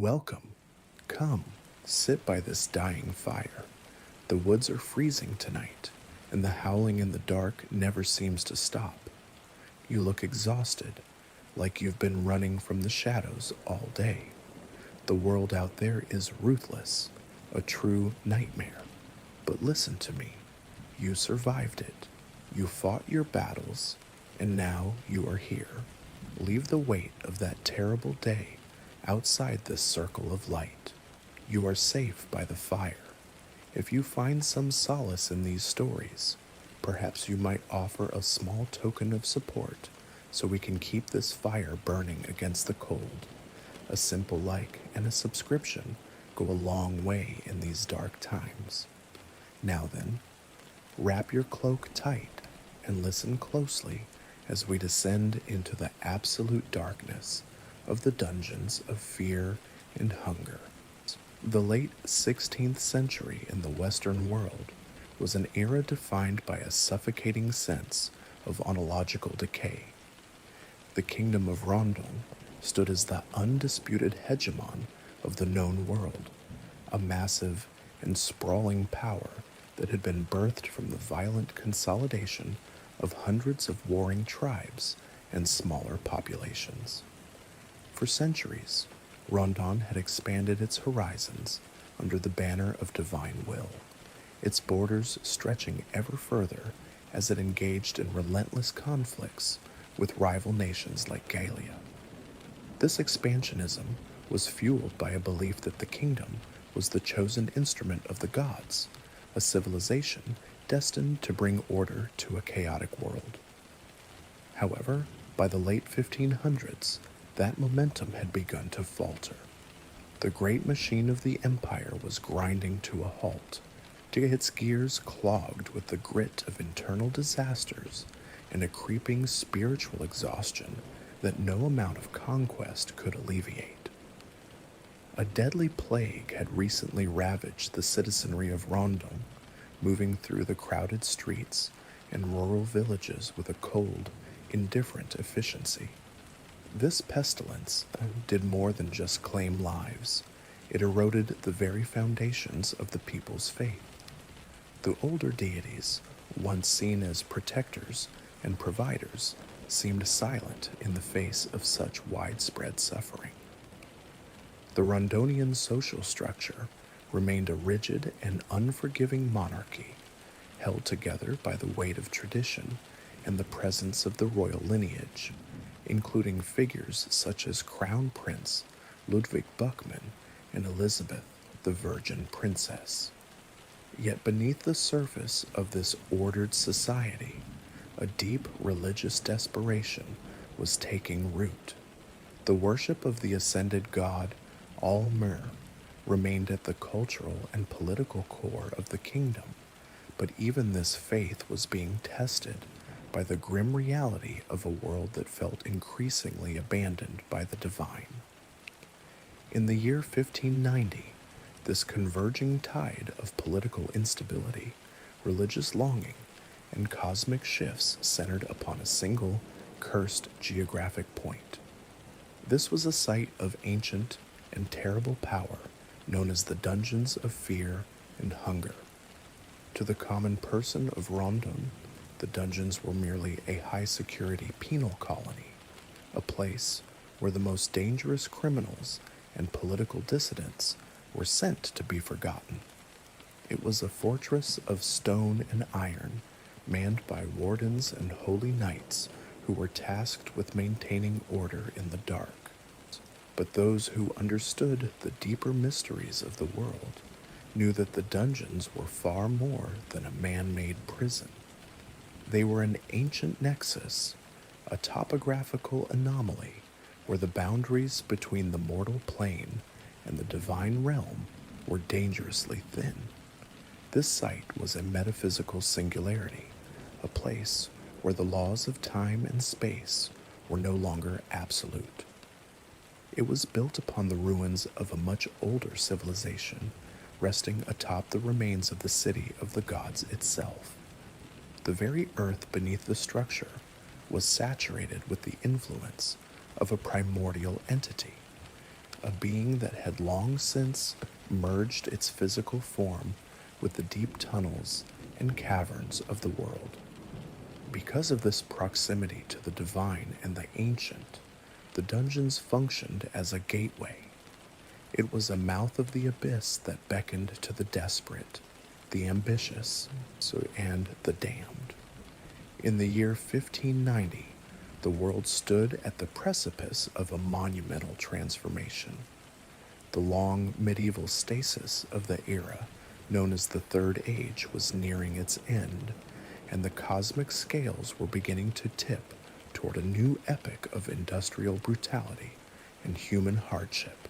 Welcome. Come, sit by this dying fire. The woods are freezing tonight, and the howling in the dark never seems to stop. You look exhausted, like you've been running from the shadows all day. The world out there is ruthless, a true nightmare. But listen to me. You survived it. You fought your battles, and now you are here. Leave the weight of that terrible day outside this circle of light. You are safe by the fire. If you find some solace in these stories, perhaps you might offer a small token of support so we can keep this fire burning against the cold. A simple like and a subscription go a long way in these dark times. Now then, wrap your cloak tight and listen closely as we descend into the absolute darkness of the dungeons of fear and hunger. The late 16th century in the Western world was an era defined by a suffocating sense of ontological decay. The Kingdom of Rondon stood as the undisputed hegemon of the known world, a massive and sprawling power that had been birthed from the violent consolidation of hundreds of warring tribes and smaller populations. For centuries, Rondon had expanded its horizons under the banner of divine will, its borders stretching ever further as it engaged in relentless conflicts with rival nations like Galia. This expansionism was fueled by a belief that the kingdom was the chosen instrument of the gods, a civilization destined to bring order to a chaotic world. However, by the late 1500s, that momentum had begun to falter. The great machine of the empire was grinding to a halt, its gears clogged with the grit of internal disasters and a creeping spiritual exhaustion that no amount of conquest could alleviate. A deadly plague had recently ravaged the citizenry of Rondon, moving through the crowded streets and rural villages with a cold, indifferent efficiency. This pestilence did more than just claim lives. It eroded the very foundations of the people's faith. The older deities, once seen as protectors and providers, seemed silent in the face of such widespread suffering. The Rondonian social structure remained a rigid and unforgiving monarchy, held together by the weight of tradition and the presence of the royal lineage, including figures such as Crown Prince Ludwig Buckman and Elizabeth, the Virgin Princess. Yet beneath the surface of this ordered society, a deep religious desperation was taking root. The worship of the ascended god Al-Mir remained at the cultural and political core of the kingdom, but even this faith was being tested by the grim reality of a world that felt increasingly abandoned by the divine. In the year 1590, this converging tide of political instability, religious longing, and cosmic shifts centered upon a single, cursed geographic point. This was a site of ancient and terrible power known as the Dungeons of Fear and Hunger. To the common person of Rondon, the dungeons were merely a high-security penal colony, a place where the most dangerous criminals and political dissidents were sent to be forgotten. It was a fortress of stone and iron, manned by wardens and holy knights who were tasked with maintaining order in the dark. But those who understood the deeper mysteries of the world knew that the dungeons were far more than a man-made prison. They were an ancient nexus, a topographical anomaly where the boundaries between the mortal plane and the divine realm were dangerously thin. This site was a metaphysical singularity, a place where the laws of time and space were no longer absolute. It was built upon the ruins of a much older civilization, resting atop the remains of the city of the gods itself. The very earth beneath the structure was saturated with the influence of a primordial entity, a being that had long since merged its physical form with the deep tunnels and caverns of the world. Because of this proximity to the divine and the ancient, the dungeons functioned as a gateway. It was a mouth of the abyss that beckoned to the desperate, the ambitious, and the damned. In the year 1590, the world stood at the precipice of a monumental transformation. The long medieval stasis of the era, known as the Third Age, was nearing its end, and the cosmic scales were beginning to tip toward a new epoch of industrial brutality and human hardship.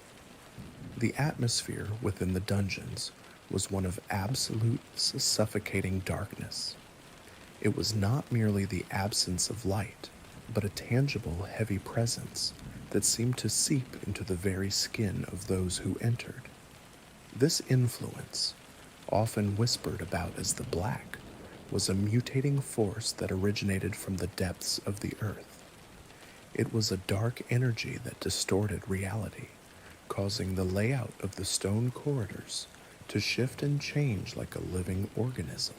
The atmosphere within the dungeons was one of absolute suffocating darkness. It was not merely the absence of light, but a tangible, heavy presence that seemed to seep into the very skin of those who entered. This influence, often whispered about as the Black, was a mutating force that originated from the depths of the earth. It was a dark energy that distorted reality, causing the layout of the stone corridors to shift and change like a living organism.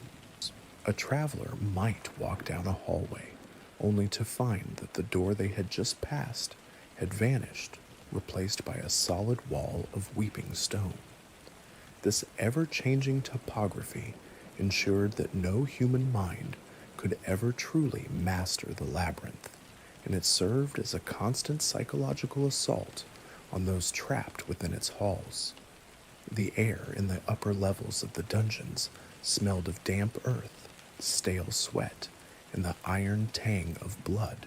A traveler might walk down a hallway, only to find that the door they had just passed had vanished, replaced by a solid wall of weeping stone. This ever-changing topography ensured that no human mind could ever truly master the labyrinth, and it served as a constant psychological assault on those trapped within its halls. The air in the upper levels of the dungeons smelled of damp earth, stale sweat, and the iron tang of blood.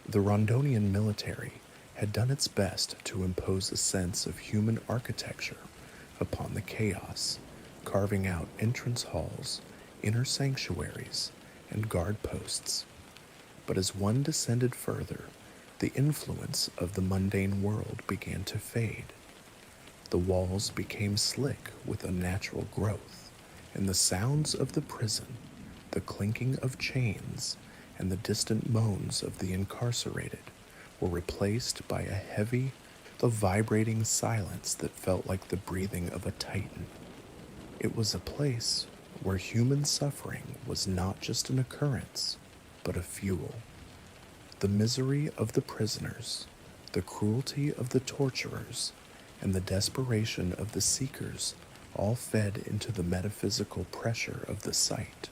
The Rondonian military had done its best to impose a sense of human architecture upon the chaos, carving out entrance halls, inner sanctuaries, and guard posts. But as one descended further, the influence of the mundane world began to fade. The walls became slick with unnatural growth, and the sounds of the prison, the clinking of chains, and the distant moans of the incarcerated were replaced by a heavy, vibrating silence that felt like the breathing of a titan. It was a place where human suffering was not just an occurrence, but a fuel. The misery of the prisoners, the cruelty of the torturers, and the desperation of the seekers all fed into the metaphysical pressure of the site,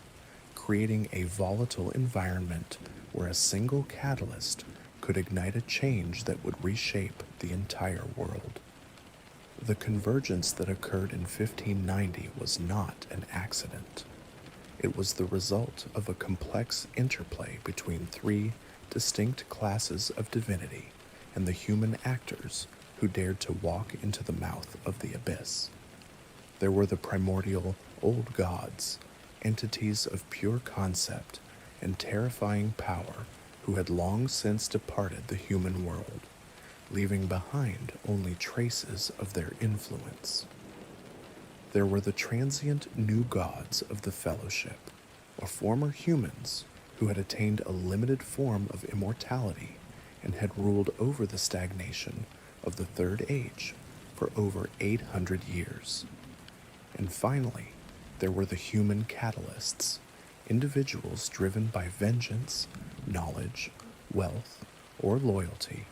creating a volatile environment where a single catalyst could ignite a change that would reshape the entire world. The convergence that occurred in 1590 was not an accident. It was the result of a complex interplay between three distinct classes of divinity and the human actors who dared to walk into the mouth of the abyss. There were the primordial old gods, entities of pure concept and terrifying power who had long since departed the human world, leaving behind only traces of their influence. There were the transient new gods of the Fellowship, or former humans who had attained a limited form of immortality and had ruled over the stagnation of the Third Age for over 800 years. And finally, there were the human catalysts, individuals driven by vengeance, knowledge, wealth, or loyalty,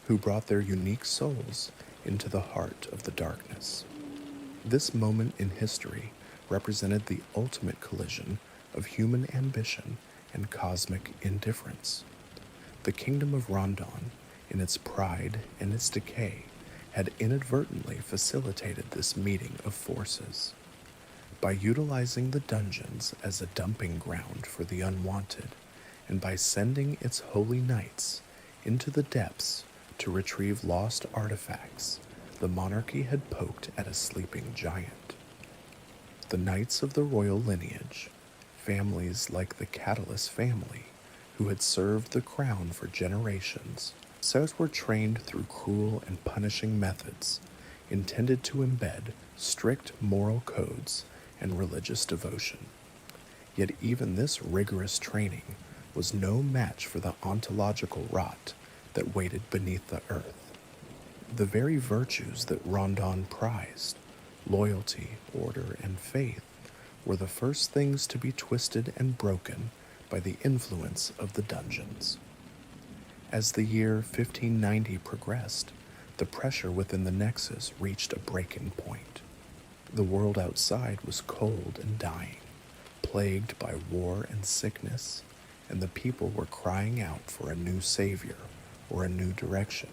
who brought their unique souls into the heart of the darkness. This moment in history represented the ultimate collision of human ambition and cosmic indifference. The Kingdom of Rondon, in its pride and its decay, had inadvertently facilitated this meeting of forces. By utilizing the dungeons as a dumping ground for the unwanted, and by sending its holy knights into the depths to retrieve lost artifacts, the monarchy had poked at a sleeping giant. The knights of the royal lineage, families like the Catalyst family, who had served the crown for generations, were trained through cruel and punishing methods intended to embed strict moral codes and religious devotion. Yet even this rigorous training was no match for the ontological rot that waited beneath the earth. The very virtues that Rondon prized, loyalty, order, and faith, were the first things to be twisted and broken by the influence of the dungeons. As the year 1590 progressed, the pressure within the Nexus reached a breaking point. The world outside was cold and dying, plagued by war and sickness, and the people were crying out for a new savior or a new direction.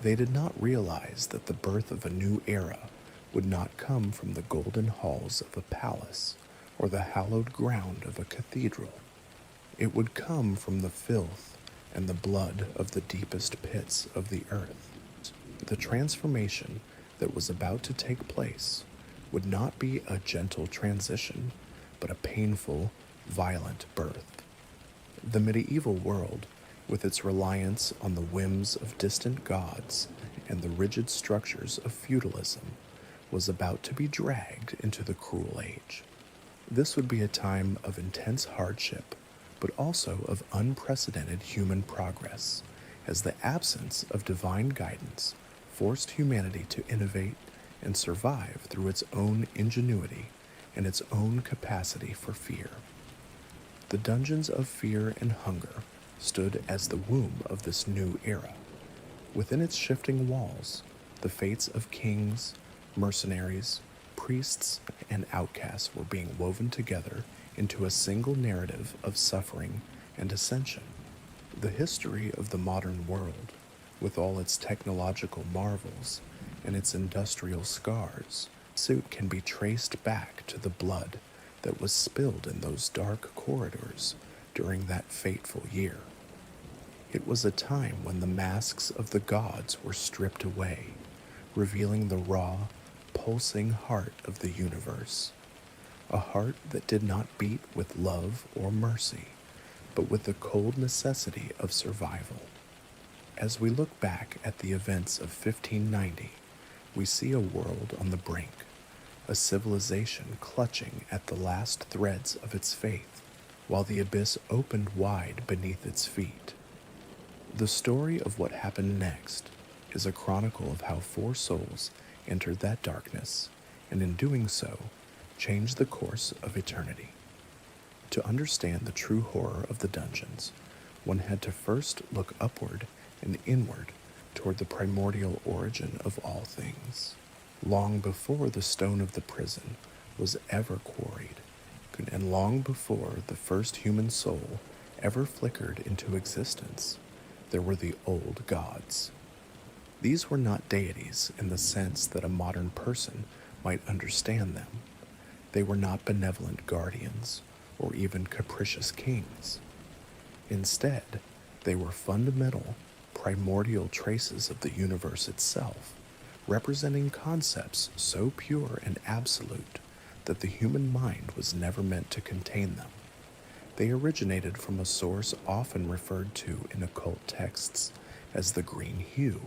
They did not realize that the birth of a new era would not come from the golden halls of a palace or the hallowed ground of a cathedral. It would come from the filth and the blood of the deepest pits of the earth. The transformation that was about to take place would not be a gentle transition, but a painful, violent birth. The medieval world, with its reliance on the whims of distant gods and the rigid structures of feudalism, was about to be dragged into the cruel age. This would be a time of intense hardship, but also of unprecedented human progress, as the absence of divine guidance forced humanity to innovate and survive through its own ingenuity and its own capacity for fear. The dungeons of fear and hunger stood as the womb of this new era. Within its shifting walls, the fates of kings, mercenaries, priests, and outcasts were being woven together into a single narrative of suffering and ascension. The history of the modern world, with all its technological marvels and its industrial scars, can be traced back to the blood that was spilled in those dark corridors during that fateful year. It was a time when the masks of the gods were stripped away, revealing the raw, pulsing heart of the universe, a heart that did not beat with love or mercy, but with the cold necessity of survival. As we look back at the events of 1590, we see a world on the brink, a civilization clutching at the last threads of its faith, while the abyss opened wide beneath its feet. The story of what happened next is a chronicle of how 4 souls entered that darkness, and in doing so, changed the course of eternity. To understand the true horror of the dungeons, one had to first look upward and inward toward the primordial origin of all things. Long before the stone of the prison was ever quarried, and long before the first human soul ever flickered into existence, there were the old gods. These were not deities in the sense that a modern person might understand them. They were not benevolent guardians or even capricious kings. Instead, they were fundamental, primordial traces of the universe itself, representing concepts so pure and absolute that the human mind was never meant to contain them. They originated from a source often referred to in occult texts as the green hue,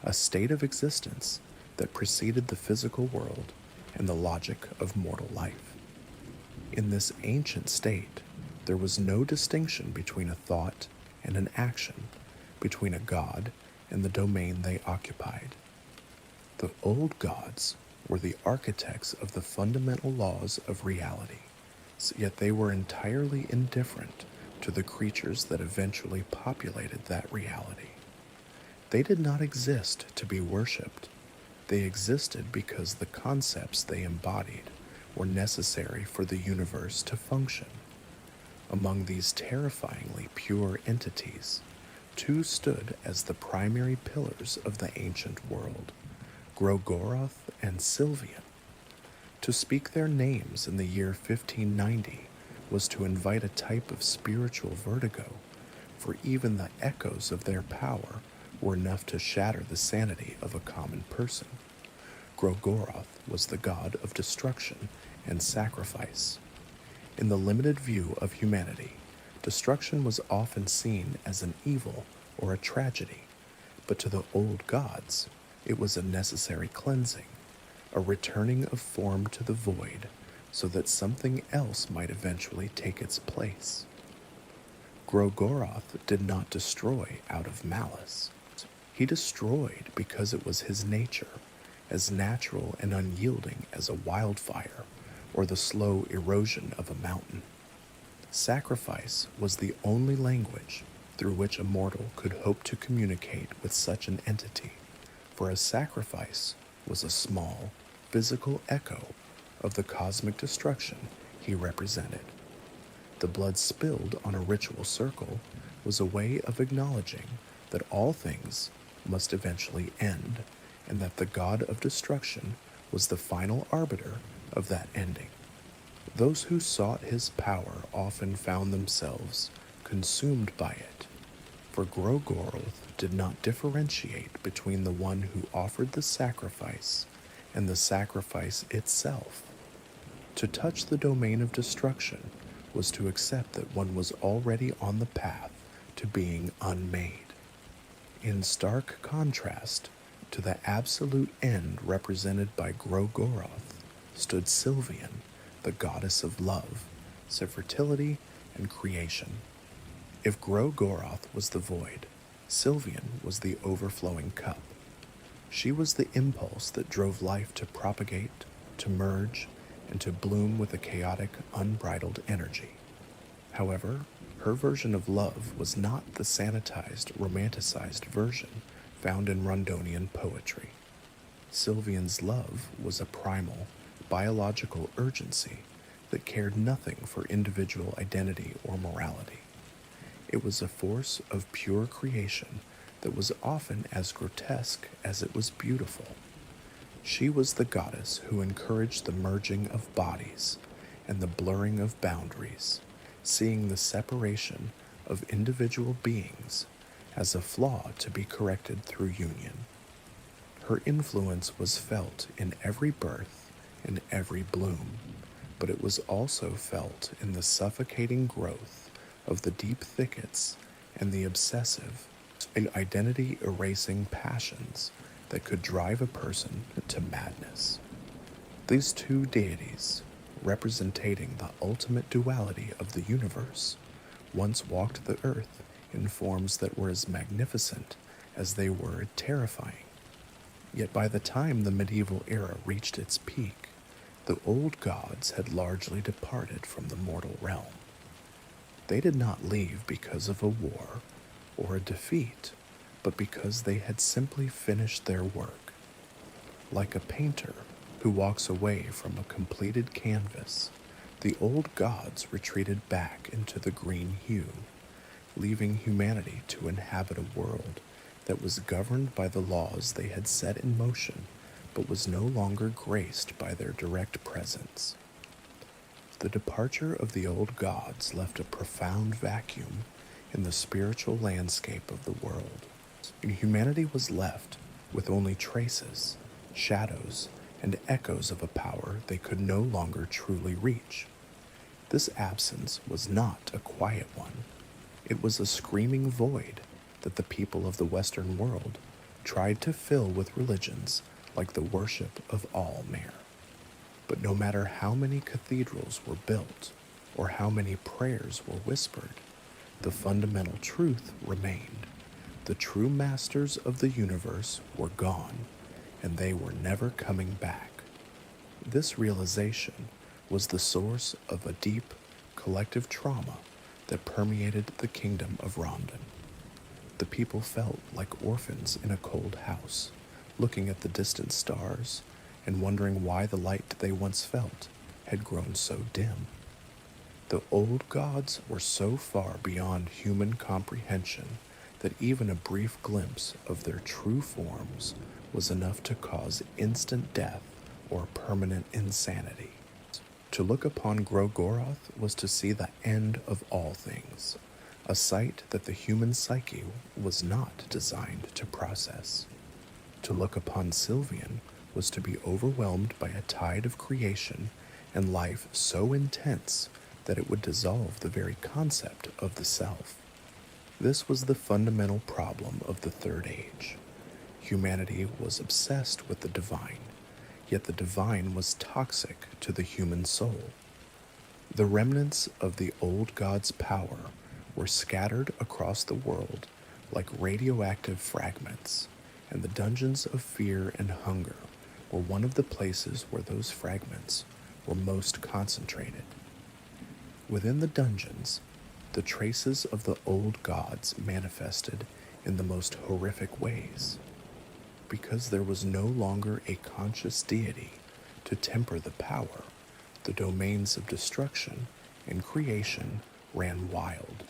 a state of existence that preceded the physical world and the logic of mortal life. In this ancient state, there was no distinction between a thought and an action, between a god and the domain they occupied. The old gods were the architects of the fundamental laws of reality, yet they were entirely indifferent to the creatures that eventually populated that reality. They did not exist to be worshipped. They existed because the concepts they embodied were necessary for the universe to function. Among these terrifyingly pure entities, 2 stood as the primary pillars of the ancient world, Grogoroth and Sylvian. To speak their names in the year 1590 was to invite a type of spiritual vertigo, for even the echoes of their power were enough to shatter the sanity of a common person. Grogoroth was the god of destruction and sacrifice. In the limited view of humanity, destruction was often seen as an evil or a tragedy, but to the old gods, it was a necessary cleansing, a returning of form to the void so that something else might eventually take its place. Grogoroth did not destroy out of malice. He destroyed because it was his nature, as natural and unyielding as a wildfire or the slow erosion of a mountain. Sacrifice was the only language through which a mortal could hope to communicate with such an entity, for a sacrifice was a small, physical echo of the cosmic destruction he represented. The blood spilled on a ritual circle was a way of acknowledging that all things must eventually end, and that the god of destruction was the final arbiter of that ending. Those who sought his power often found themselves consumed by it, for Grogoroth did not differentiate between the one who offered the sacrifice and the sacrifice itself. To touch the domain of destruction was to accept that one was already on the path to being unmade. In stark contrast to the absolute end represented by Grogoroth stood Sylvian, the goddess of love, fertility, and creation. If Grogoroth was the void, Sylvian was the overflowing cup. She was the impulse that drove life to propagate, to merge, and to bloom with a chaotic, unbridled energy. However, her version of love was not the sanitized, romanticized version found in Rondonian poetry. Sylvian's love was a primal, biological urgency that cared nothing for individual identity or morality. It was a force of pure creation that was often as grotesque as it was beautiful. She was the goddess who encouraged the merging of bodies and the blurring of boundaries, seeing the separation of individual beings as a flaw to be corrected through union. Her influence was felt in every birth and every bloom, but it was also felt in the suffocating growth of the deep thickets and the obsessive and identity-erasing passions that could drive a person to madness. These two deities, representing the ultimate duality of the universe, once walked the earth in forms that were as magnificent as they were terrifying. Yet by the time the medieval era reached its peak, the old gods had largely departed from the mortal realm. They did not leave because of a war or a defeat, but because they had simply finished their work. Like a painter who walks away from a completed canvas, the old gods retreated back into the green hue, leaving humanity to inhabit a world that was governed by the laws they had set in motion, but was no longer graced by their direct presence. The departure of the old gods left a profound vacuum in the spiritual landscape of the world, and humanity was left with only traces, shadows, and echoes of a power they could no longer truly reach. This absence was not a quiet one. It was a screaming void that the people of the Western world tried to fill with religions like the worship of All-Mare. But no matter how many cathedrals were built or how many prayers were whispered, the fundamental truth remained. The true masters of the universe were gone, and they were never coming back. This realization was the source of a deep, collective trauma that permeated the Kingdom of Rondon. The people felt like orphans in a cold house, looking at the distant stars and wondering why the light they once felt had grown so dim. The old gods were so far beyond human comprehension that even a brief glimpse of their true forms was enough to cause instant death or permanent insanity. To look upon Grogoroth was to see the end of all things, a sight that the human psyche was not designed to process. To look upon Sylvian was to be overwhelmed by a tide of creation and life so intense that it would dissolve the very concept of the self. This was the fundamental problem of the Third Age. Humanity was obsessed with the divine, yet the divine was toxic to the human soul. The remnants of the old god's power were scattered across the world like radioactive fragments, and the dungeons of fear and hunger were one of the places where those fragments were most concentrated. Within the dungeons, the traces of the old gods manifested in the most horrific ways. Because there was no longer a conscious deity to temper the power, the domains of destruction and creation ran wild.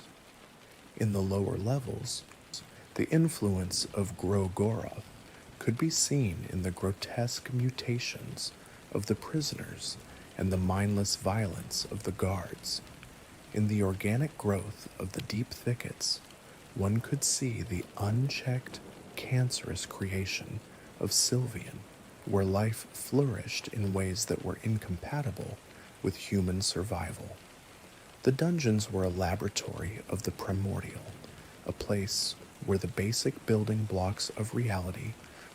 In the lower levels, the influence of Grogoroth could be seen in the grotesque mutations of the prisoners and the mindless violence of the guards. In the organic growth of the deep thickets, one could see the unchecked, cancerous creation of Sylvian, where life flourished in ways that were incompatible with human survival. The dungeons were a laboratory of the primordial, a place where the basic building blocks of reality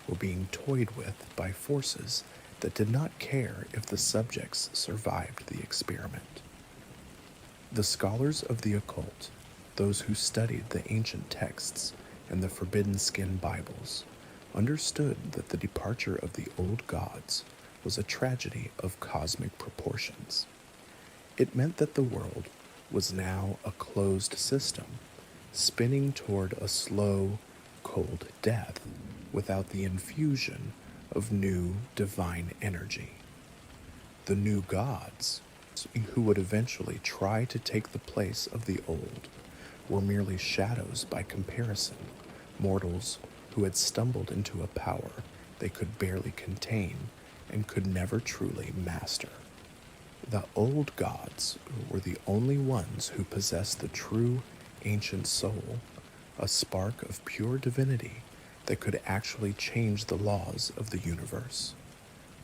were being toyed with by forces that did not care if the subjects survived the experiment. The scholars of the occult, those who studied the ancient texts and the forbidden skin Bibles, understood that the departure of the old gods was a tragedy of cosmic proportions. It meant that the world was now a closed system, spinning toward a slow, cold death without the infusion of new divine energy. The new gods, who would eventually try to take the place of the old, were merely shadows by comparison, mortals who had stumbled into a power they could barely contain and could never truly master. The old gods were the only ones who possessed the true ancient soul, a spark of pure divinity that could actually change the laws of the universe.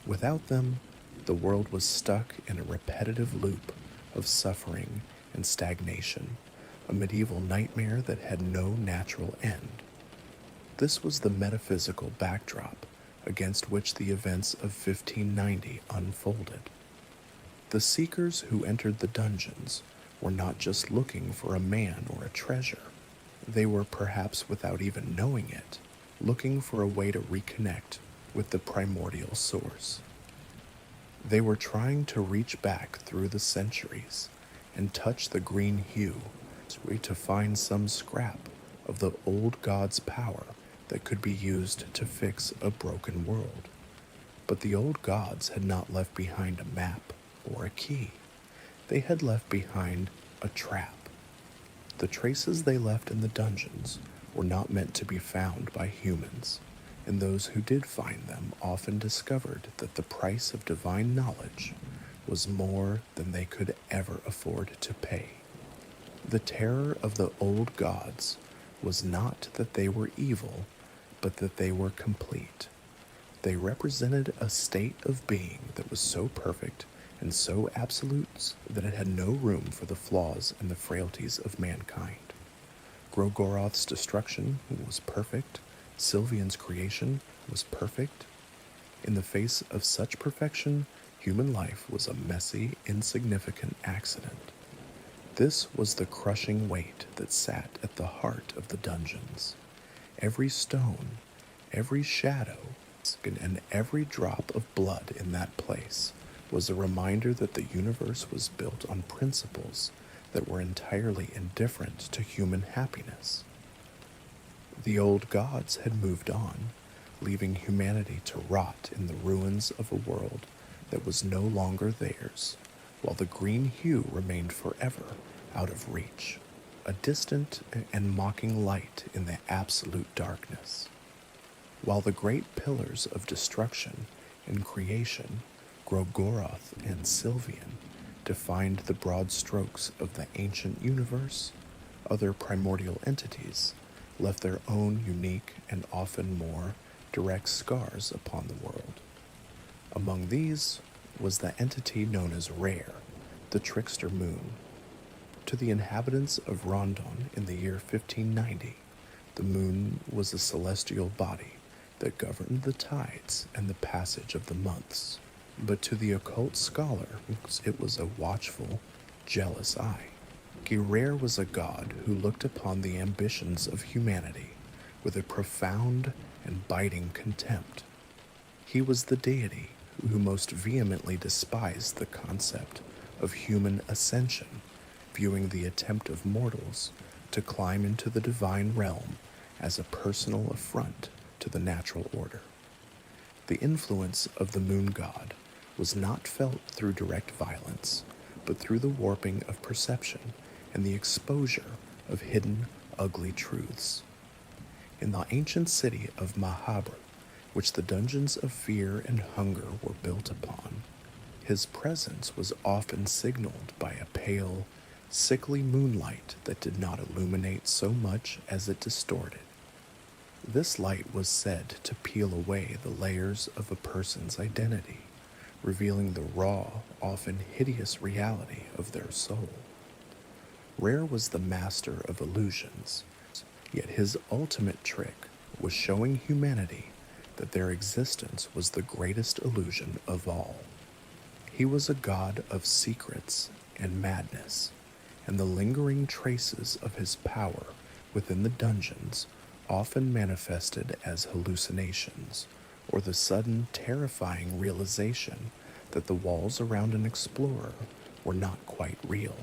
Without them, the world was stuck in a repetitive loop of suffering and stagnation, a medieval nightmare that had no natural end. This was the metaphysical backdrop against which the events of 1590 unfolded. The seekers who entered the dungeons were not just looking for a man or a treasure. They were, perhaps without even knowing it, looking for a way to reconnect with the primordial source. They were trying to reach back through the centuries and touch the green hue to find some scrap of the old god's power that could be used to fix a broken world. But the old gods had not left behind a map or a key. They had left behind a trap. The traces they left in the dungeons were not meant to be found by humans, and those who did find them often discovered that the price of divine knowledge was more than they could ever afford to pay. The terror of the old gods was not that they were evil, but that they were complete. They represented a state of being that was so perfect and so absolute that it had no room for the flaws and the frailties of mankind. Grogoroth's destruction was perfect. Sylvian's creation was perfect. In the face of such perfection, human life was a messy, insignificant accident. This was the crushing weight that sat at the heart of the dungeons. Every stone, every shadow, and every drop of blood in that place was a reminder that the universe was built on principles that were entirely indifferent to human happiness. The old gods had moved on, leaving humanity to rot in the ruins of a world that was no longer theirs, while the green hue remained forever out of reach, a distant and mocking light in the absolute darkness. While the great pillars of destruction and creation, Grogoroth and Sylvian, defined the broad strokes of the ancient universe, other primordial entities left their own unique and often more direct scars upon the world. Among these was the entity known as Rare, the trickster moon. To the inhabitants of Rondon in the year 1590, the moon was a celestial body that governed the tides and the passage of the months. But to the occult scholar, it was a watchful, jealous eye. Gerar was a god who looked upon the ambitions of humanity with a profound and biting contempt. He was the deity who most vehemently despised the concept of human ascension, viewing the attempt of mortals to climb into the divine realm as a personal affront to the natural order. The influence of the moon god was not felt through direct violence, but through the warping of perception and the exposure of hidden, ugly truths. In the ancient city of Mahabharata, which the dungeons of fear and hunger were built upon, his presence was often signaled by a pale, sickly moonlight that did not illuminate so much as it distorted. This light was said to peel away the layers of a person's identity, revealing the raw, often hideous reality of their soul. Rare was the master of illusions, yet his ultimate trick was showing humanity that their existence was the greatest illusion of all. He was a god of secrets and madness, and the lingering traces of his power within the dungeons often manifested as hallucinations or the sudden terrifying realization that the walls around an explorer were not quite real.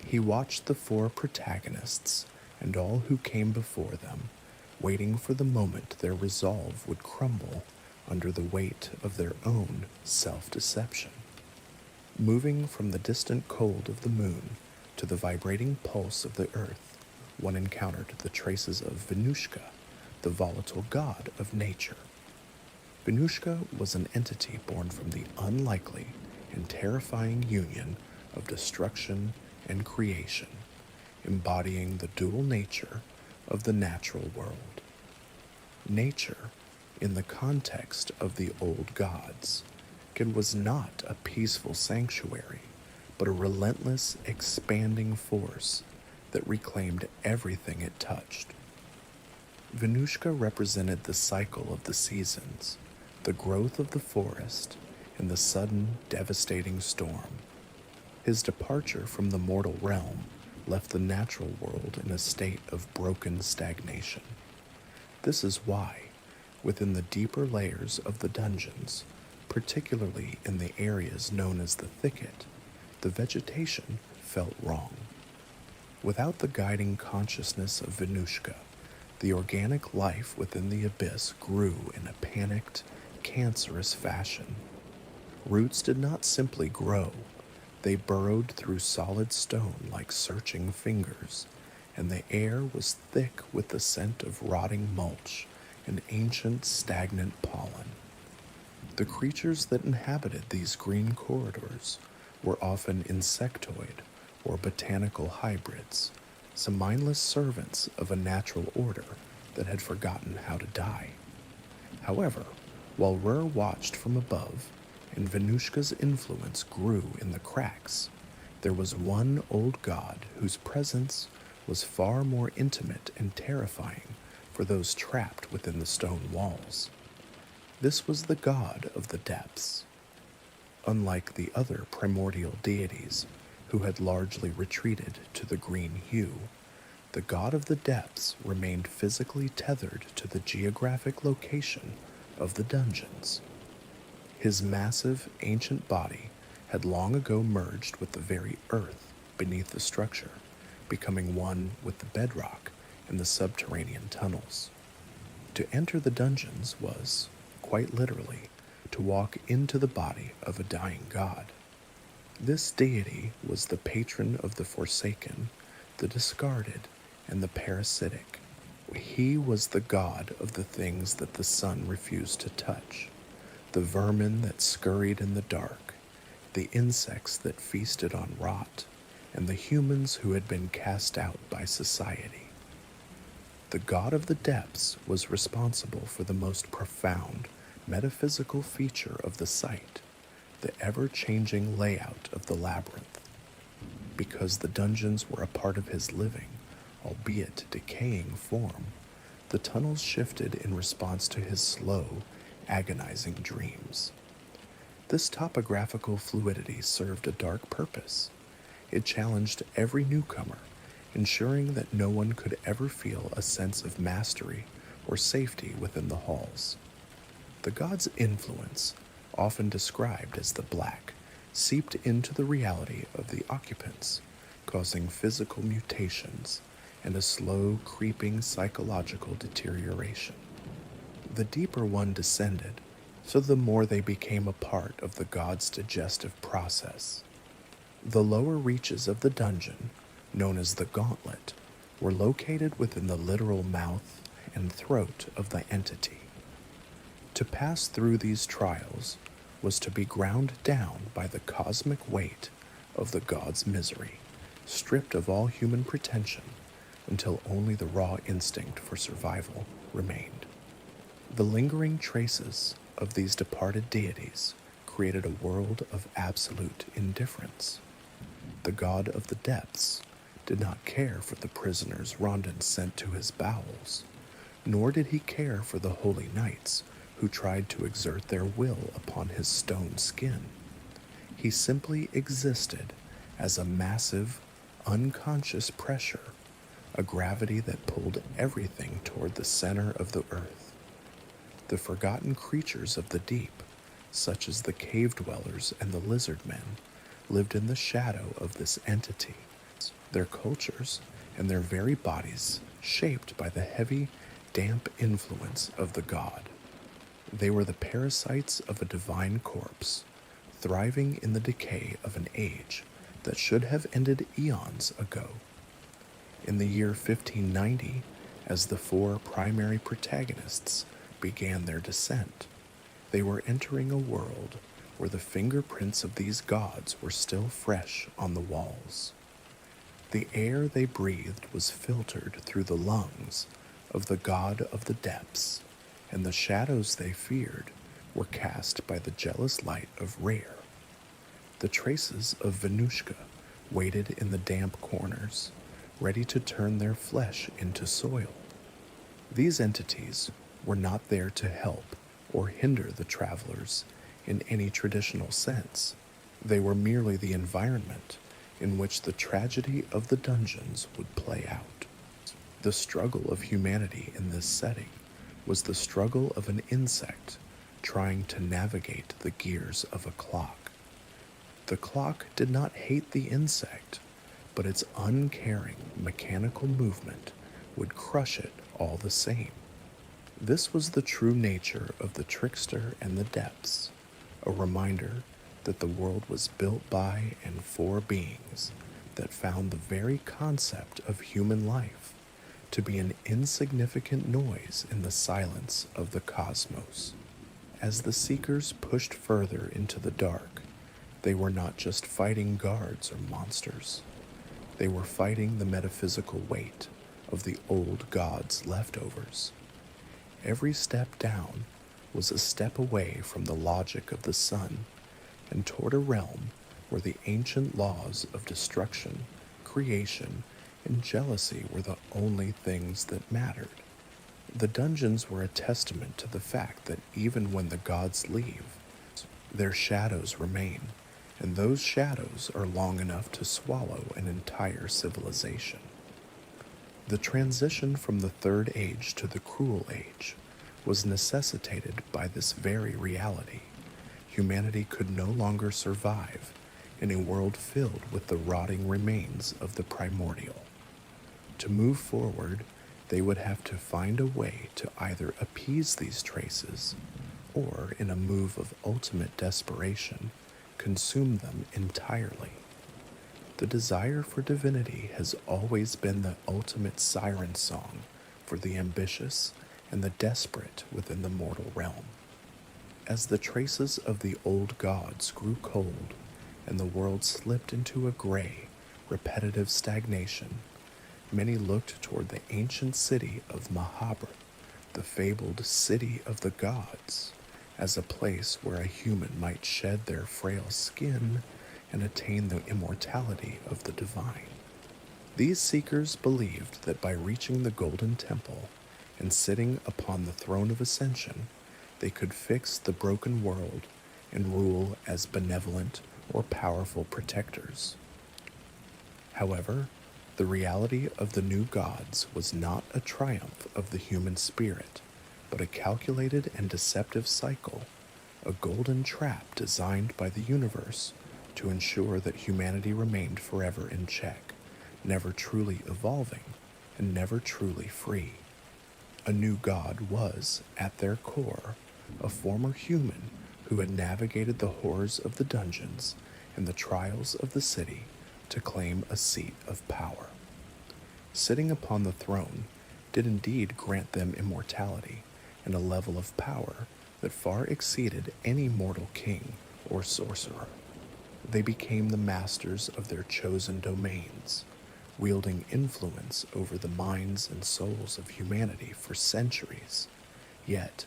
He watched the four protagonists and all who came before them, waiting for the moment their resolve would crumble under the weight of their own self-deception. Moving from the distant cold of the moon to the vibrating pulse of the earth, one encountered the traces of Venushka, the volatile god of nature. Venushka was an entity born from the unlikely and terrifying union of destruction and creation, embodying the dual nature of the natural world. Nature, in the context of the old gods, was not a peaceful sanctuary, but a relentless, expanding force that reclaimed everything it touched. Venushka represented the cycle of the seasons, the growth of the forest, and the sudden, devastating storm. His departure from the mortal realm left the natural world in a state of broken stagnation. This is why, within the deeper layers of the dungeons, particularly in the areas known as the thicket, the vegetation felt wrong. Without the guiding consciousness of Venushka, the organic life within the abyss grew in a panicked, cancerous fashion. Roots did not simply grow, they burrowed through solid stone like searching fingers, and the air was thick with the scent of rotting mulch and ancient stagnant pollen. The creatures that inhabited these green corridors were often insectoid or botanical hybrids, some mindless servants of a natural order that had forgotten how to die. However, while Rur watched from above and Venushka's influence grew in the cracks, there was one old god whose presence was far more intimate and terrifying for those trapped within the stone walls. This was the god of the depths. Unlike the other primordial deities, who had largely retreated to the green hue, the god of the depths remained physically tethered to the geographic location of the dungeons. His massive, ancient body had long ago merged with the very earth beneath the structure, becoming one with the bedrock and the subterranean tunnels. To enter the dungeons was, quite literally, to walk into the body of a dying god. This deity was the patron of the forsaken, the discarded, and the parasitic. He was the god of the things that the sun refused to touch, the vermin that scurried in the dark, the insects that feasted on rot, and the humans who had been cast out by society. The god of the depths was responsible for the most profound, metaphysical feature of the site, the ever-changing layout of the labyrinth. Because the dungeons were a part of his living, albeit decaying form, the tunnels shifted in response to his slow, agonizing dreams. This topographical fluidity served a dark purpose. It challenged every newcomer, ensuring that no one could ever feel a sense of mastery or safety within the halls. The god's influence, often described as the black, seeped into the reality of the occupants, causing physical mutations and a slow, creeping psychological deterioration. The deeper one descended, so the more they became a part of the god's digestive process. The lower reaches of the dungeon, known as the gauntlet, were located within the literal mouth and throat of the entity. To pass through these trials was to be ground down by the cosmic weight of the god's misery, stripped of all human pretension until only the raw instinct for survival remained. The lingering traces of these departed deities created a world of absolute indifference. The god of the depths did not care for the prisoners Rondon sent to his bowels, nor did he care for the holy knights who tried to exert their will upon his stone skin. He simply existed as a massive, unconscious pressure, a gravity that pulled everything toward the center of the earth. The forgotten creatures of the deep, such as the cave dwellers and the lizard men, lived in the shadow of this entity, their cultures and their very bodies shaped by the heavy, damp influence of the god. They were the parasites of a divine corpse, thriving in the decay of an age that should have ended eons ago. In the year 1590, as the four primary protagonists began their descent, they were entering a world where the fingerprints of these gods were still fresh on the walls. The air they breathed was filtered through the lungs of the god of the depths, and the shadows they feared were cast by the jealous light of Rare. The traces of Venushka waited in the damp corners, ready to turn their flesh into soil. These entities were not there to help or hinder the travelers in any traditional sense. They were merely the environment in which the tragedy of the dungeons would play out. The struggle of humanity in this setting was the struggle of an insect trying to navigate the gears of a clock. The clock did not hate the insect, but its uncaring mechanical movement would crush it all the same. This was the true nature of the trickster and the depths, a reminder that the world was built by and for beings that found the very concept of human life to be an insignificant noise in the silence of the cosmos. As the seekers pushed further into the dark, they were not just fighting guards or monsters. They were fighting the metaphysical weight of the old god's leftovers. Every step down was a step away from the logic of the sun and toward a realm where the ancient laws of destruction, creation, and jealousy were the only things that mattered. The dungeons were a testament to the fact that even when the gods leave, their shadows remain, and those shadows are long enough to swallow an entire civilization. The transition from the Third Age to the Cruel Age was necessitated by this very reality. Humanity could no longer survive in a world filled with the rotting remains of the primordial. To move forward, they would have to find a way to either appease these traces or, in a move of ultimate desperation, consume them entirely. The desire for divinity has always been the ultimate siren song for the ambitious and the desperate within the mortal realm. As the traces of the old gods grew cold and the world slipped into a gray, repetitive stagnation, many looked toward the ancient city of Mahabharata, the fabled city of the gods, as a place where a human might shed their frail skin and attain the immortality of the divine. These seekers believed that by reaching the Golden Temple and sitting upon the Throne of Ascension, they could fix the broken world and rule as benevolent or powerful protectors. However, the reality of the new gods was not a triumph of the human spirit, but a calculated and deceptive cycle, a golden trap designed by the universe to ensure that humanity remained forever in check, never truly evolving and never truly free. A new god was, at their core, a former human who had navigated the horrors of the dungeons and the trials of the city to claim a seat of power. Sitting upon the throne did indeed grant them immortality and a level of power that far exceeded any mortal king or sorcerer. They became the masters of their chosen domains, wielding influence over the minds and souls of humanity for centuries. Yet,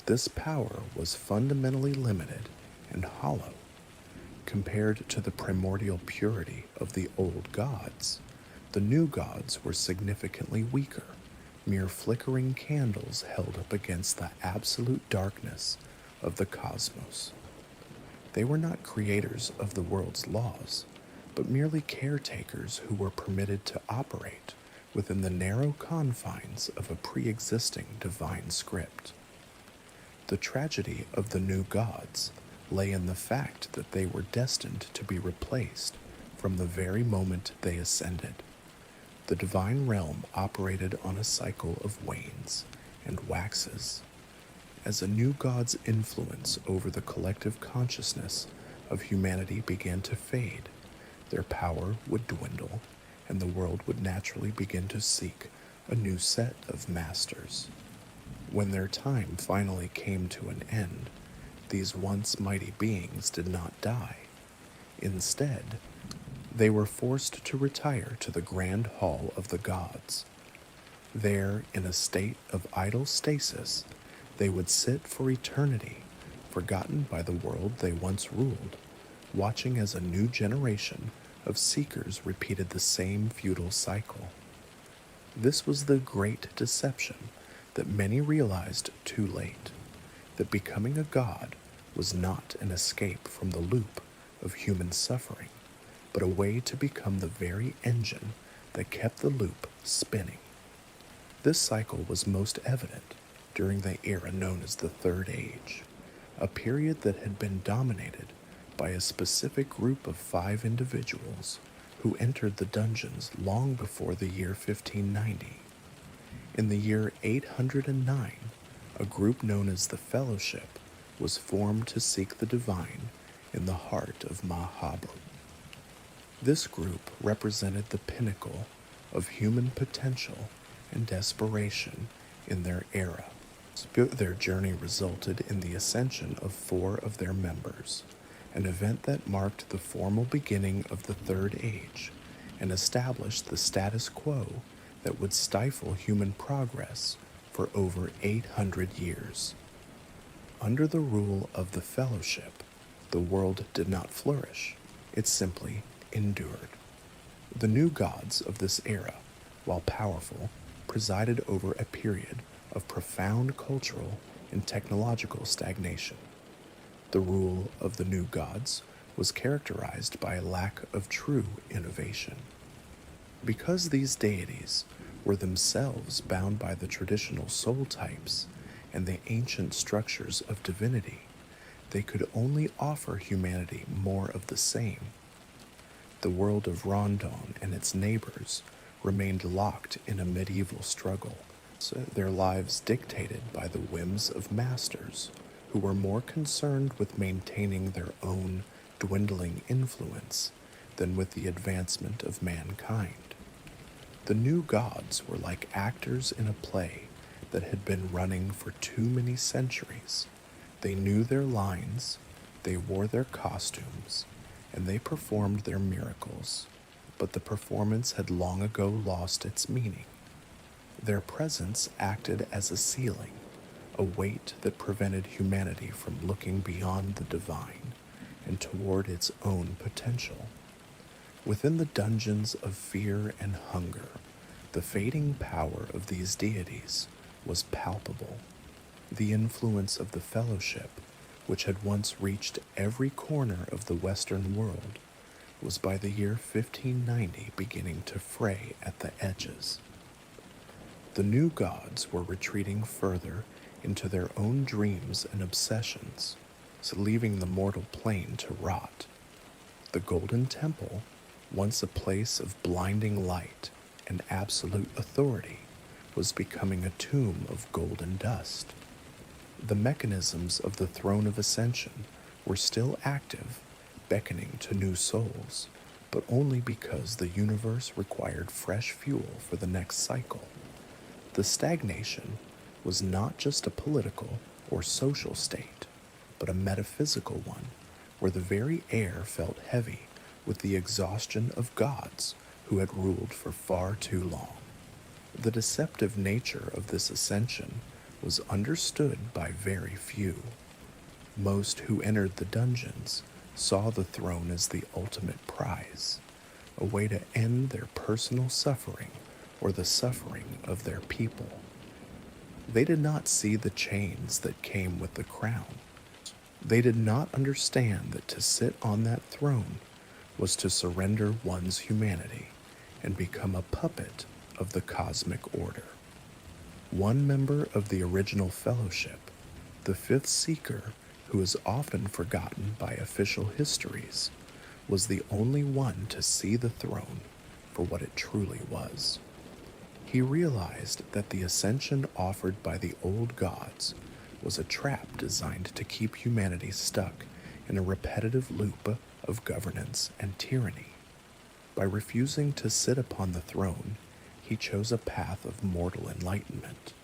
this power was fundamentally limited and hollow. Compared to the primordial purity of the old gods, the new gods were significantly weaker, mere flickering candles held up against the absolute darkness of the cosmos. They were not creators of the world's laws, but merely caretakers who were permitted to operate within the narrow confines of a pre-existing divine script. The tragedy of the new gods lay in the fact that they were destined to be replaced from the very moment they ascended. The divine realm operated on a cycle of wanes and waxes. As a new god's influence over the collective consciousness of humanity began to fade, their power would dwindle, and the world would naturally begin to seek a new set of masters. When their time finally came to an end, these once mighty beings did not die. Instead, they were forced to retire to the grand hall of the gods. There, in a state of idle stasis, they would sit for eternity, forgotten by the world they once ruled, watching as a new generation of seekers repeated the same futile cycle. This was the great deception that many realized too late, that becoming a god was not an escape from the loop of human suffering, but a way to become the very engine that kept the loop spinning. This cycle was most evident during the era known as the Third Age, a period that had been dominated by a specific group of 5 individuals who entered the dungeons long before the year 1590. In the year 809, a group known as the Fellowship was formed to seek the divine in the heart of Mahabharata. This group represented the pinnacle of human potential and desperation in their era. Their journey resulted in the ascension of 4 of their members, an event that marked the formal beginning of the Third Age and established the status quo that would stifle human progress for over 800 years. Under the rule of the Fellowship, the world did not flourish, it simply endured. The new gods of this era, while powerful, presided over a period of profound cultural and technological stagnation. The rule of the new gods was characterized by a lack of true innovation. Because these deities were themselves bound by the traditional soul types and the ancient structures of divinity, they could only offer humanity more of the same. The world of Rondon and its neighbors remained locked in a medieval struggle, their lives dictated by the whims of masters who were more concerned with maintaining their own dwindling influence than with the advancement of mankind. The new gods were like actors in a play that had been running for too many centuries. They knew their lines, they wore their costumes, and they performed their miracles, but the performance had long ago lost its meaning. Their presence acted as a ceiling, a weight that prevented humanity from looking beyond the divine and toward its own potential. Within the dungeons of fear and hunger, the fading power of these deities was palpable. The influence of the Fellowship, which had once reached every corner of the Western world, was by the year 1590 beginning to fray at the edges. The new gods were retreating further into their own dreams and obsessions, so leaving the mortal plane to rot. The Golden Temple, once a place of blinding light and absolute authority, was becoming a tomb of golden dust. The mechanisms of the Throne of Ascension were still active, beckoning to new souls, but only because the universe required fresh fuel for the next cycle. The stagnation was not just a political or social state, but a metaphysical one, where the very air felt heavy with the exhaustion of gods who had ruled for far too long. The deceptive nature of this ascension was understood by very few. Most who entered the dungeons saw the throne as the ultimate prize, a way to end their personal suffering or the suffering of their people. They did not see the chains that came with the crown. They did not understand that to sit on that throne was to surrender one's humanity and become a puppet of the cosmic order. One member of the original fellowship, the fifth seeker, who is often forgotten by official histories, was the only one to see the throne for what it truly was. He realized that the ascension offered by the old gods was a trap designed to keep humanity stuck in a repetitive loop of governance and tyranny. By refusing to sit upon the throne, he chose a path of mortal enlightenment,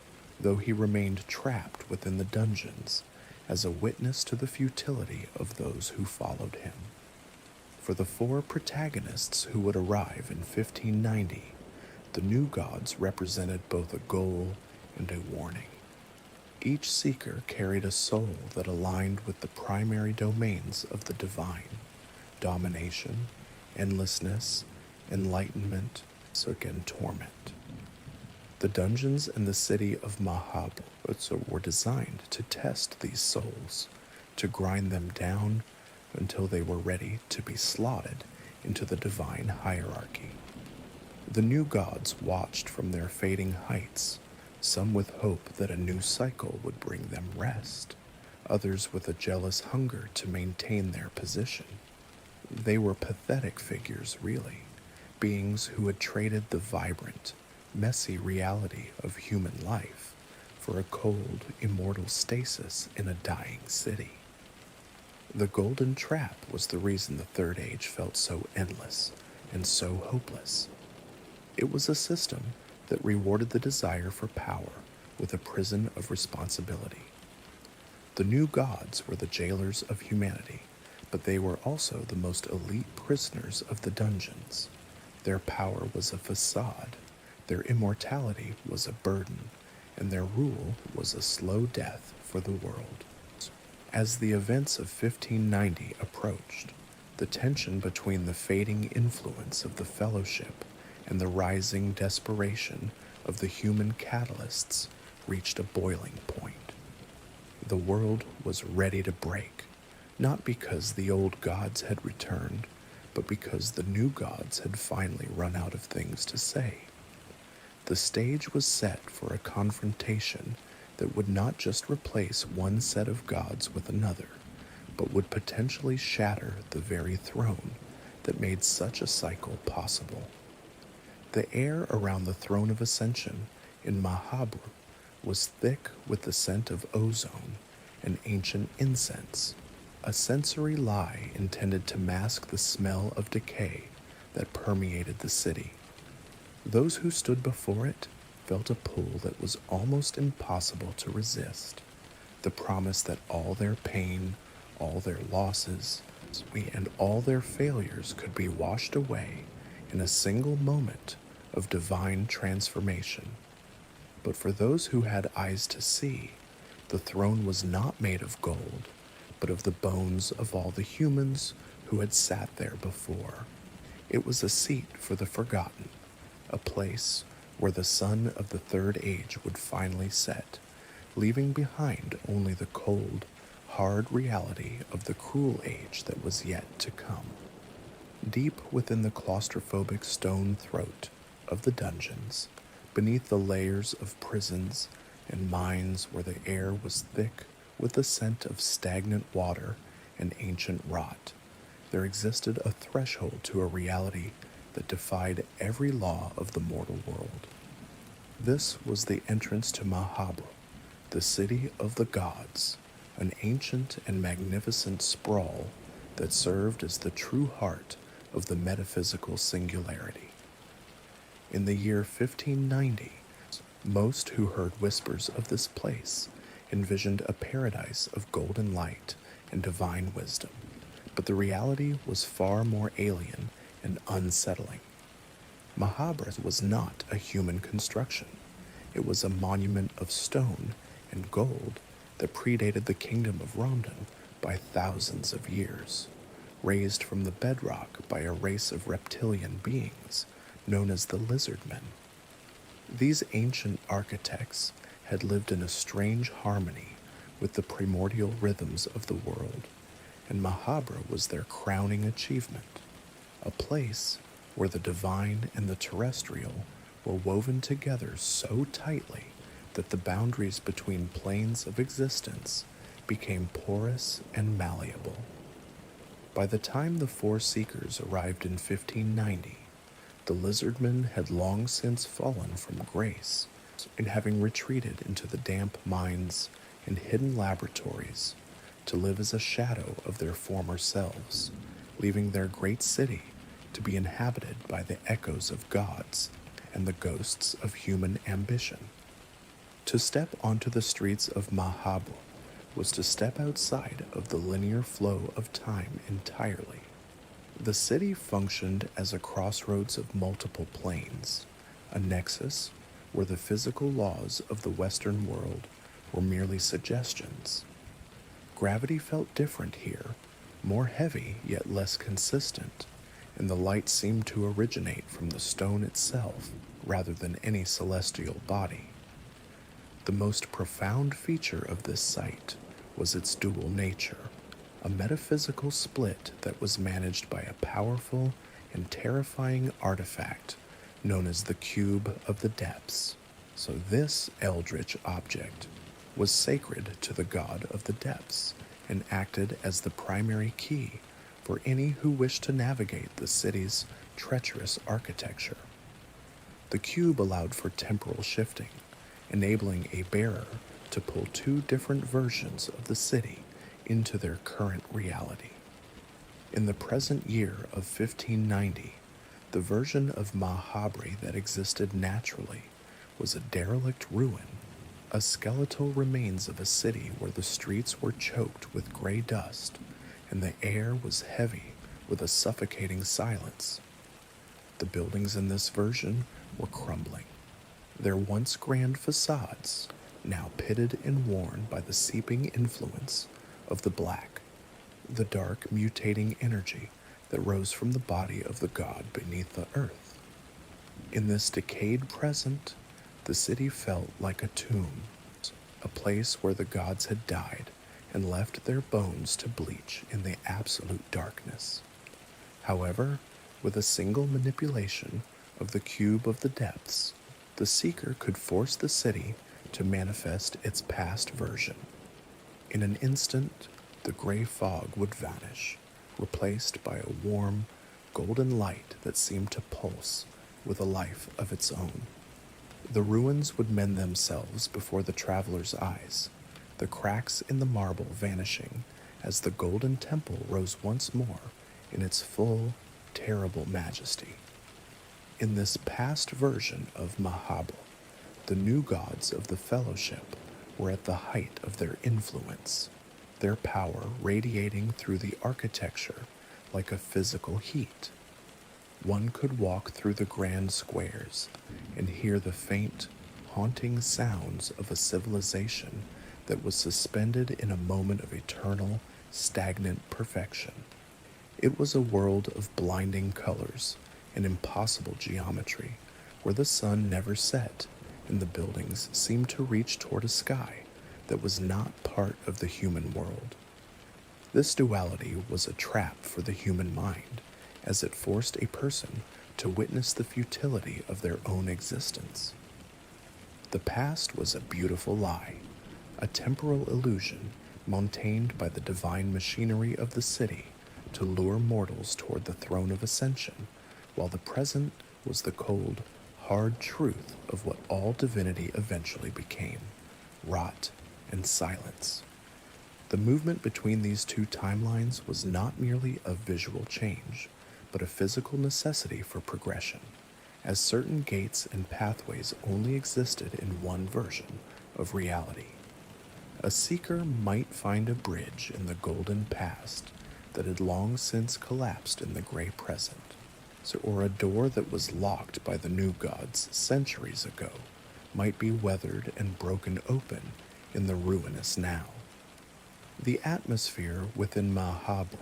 though he remained trapped within the dungeons as a witness to the futility of those who followed him. For the four protagonists who would arrive in 1590, the new gods represented both a goal and a warning. Each seeker carried a soul that aligned with the primary domains of the divine: domination, endlessness, enlightenment, and torment. The dungeons in the city of Mahabharata were designed to test these souls, to grind them down until they were ready to be slotted into the divine hierarchy. The new gods watched from their fading heights, some with hope that a new cycle would bring them rest, others with a jealous hunger to maintain their position. They were pathetic figures, really, beings who had traded the vibrant, messy reality of human life for a cold, immortal stasis in a dying city. The golden trap was the reason the Third Age felt so endless and so hopeless. It was a system that rewarded the desire for power with a prison of responsibility. The new gods were the jailers of humanity, but they were also the most elite prisoners of the dungeons. Their power was a facade, their immortality was a burden, and their rule was a slow death for the world. As the events of 1590 approached, the tension between the fading influence of the Fellowship and the rising desperation of the human catalysts reached a boiling point. The world was ready to break, not because the old gods had returned, but because the new gods had finally run out of things to say. The stage was set for a confrontation that would not just replace one set of gods with another, but would potentially shatter the very throne that made such a cycle possible. The air around the Throne of Ascension in Mahabharata was thick with the scent of ozone and ancient incense, a sensory lie intended to mask the smell of decay that permeated the city. Those who stood before it felt a pull that was almost impossible to resist, the promise that all their pain, all their losses, and all their failures could be washed away in a single moment of divine transformation. But for those who had eyes to see, the throne was not made of gold, but of the bones of all the humans who had sat there before. It was a seat for the forgotten, a place where the sun of the Third Age would finally set, leaving behind only the cold, hard reality of the cruel age that was yet to come. Deep within the claustrophobic stone throat of the dungeons, beneath the layers of prisons and mines where the air was thick with the scent of stagnant water and ancient rot, there existed a threshold to a reality that defied every law of the mortal world. This was the entrance to Mahabra, the city of the gods, an ancient and magnificent sprawl that served as the true heart of the metaphysical singularity. In the year 1590, most who heard whispers of this place envisioned a paradise of golden light and divine wisdom, but the reality was far more alien and unsettling. Mahabra was not a human construction. It was a monument of stone and gold that predated the Kingdom of Rondon by thousands of years, raised from the bedrock by a race of reptilian beings known as the lizardmen. These ancient architects had lived in a strange harmony with the primordial rhythms of the world, and Mahabra was their crowning achievement, a place where the divine and the terrestrial were woven together so tightly that the boundaries between planes of existence became porous and malleable. By the time the four seekers arrived in 1590, the lizardmen had long since fallen from grace in having retreated into the damp mines and hidden laboratories to live as a shadow of their former selves, leaving their great city to be inhabited by the echoes of gods and the ghosts of human ambition. To step onto the streets of Mahabra was to step outside of the linear flow of time entirely. The city functioned as a crossroads of multiple planes, a nexus where the physical laws of the Western world were merely suggestions. Gravity felt different here, more heavy yet less consistent, and the light seemed to originate from the stone itself rather than any celestial body. The most profound feature of this site was its dual nature, a metaphysical split that was managed by a powerful and terrifying artifact known as the Cube of the Depths. So this eldritch object was sacred to the god of the depths and acted as the primary key for any who wished to navigate the city's treacherous architecture. The cube allowed for temporal shifting, enabling a bearer to pull two different versions of the city into their current reality. In the present year of 1590, the version of Mahabra that existed naturally was a derelict ruin, a skeletal remains of a city where the streets were choked with gray dust and the air was heavy with a suffocating silence. The buildings in this version were crumbling, their once grand facades now pitted and worn by the seeping influence of the black, the dark mutating energy that rose from the body of the god beneath the earth. In this decayed present, the city felt like a tomb, a place where the gods had died and left their bones to bleach in the absolute darkness. However, with a single manipulation of the cube of the depths, the seeker could force the city to manifest its past version. In an instant, the gray fog would vanish, replaced by a warm, golden light that seemed to pulse with a life of its own. The ruins would mend themselves before the traveler's eyes, the cracks in the marble vanishing as the golden temple rose once more in its full, terrible majesty. In this past version of Mahabra, the new gods of the Fellowship were at the height of their influence, their power radiating through the architecture like a physical heat. One could walk through the grand squares and hear the faint, haunting sounds of a civilization that was suspended in a moment of eternal, stagnant perfection. It was a world of blinding colors and impossible geometry, where the sun never set and the buildings seemed to reach toward a sky that was not part of the human world. This duality was a trap for the human mind as it forced a person to witness the futility of their own existence. The past was a beautiful lie, a temporal illusion maintained by the divine machinery of the city to lure mortals toward the Throne of Ascension, while the present was the cold, hard truth of what all divinity eventually became: rot and silence. The movement between these two timelines was not merely a visual change, but a physical necessity for progression, as certain gates and pathways only existed in one version of reality. A seeker might find a bridge in the golden past that had long since collapsed in the gray present, or a door that was locked by the new gods centuries ago might be weathered and broken open in the ruinous now. The atmosphere within Mahabharata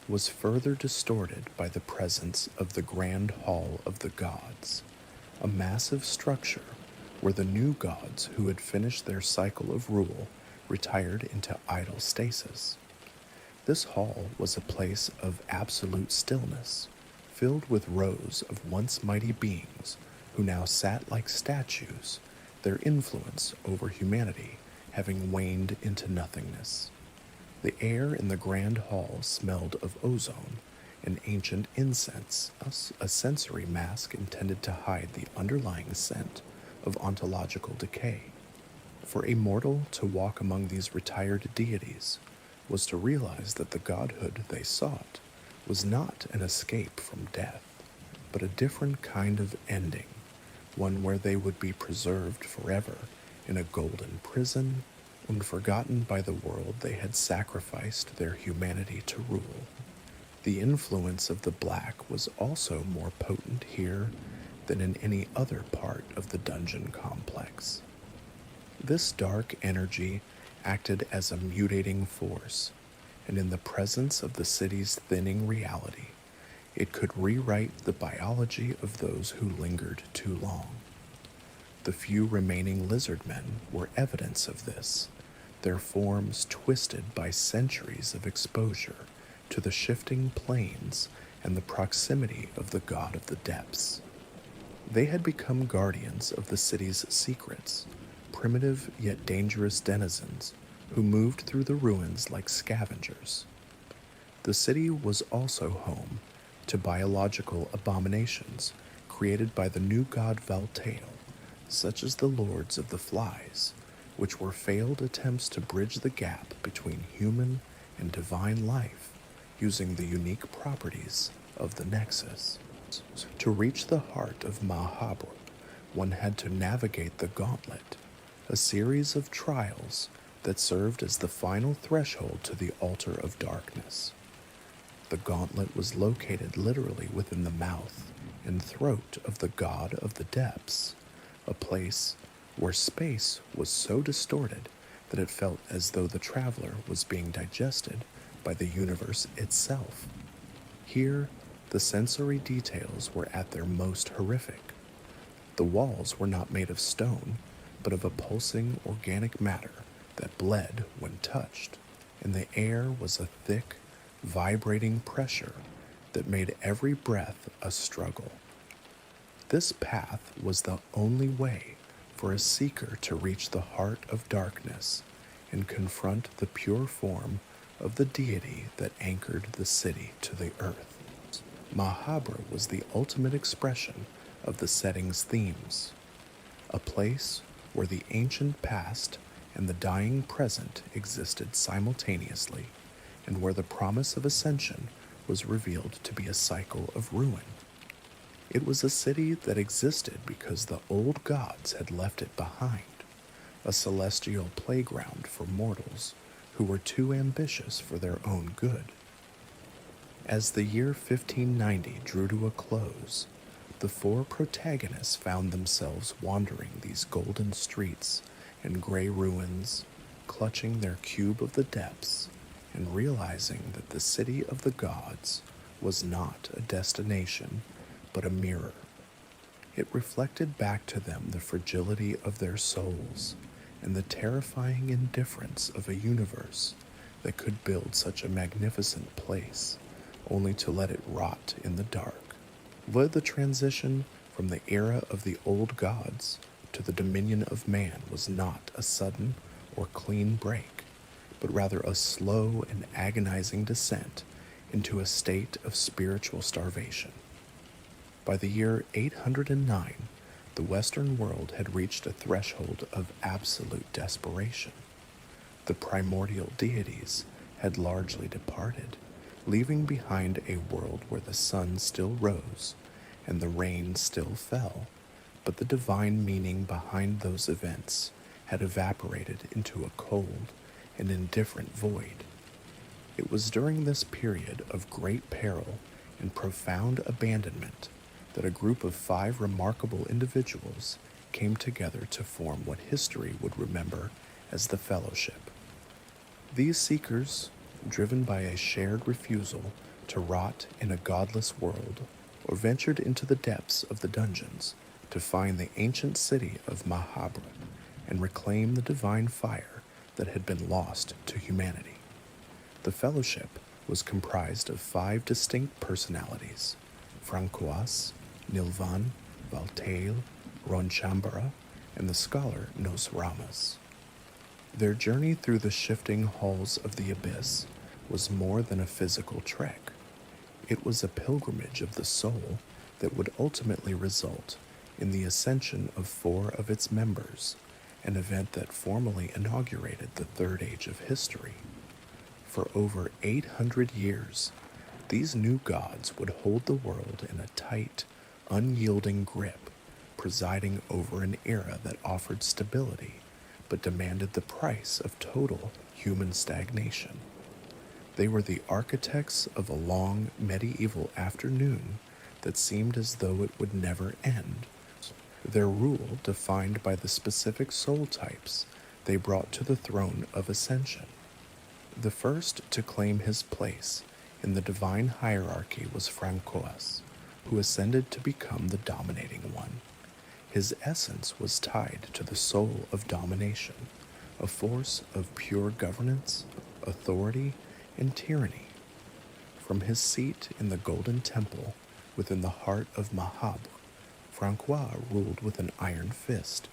was further distorted by the presence of the Grand Hall of the Gods, a massive structure where the new gods who had finished their cycle of rule retired into idle stasis. This hall was a place of absolute stillness, filled with rows of once mighty beings who now sat like statues, their influence over humanity having waned into nothingness. The air in the grand hall smelled of ozone, an ancient incense, a sensory mask intended to hide the underlying scent of ontological decay. For a mortal to walk among these retired deities was to realize that the godhood they sought was not an escape from death, but a different kind of ending, one where they would be preserved forever in a golden prison and forgotten by the world they had sacrificed their humanity to rule. The influence of the black was also more potent here than in any other part of the dungeon complex. This dark energy acted as a mutating force, and in the presence of the city's thinning reality, it could rewrite the biology of those who lingered too long. The few remaining lizard men were evidence of this, their forms twisted by centuries of exposure to the shifting planes and the proximity of the god of the depths. They had become guardians of the city's secrets, primitive yet dangerous denizens who moved through the ruins like scavengers. The city was also home to biological abominations created by the new god Valtail, such as the Lords of the Flies, which were failed attempts to bridge the gap between human and divine life using the unique properties of the Nexus. To reach the heart of Mahabharata, one had to navigate the Gauntlet, a series of trials that served as the final threshold to the altar of darkness. The Gauntlet was located literally within the mouth and throat of the god of the depths, a place where space was so distorted that it felt as though the traveler was being digested by the universe itself. Here, the sensory details were at their most horrific. The walls were not made of stone, but of a pulsing organic matter that bled when touched, and the air was a thick, vibrating pressure that made every breath a struggle. This path was the only way for a seeker to reach the heart of darkness and confront the pure form of the deity that anchored the city to the earth. Mahabharata was the ultimate expression of the setting's themes, a place where the ancient past and the dying present existed simultaneously, and where the promise of ascension was revealed to be a cycle of ruin. It was a city that existed because the old gods had left it behind, a celestial playground for mortals who were too ambitious for their own good. As the year 1590 drew to a close, the four protagonists found themselves wandering these golden streets and gray ruins, clutching their cube of the depths and realizing that the city of the gods was not a destination, but a mirror. It reflected back to them the fragility of their souls and the terrifying indifference of a universe that could build such a magnificent place, only to let it rot in the dark. The transition from the era of the old gods to the dominion of man was not a sudden or clean break, but rather a slow and agonizing descent into a state of spiritual starvation. By the year 809, the Western world had reached a threshold of absolute desperation. The primordial deities had largely departed, leaving behind a world where the sun still rose and the rain still fell, but the divine meaning behind those events had evaporated into a cold and indifferent void. It was during this period of great peril and profound abandonment that a group of 5 remarkable individuals came together to form what history would remember as the Fellowship. These seekers, driven by a shared refusal to rot in a godless world, or ventured into the depths of the dungeons to find the ancient city of Mahabra and reclaim the divine fire that had been lost to humanity. The Fellowship was comprised of 5 distinct personalities: Francois, Nilvan, Valtail, Ronchambara, and the scholar Nosramus. Their journey through the shifting halls of the abyss was more than a physical trek. It was a pilgrimage of the soul that would ultimately result in the ascension of 4 of its members, an event that formally inaugurated the Third Age of history. For over 800 years, these new gods would hold the world in a tight, unyielding grip, presiding over an era that offered stability but demanded the price of total human stagnation. They were the architects of a long medieval afternoon that seemed as though it would never end, their rule defined by the specific soul types they brought to the Throne of Ascension. The first to claim his place in the divine hierarchy was Francois, who ascended to become the dominating one. His essence was tied to the soul of domination, a force of pure governance, authority, and tyranny. From his seat in the Golden Temple within the heart of Mahabra, Francois ruled with an iron fist,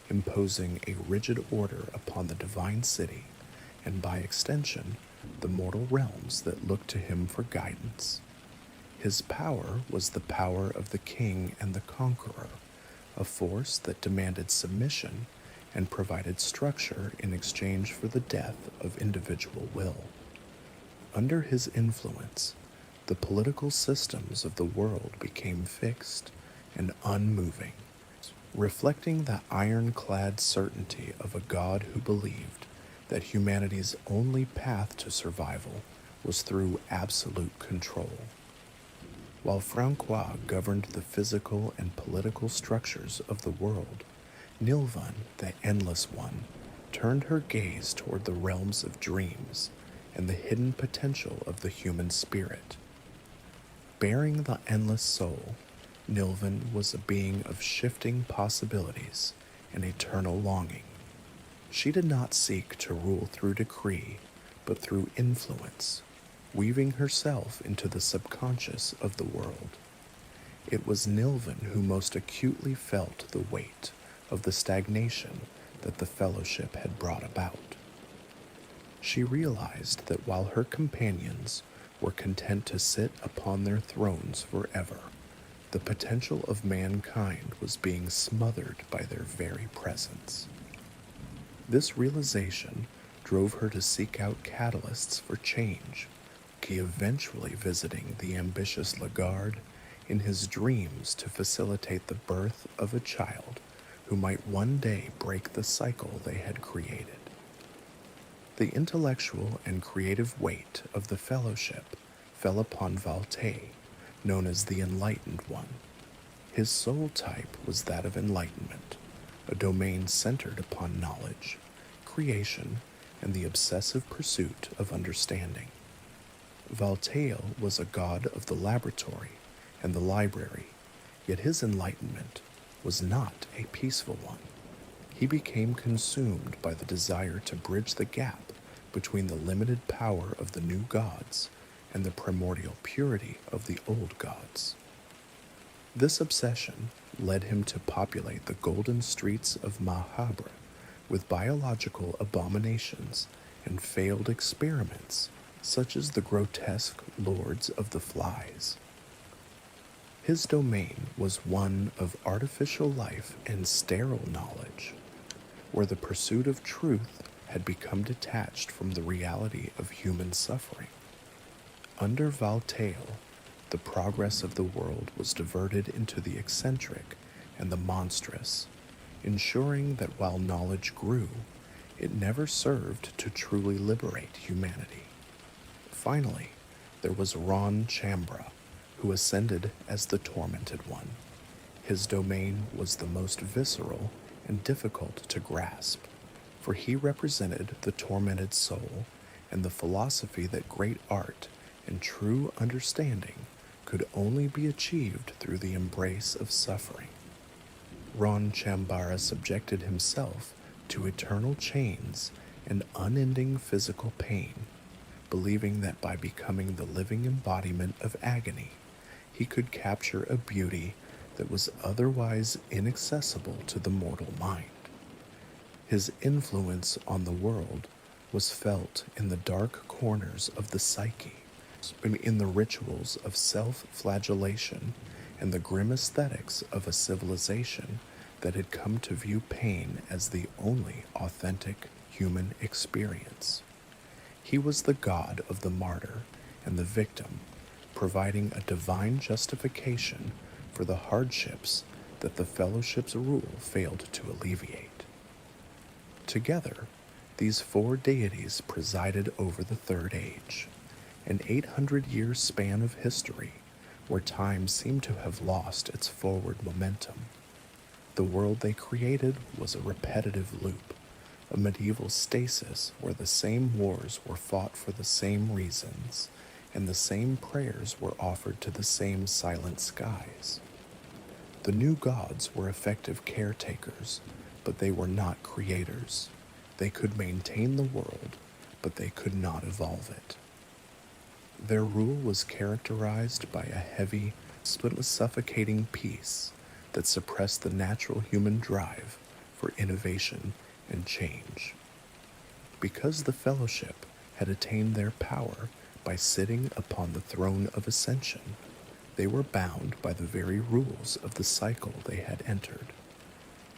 imposing a rigid order upon the divine city, and by extension, the mortal realms that looked to him for guidance. His power was the power of the king and the conqueror, a force that demanded submission and provided structure in exchange for the death of individual will. Under his influence, the political systems of the world became fixed and unmoving, reflecting the ironclad certainty of a God who believed that humanity's only path to survival was through absolute control. While Francois governed the physical and political structures of the world, Nilvan, the Endless One, turned her gaze toward the realms of dreams and the hidden potential of the human spirit. Bearing the endless soul, Nilvan was a being of shifting possibilities and eternal longing. She did not seek to rule through decree, but through influence, weaving herself into the subconscious of the world. It was Nilvan who most acutely felt the weight of the stagnation that the Fellowship had brought about. She realized that while her companions were content to sit upon their thrones forever, the potential of mankind was being smothered by their very presence. This realization drove her to seek out catalysts for change, eventually visiting the ambitious Lagarde in his dreams to facilitate the birth of a child who might one day break the cycle they had created. The intellectual and creative weight of the Fellowship fell upon Valtail, known as the Enlightened One. His soul type was that of enlightenment, a domain centered upon knowledge, creation, and the obsessive pursuit of understanding. Valtail was a god of the laboratory and the library, yet his enlightenment was not a peaceful one. He became consumed by the desire to bridge the gap between the limited power of the new gods and the primordial purity of the old gods. This obsession led him to populate the golden streets of Mahabharata with biological abominations and failed experiments such as the grotesque Lords of the Flies. His domain was one of artificial life and sterile knowledge, where the pursuit of truth had become detached from the reality of human suffering. Under Valtail, the progress of the world was diverted into the eccentric and the monstrous, ensuring that while knowledge grew, it never served to truly liberate humanity. Finally, there was Ron Chambra, who ascended as the Tormented One. His domain was the most visceral and difficult to grasp, for he represented the tormented soul and the philosophy that great art and true understanding could only be achieved through the embrace of suffering. Ron Chambara subjected himself to eternal chains and unending physical pain, believing that by becoming the living embodiment of agony, he could capture a beauty that was otherwise inaccessible to the mortal mind. His influence on the world was felt in the dark corners of the psyche, in the rituals of self-flagellation and the grim aesthetics of a civilization that had come to view pain as the only authentic human experience. He was the god of the martyr and the victim, providing a divine justification for the hardships that the Fellowship's rule failed to alleviate. Together, these four deities presided over the Third Age, an 800-year span of history where time seemed to have lost its forward momentum. The world they created was a repetitive loop, a medieval stasis where the same wars were fought for the same reasons, and the same prayers were offered to the same silent skies. The new gods were effective caretakers, but they were not creators. They could maintain the world, but they could not evolve it. Their rule was characterized by a heavy, suffocating peace that suppressed the natural human drive for innovation and change. Because the Fellowship had attained their power by sitting upon the Throne of Ascension, they were bound by the very rules of the cycle they had entered.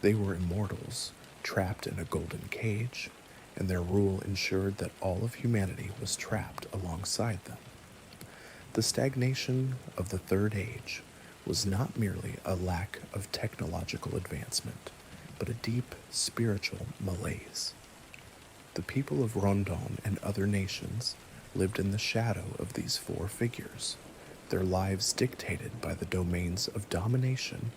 They were immortals, trapped in a golden cage, and their rule ensured that all of humanity was trapped alongside them. The stagnation of the Third Age was not merely a lack of technological advancement, but a deep spiritual malaise. The people of Rondon and other nations lived in the shadow of these four figures, their lives dictated by the domains of domination,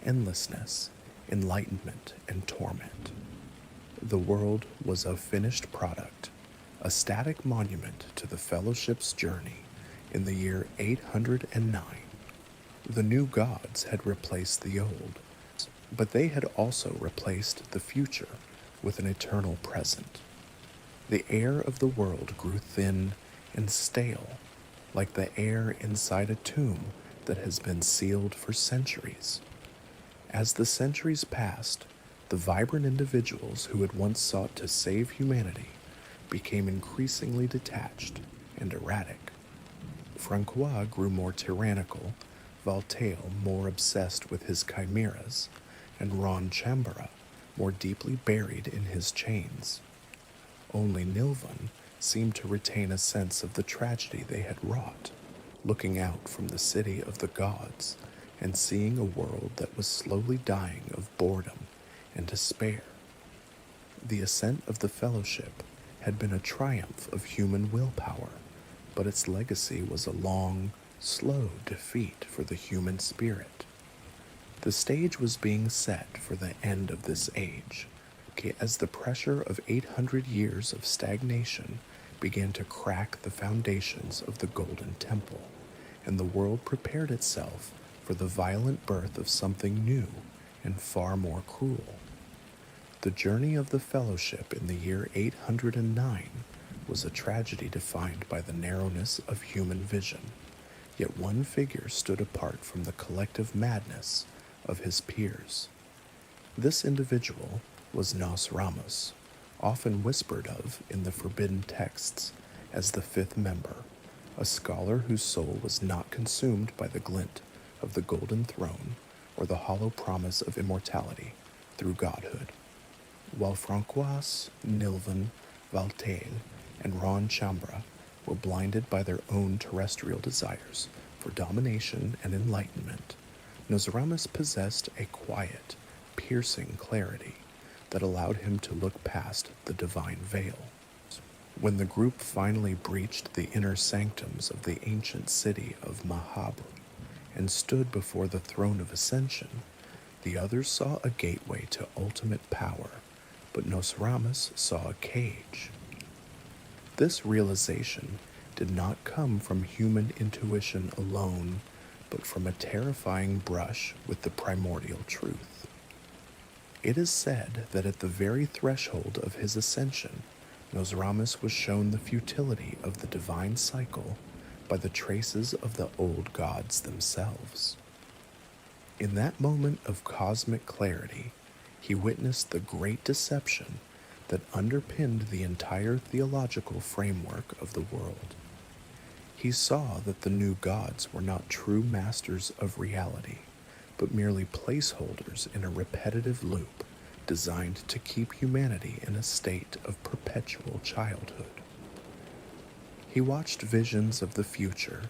endlessness, enlightenment, and torment. The world was a finished product, a static monument to the Fellowship's journey in the year 809. The new gods had replaced the old, but they had also replaced the future with an eternal present. The air of the world grew thin and stale, like the air inside a tomb that has been sealed for centuries. As the centuries passed, the vibrant individuals who had once sought to save humanity became increasingly detached and erratic. Francois grew more tyrannical, Valtail more obsessed with his chimeras, and Ron Chambara more deeply buried in his chains. Only Nilvan seemed to retain a sense of the tragedy they had wrought, looking out from the city of the gods and seeing a world that was slowly dying of boredom and despair. The ascent of the Fellowship had been a triumph of human willpower, but its legacy was a long, slow defeat for the human spirit. The stage was being set for the end of this age, as the pressure of 800 years of stagnation began to crack the foundations of the Golden Temple, and the world prepared itself for the violent birth of something new and far more cruel. The journey of the Fellowship in the year 809 was a tragedy defined by the narrowness of human vision, yet one figure stood apart from the collective madness of his peers. This individual was Nosramus, often whispered of in the forbidden texts as the fifth member, a scholar whose soul was not consumed by the glint of the golden throne or the hollow promise of immortality through godhood. While Francois, Nilvan, Valtail, and Ron Chambra were blinded by their own terrestrial desires for domination and enlightenment, Nosramus possessed a quiet, piercing clarity that allowed him to look past the divine veil. When the group finally breached the inner sanctums of the ancient city of Mahabur and stood before the Throne of Ascension, the others saw a gateway to ultimate power, but Nosramus saw a cage. This realization did not come from human intuition alone, but from a terrifying brush with the primordial truth. It is said that at the very threshold of his ascension, Nosramus was shown the futility of the divine cycle by the traces of the old gods themselves. In that moment of cosmic clarity, he witnessed the great deception that underpinned the entire theological framework of the world. He saw that the new gods were not true masters of reality, but merely placeholders in a repetitive loop designed to keep humanity in a state of perpetual childhood. He watched visions of the future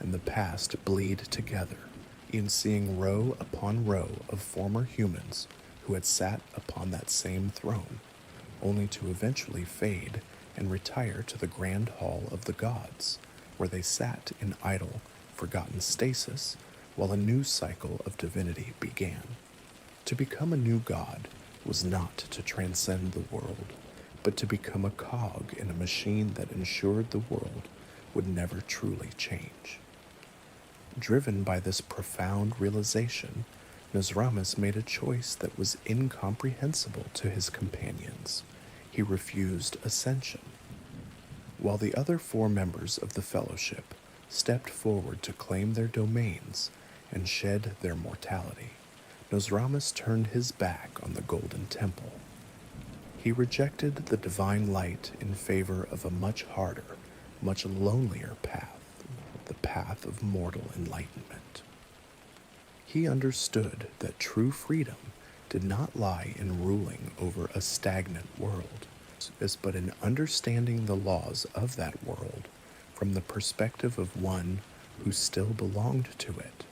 and the past bleed together in seeing row upon row of former humans who had sat upon that same throne, only to eventually fade and retire to the grand hall of the gods, where they sat in idle, forgotten stasis while a new cycle of divinity began. To become a new god was not to transcend the world, but to become a cog in a machine that ensured the world would never truly change. Driven by this profound realization, Nosramus made a choice that was incomprehensible to his companions. He refused ascension. While the other 4 members of the fellowship stepped forward to claim their domains and shed their mortality, Nosramus turned his back on the Golden Temple. He rejected the divine light in favor of a much harder, much lonelier path, the path of mortal enlightenment. He understood that true freedom did not lie in ruling over a stagnant world, but in understanding the laws of that world from the perspective of one who still belonged to it.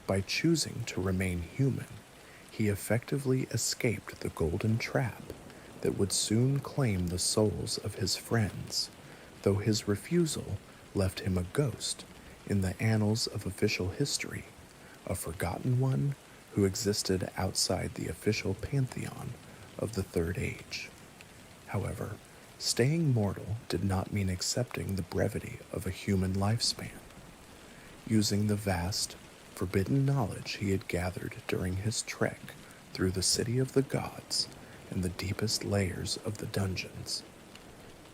By choosing to remain human, he effectively escaped the golden trap that would soon claim the souls of his friends, though his refusal left him a ghost in the annals of official history, a forgotten one who existed outside the official pantheon of the Third Age. However, staying mortal did not mean accepting the brevity of a human lifespan. Using the vast, forbidden knowledge he had gathered during his trek through the city of the gods and the deepest layers of the dungeons,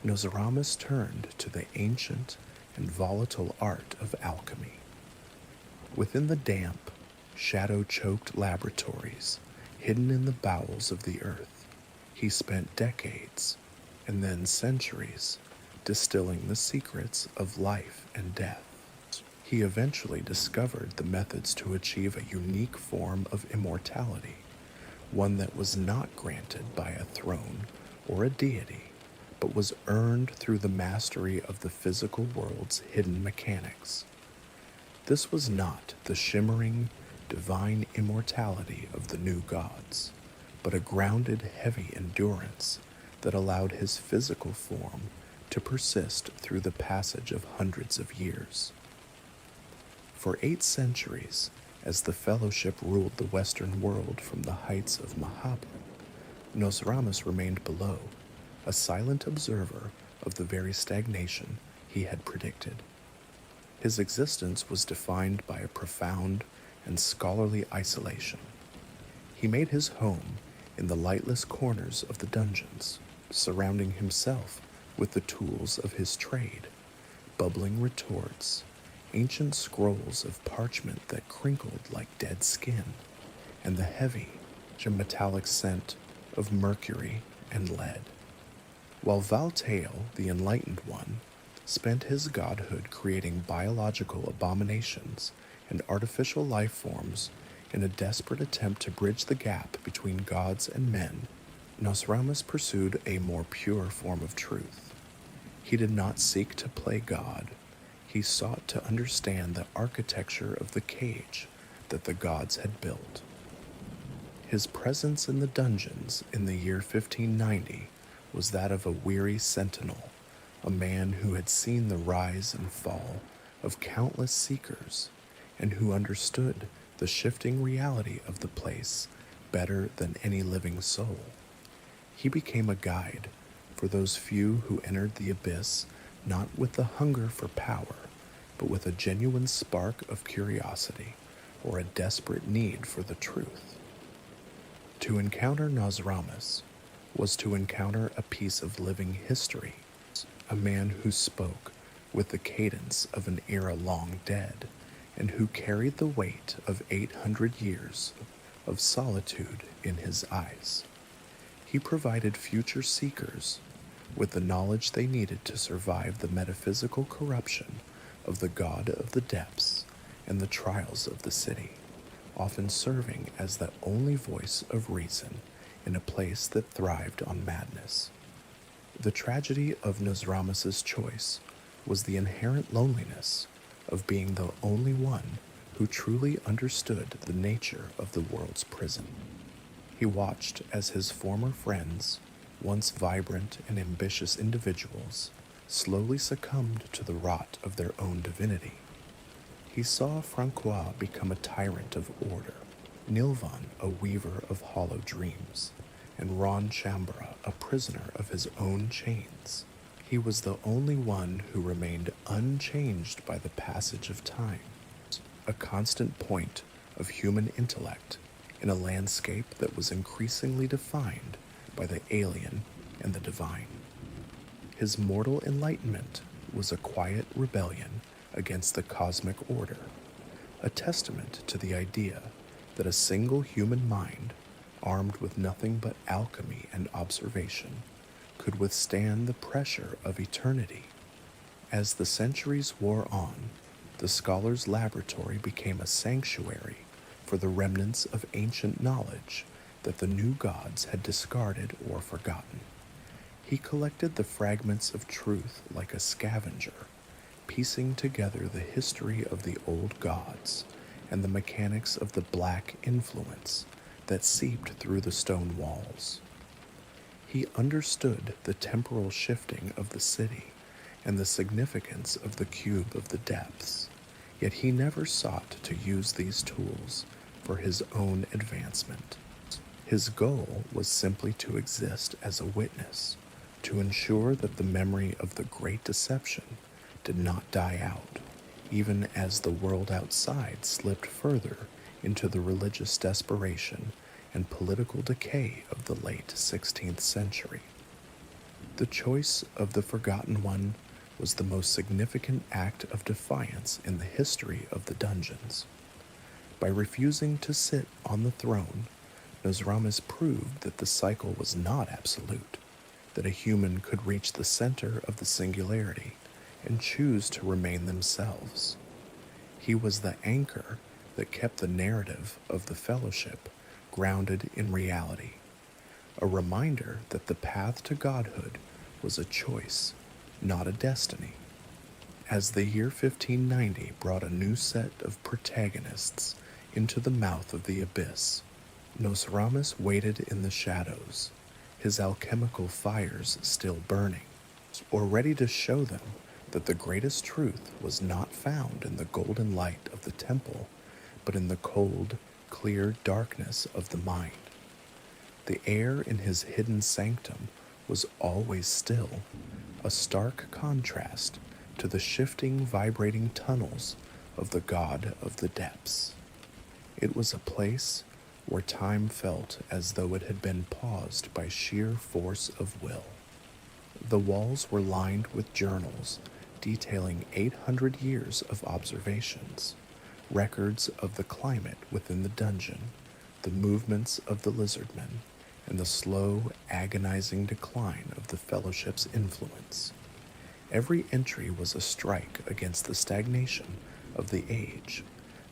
Nosramus turned to the ancient and volatile art of alchemy. Within the damp, shadow-choked laboratories hidden in the bowels of the earth, he spent decades, and then centuries, distilling the secrets of life and death. He eventually discovered the methods to achieve a unique form of immortality, one that was not granted by a throne or a deity, but was earned through the mastery of the physical world's hidden mechanics. This was not the shimmering, divine immortality of the new gods, but a grounded, heavy endurance that allowed his physical form to persist through the passage of hundreds of years. For 8 centuries, as the Fellowship ruled the Western world from the heights of Mahabur, Nosramus remained below, a silent observer of the very stagnation he had predicted. His existence was defined by a profound and scholarly isolation. He made his home in the lightless corners of the dungeons, surrounding himself with the tools of his trade, bubbling retorts, ancient scrolls of parchment that crinkled like dead skin, and the heavy, metallic scent of mercury and lead. While Valtael, the Enlightened One, spent his godhood creating biological abominations and artificial life forms in a desperate attempt to bridge the gap between gods and men, Nosramus pursued a more pure form of truth. He did not seek to play God. He sought to understand the architecture of the cage that the gods had built. His presence in the dungeons in the year 1590 was that of a weary sentinel, a man who had seen the rise and fall of countless seekers and who understood the shifting reality of the place better than any living soul. He became a guide for those few who entered the abyss not with the hunger for power, but with a genuine spark of curiosity or a desperate need for the truth. To encounter Nosramus was to encounter a piece of living history, a man who spoke with the cadence of an era long dead, and who carried the weight of 800 years of solitude in his eyes. He provided future seekers with the knowledge they needed to survive the metaphysical corruption of the god of the depths and the trials of the city, often serving as the only voice of reason in a place that thrived on madness. The tragedy of Nosramus's choice was the inherent loneliness of being the only one who truly understood the nature of the world's prison. He watched as his former friends, once vibrant and ambitious individuals, slowly succumbed to the rot of their own divinity. He saw Francois become a tyrant of order, Nilvan a weaver of hollow dreams, and Ron Chambra a prisoner of his own chains. He was the only one who remained unchanged by the passage of time, a constant point of human intellect in a landscape that was increasingly defined by the alien and the divine. His mortal enlightenment was a quiet rebellion against the cosmic order, a testament to the idea that a single human mind, armed with nothing but alchemy and observation, could withstand the pressure of eternity. As the centuries wore on, the scholar's laboratory became a sanctuary for the remnants of ancient knowledge that the new gods had discarded or forgotten. He collected the fragments of truth like a scavenger, piecing together the history of the old gods and the mechanics of the black influence that seeped through the stone walls. He understood the temporal shifting of the city and the significance of the cube of the depths, yet he never sought to use these tools for his own advancement. His goal was simply to exist as a witness, to ensure that the memory of the Great Deception did not die out, even as the world outside slipped further into the religious desperation and political decay of the late 16th century. The choice of the Forgotten One was the most significant act of defiance in the history of the dungeons. By refusing to sit on the throne, Nosramus proved that the cycle was not absolute, that a human could reach the center of the singularity and choose to remain themselves. He was the anchor that kept the narrative of the fellowship grounded in reality, a reminder that the path to godhood was a choice, not a destiny. As the year 1590 brought a new set of protagonists into the mouth of the abyss, Nosramus waited in the shadows, his alchemical fires still burning, or ready to show them that the greatest truth was not found in the golden light of the temple, but in the cold, clear darkness of the mind. The air in his hidden sanctum was always still, a stark contrast to the shifting, vibrating tunnels of the god of the depths. It was a place where time felt as though it had been paused by sheer force of will. The walls were lined with journals detailing 800 years of observations, records of the climate within the dungeon, the movements of the lizardmen, and the slow, agonizing decline of the Fellowship's influence. Every entry was a strike against the stagnation of the age,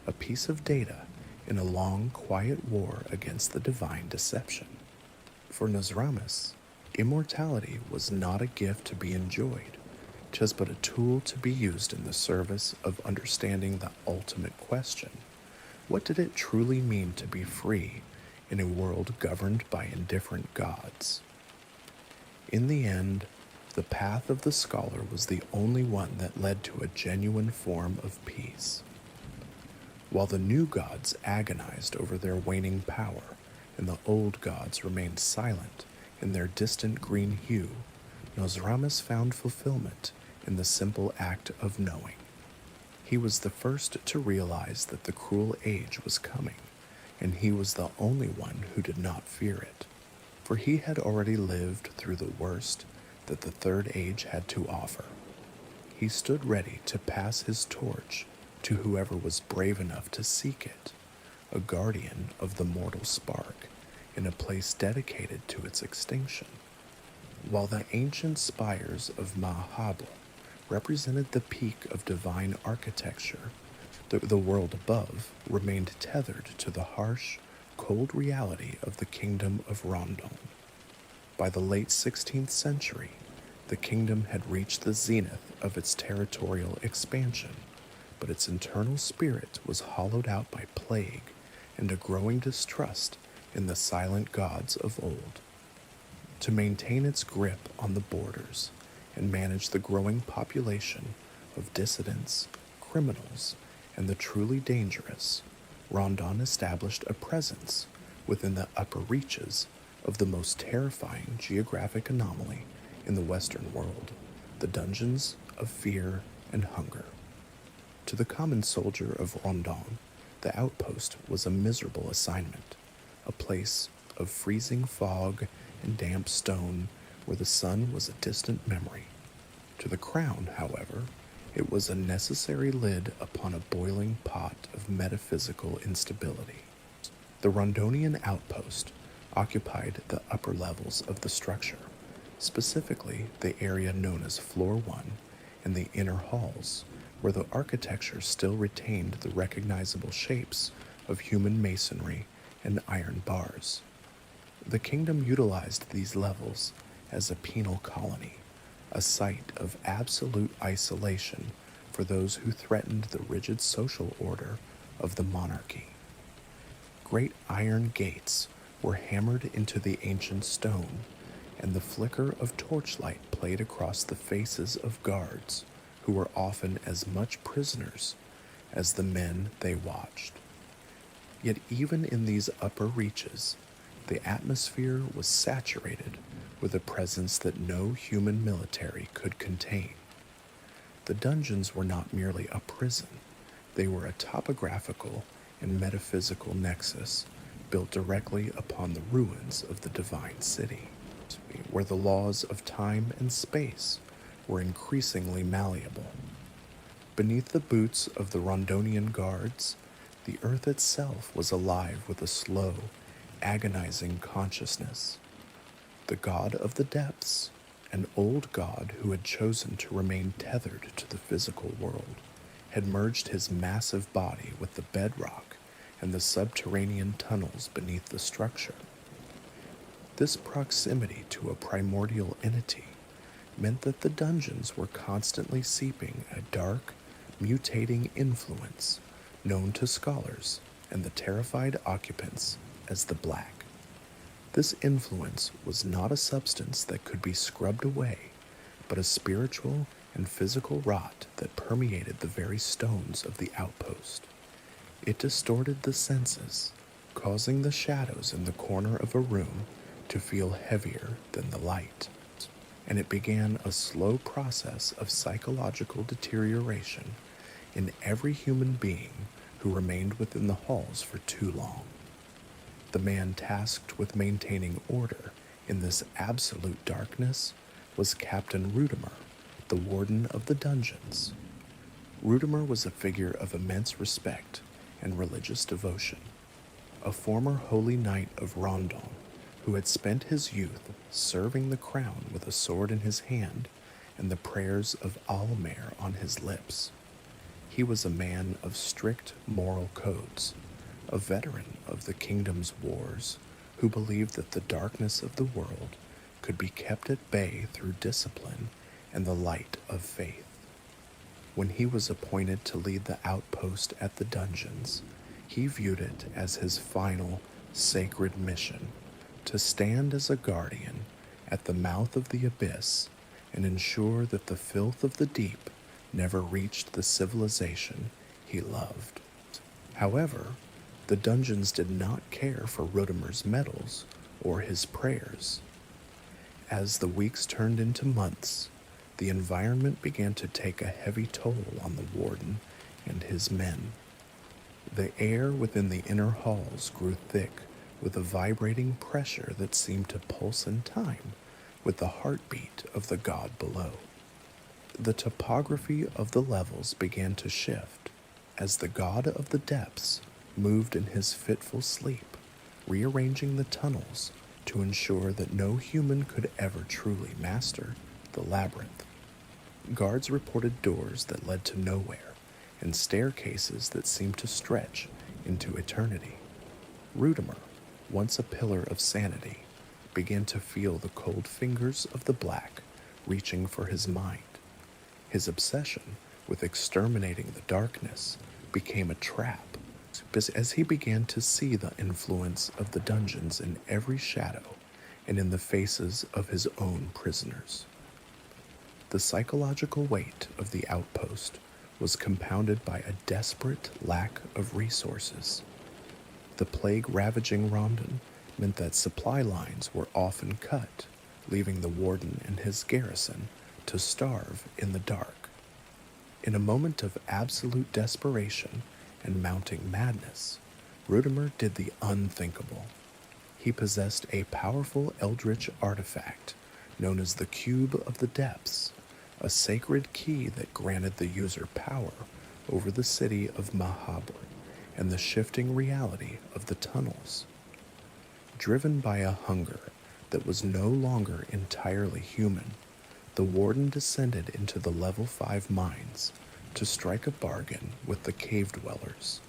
a piece of data in a long, quiet war against the divine deception. For Nosramus, immortality was not a gift to be enjoyed, just but a tool to be used in the service of understanding the ultimate question: what did it truly mean to be free in a world governed by indifferent gods? In the end, the path of the scholar was the only one that led to a genuine form of peace. While the new gods agonized over their waning power, and the old gods remained silent in their distant green hue, Nosramus found fulfillment in the simple act of knowing. He was the first to realize that the cruel age was coming, and he was the only one who did not fear it, for he had already lived through the worst that the Third Age had to offer. He stood ready to pass his torch to whoever was brave enough to seek it, a guardian of the mortal spark, in a place dedicated to its extinction. While the ancient spires of Mahabal represented the peak of divine architecture, the world above remained tethered to the harsh, cold reality of the Kingdom of Rondon. By the late 16th century, the kingdom had reached the zenith of its territorial expansion, but its internal spirit was hollowed out by plague and a growing distrust in the silent gods of old. To maintain its grip on the borders and manage the growing population of dissidents, criminals, and the truly dangerous, Rondon established a presence within the upper reaches of the most terrifying geographic anomaly in the Western world, the dungeons of fear and hunger. To the common soldier of Rondon, the outpost was a miserable assignment, a place of freezing fog and damp stone where the sun was a distant memory. To the crown, however, it was a necessary lid upon a boiling pot of metaphysical instability. The Rondonian outpost occupied the upper levels of the structure, specifically the area known as Floor 1 and the inner halls, where the architecture still retained the recognizable shapes of human masonry and iron bars. The kingdom utilized these levels as a penal colony, a site of absolute isolation for those who threatened the rigid social order of the monarchy. Great iron gates were hammered into the ancient stone, and the flicker of torchlight played across the faces of guards who were often as much prisoners as the men they watched. Yet even in these upper reaches, the atmosphere was saturated with a presence that no human military could contain. The dungeons were not merely a prison, they were a topographical and metaphysical nexus built directly upon the ruins of the divine city, where the laws of time and space were increasingly malleable. Beneath the boots of the Rondonian guards, the earth itself was alive with a slow, agonizing consciousness. The god of the depths, an old god who had chosen to remain tethered to the physical world, had merged his massive body with the bedrock and the subterranean tunnels beneath the structure. This proximity to a primordial entity meant that the dungeons were constantly seeping a dark, mutating influence known to scholars and the terrified occupants as the Black. This influence was not a substance that could be scrubbed away, but a spiritual and physical rot that permeated the very stones of the outpost. It distorted the senses, causing the shadows in the corner of a room to feel heavier than the light, and it began a slow process of psychological deterioration in every human being who remained within the halls for too long. The man tasked with maintaining order in this absolute darkness was Captain Rutimer, the warden of the dungeons. Rutimer was a figure of immense respect and religious devotion, a former holy knight of Rondon who had spent his youth serving the crown with a sword in his hand and the prayers of Almer on his lips. He was a man of strict moral codes, a veteran of the kingdom's wars who believed that the darkness of the world could be kept at bay through discipline and the light of faith. When he was appointed to lead the outpost at the dungeons, he viewed it as his final sacred mission to stand as a guardian at the mouth of the abyss and ensure that the filth of the deep never reached the civilization he loved. However, the dungeons did not care for Rutimer's medals or his prayers. As the weeks turned into months, the environment began to take a heavy toll on the warden and his men. The air within the inner halls grew thick with a vibrating pressure that seemed to pulse in time with the heartbeat of the god below. The topography of the levels began to shift as the god of the depths moved in his fitful sleep, rearranging the tunnels to ensure that no human could ever truly master the labyrinth. Guards reported doors that led to nowhere and staircases that seemed to stretch into eternity. Rutimer, once a pillar of sanity, began to feel the cold fingers of the black reaching for his mind. His obsession with exterminating the darkness became a trap as he began to see the influence of the dungeons in every shadow and in the faces of his own prisoners. The psychological weight of the outpost was compounded by a desperate lack of resources. The plague ravaging Rondon meant that supply lines were often cut, leaving the warden and his garrison to starve in the dark. In a moment of absolute desperation and mounting madness, Rutimer did the unthinkable. He possessed a powerful eldritch artifact known as the Cube of the Depths, a sacred key that granted the user power over the city of Mahabur and the shifting reality of the tunnels. Driven by a hunger that was no longer entirely human, the warden descended into the level 5 mines to strike a bargain with the cave dwellers,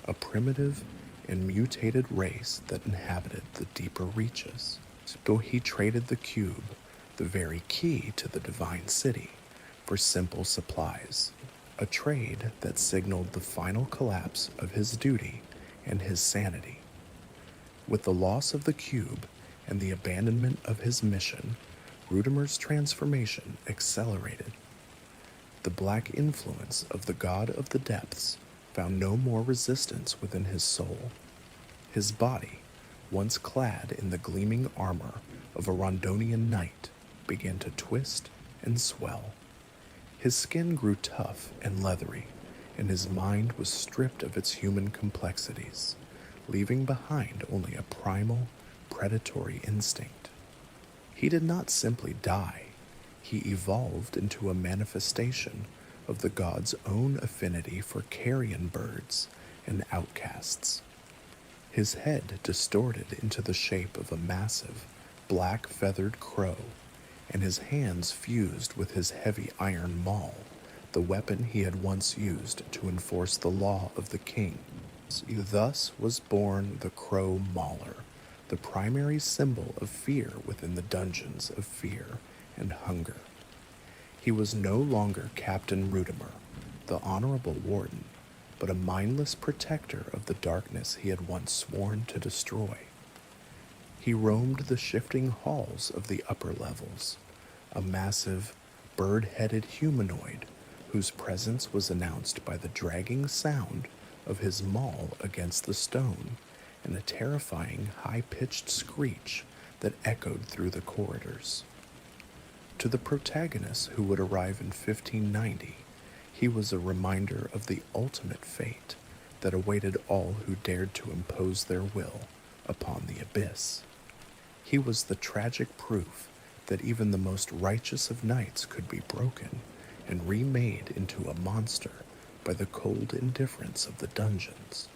a primitive and mutated race that inhabited the deeper reaches. Though he traded the cube, the very key to the divine city, for simple supplies, a trade that signaled the final collapse of his duty and his sanity. With the loss of the cube and the abandonment of his mission, Rutimer's transformation accelerated. The black influence of the god of the depths found no more resistance within his soul. His body, once clad in the gleaming armor of a Rondonian knight, began to twist and swell. His skin grew tough and leathery, and his mind was stripped of its human complexities, leaving behind only a primal, predatory instinct. He did not simply die. He evolved into a manifestation of the god's own affinity for carrion birds and outcasts. His head distorted into the shape of a massive, black-feathered crow, and his hands fused with his heavy iron maul, the weapon he had once used to enforce the law of the king. Thus was born the Crow Mauler, the primary symbol of fear within the dungeons of fear and hunger. He was no longer Captain Rutimer, the honorable warden, but a mindless protector of the darkness he had once sworn to destroy. He roamed the shifting halls of the upper levels, a massive, bird-headed humanoid whose presence was announced by the dragging sound of his maul against the stone and a terrifying high-pitched screech that echoed through the corridors. To the protagonist who would arrive in 1590, he was a reminder of the ultimate fate that awaited all who dared to impose their will upon the abyss. He was the tragic proof that even the most righteous of knights could be broken and remade into a monster by the cold indifference of the dungeons.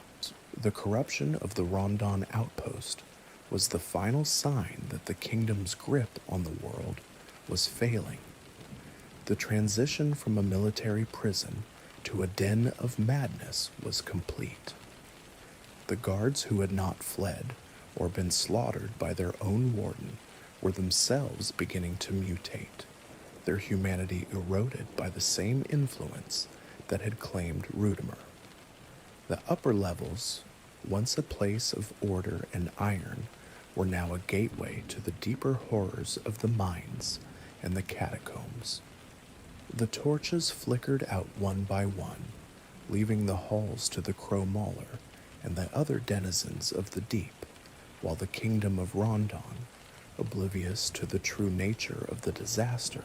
The corruption of the Rondon outpost was the final sign that the kingdom's grip on the world was failing. The transition from a military prison to a den of madness was complete. The guards who had not fled or been slaughtered by their own warden were themselves beginning to mutate, their humanity eroded by the same influence that had claimed Rudimer. The upper levels, once a place of order and iron, were now a gateway to the deeper horrors of the mines and the catacombs. The torches flickered out one by one, leaving the halls to the Crow Mauler and the other denizens of the deep, while the Kingdom of Rondon, oblivious to the true nature of the disaster,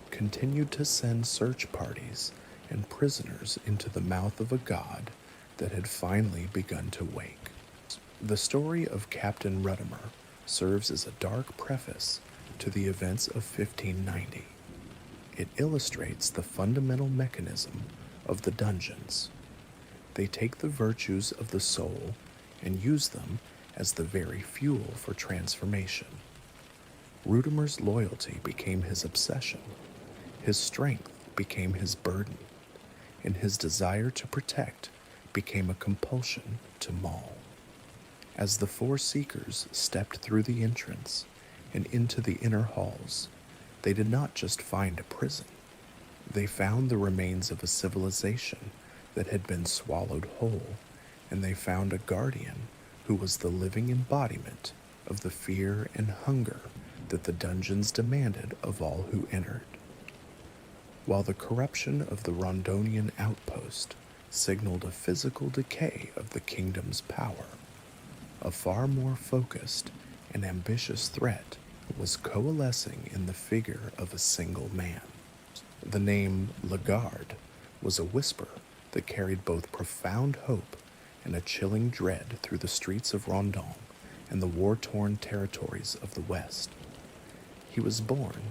continued to send search parties and prisoners into the mouth of a god that had finally begun to wake. The story of Captain Rudimer serves as a dark preface to the events of 1590. It illustrates the fundamental mechanism of the dungeons. They take the virtues of the soul and use them as the very fuel for transformation. Rudimer's loyalty became his obsession, his strength became his burden, and his desire to protect became a compulsion to maul. As the four seekers stepped through the entrance and into the inner halls, they did not just find a prison. They found the remains of a civilization that had been swallowed whole, and they found a guardian who was the living embodiment of the fear and hunger that the dungeons demanded of all who entered. While the corruption of the Rondonian outpost signaled a physical decay of the kingdom's power, a far more focused and ambitious threat was coalescing in the figure of a single man. The name Lagarde was a whisper that carried both profound hope and a chilling dread through the streets of Rondon and the war-torn territories of the West. He was born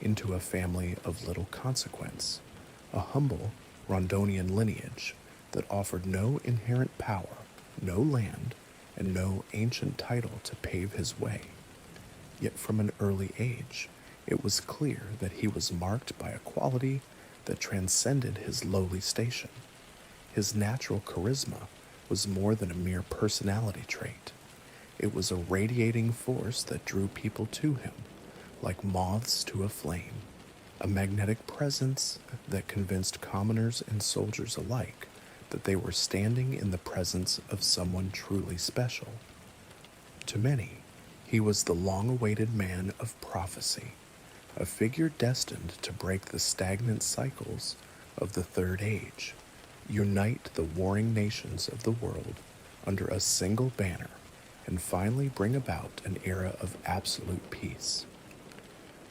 into a family of little consequence, a humble Rondonian lineage that offered no inherent power, no land, and no ancient title to pave his way. Yet from an early age, it was clear that he was marked by a quality that transcended his lowly station. His natural charisma was more than a mere personality trait. It was a radiating force that drew people to him, like moths to a flame, a magnetic presence that convinced commoners and soldiers alike that they were standing in the presence of someone truly special. To many, he was the long-awaited man of prophecy, a figure destined to break the stagnant cycles of the Third Age, unite the warring nations of the world under a single banner, and finally bring about an era of absolute peace.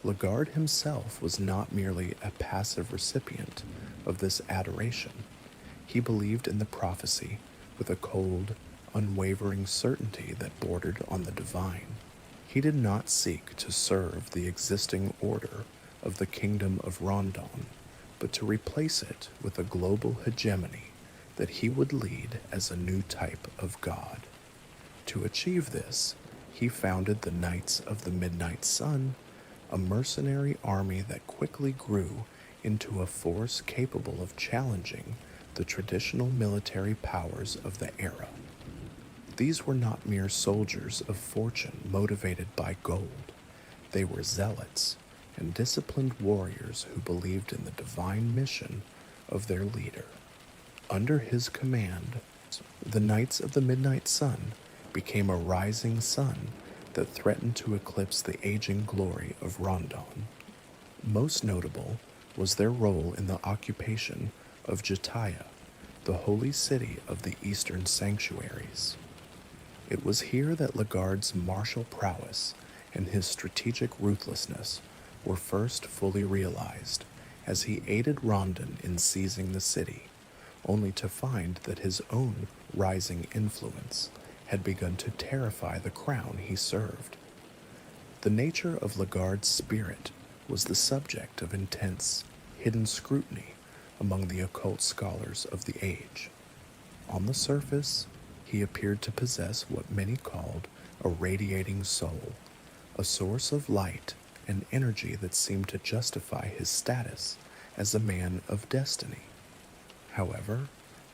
Lagarde himself was not merely a passive recipient of this adoration. He believed in the prophecy with a cold, unwavering certainty that bordered on the divine. He did not seek to serve the existing order of the Kingdom of Rondon, but to replace it with a global hegemony that he would lead as a new type of god. To achieve this, he founded the Knights of the Midnight Sun, a mercenary army that quickly grew into a force capable of challenging the traditional military powers of the era. These were not mere soldiers of fortune motivated by gold. They were zealots and disciplined warriors who believed in the divine mission of their leader. Under his command, the Knights of the Midnight Sun became a rising sun that threatened to eclipse the aging glory of Rondon. Most notable was their role in the occupation of Jataya, the holy city of the eastern sanctuaries. It was here that Lagarde's martial prowess and his strategic ruthlessness were first fully realized, as he aided Rondon in seizing the city, only to find that his own rising influence had begun to terrify the crown he served. The nature of Lagard's spirit was the subject of intense, hidden scrutiny among the occult scholars of the age. On the surface, he appeared to possess what many called a radiating soul, a source of light and energy that seemed to justify his status as a man of destiny. However,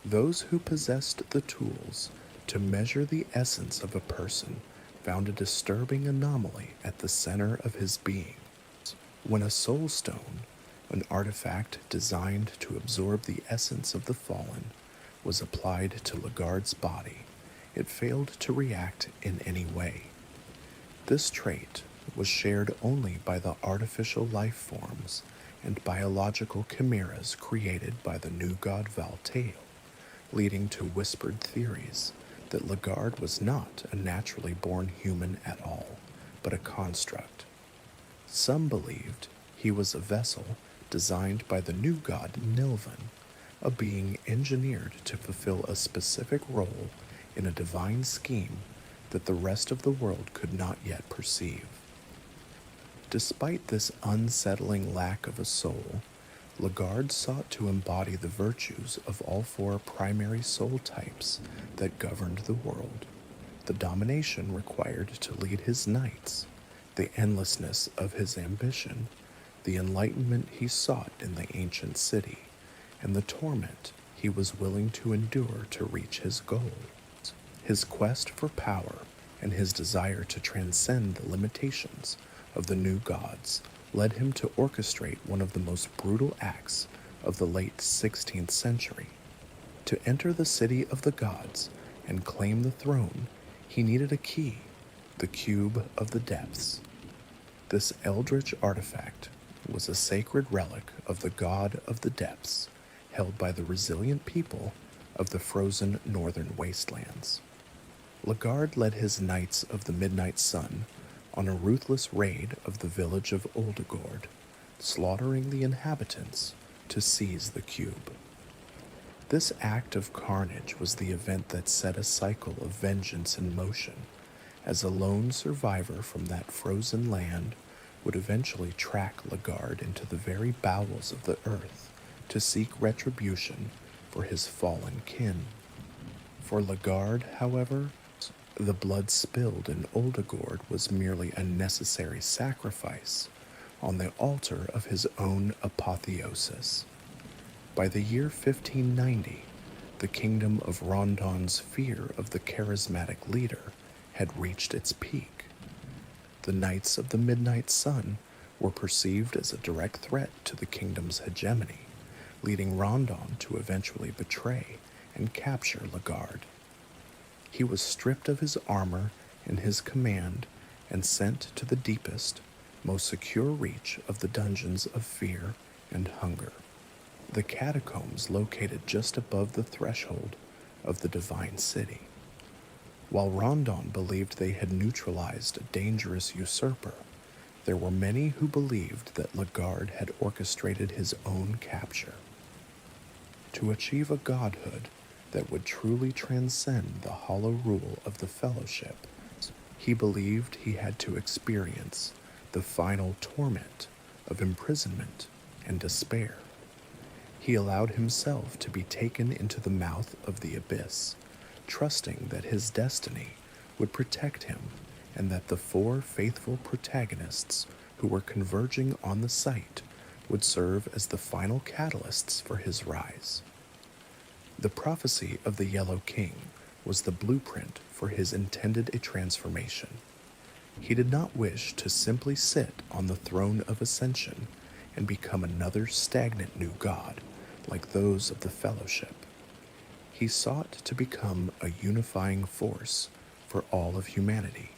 those who possessed the tools to measure the essence of a person found a disturbing anomaly at the center of his being. When a soul stone, an artifact designed to absorb the essence of the fallen, was applied to Lagard's body, it failed to react in any way. This trait was shared only by the artificial life forms and biological chimeras created by the new god Valtail, leading to whispered theories that Lagard was not a naturally born human at all, but a construct. Some believed he was a vessel designed by the new god Nilvan, a being engineered to fulfill a specific role in a divine scheme that the rest of the world could not yet perceive. Despite this unsettling lack of a soul, Lagard sought to embody the virtues of all four primary soul types that governed the world: the domination required to lead his knights, the endlessness of his ambition, the enlightenment he sought in the ancient city, and the torment he was willing to endure to reach his goal. His quest for power and his desire to transcend the limitations of the new gods led him to orchestrate one of the most brutal acts of the late 16th century. To enter the city of the gods and claim the throne, he needed a key, the Cube of the Depths. This eldritch artifact was a sacred relic of the god of the depths, held by the resilient people of the frozen northern wastelands. Lagard led his Knights of the Midnight Sun on a ruthless raid of the village of Oldegord, slaughtering the inhabitants to seize the cube. This act of carnage was the event that set a cycle of vengeance in motion, as a lone survivor from that frozen land would eventually track Lagard into the very bowels of the earth to seek retribution for his fallen kin. For Lagard, however, the blood spilled in Oldegord was merely a necessary sacrifice on the altar of his own apotheosis. By the year 1590, the Kingdom of Rondon's fear of the charismatic leader had reached its peak. The Knights of the Midnight Sun were perceived as a direct threat to the kingdom's hegemony, leading Rondon to eventually betray and capture Lagard. He was stripped of his armor and his command and sent to the deepest, most secure reach of the dungeons of fear and hunger, the catacombs located just above the threshold of the divine city. While Rondon believed they had neutralized a dangerous usurper, there were many who believed that Lagard had orchestrated his own capture. To achieve a godhood that would truly transcend the hollow rule of the Fellowship, he believed he had to experience the final torment of imprisonment and despair. He allowed himself to be taken into the mouth of the abyss, trusting that his destiny would protect him and that the four faithful protagonists who were converging on the site would serve as the final catalysts for his rise. The prophecy of the Yellow King was the blueprint for his intended transformation. He did not wish to simply sit on the Throne of Ascension and become another stagnant new god like those of the Fellowship. He sought to become a unifying force for all of humanity,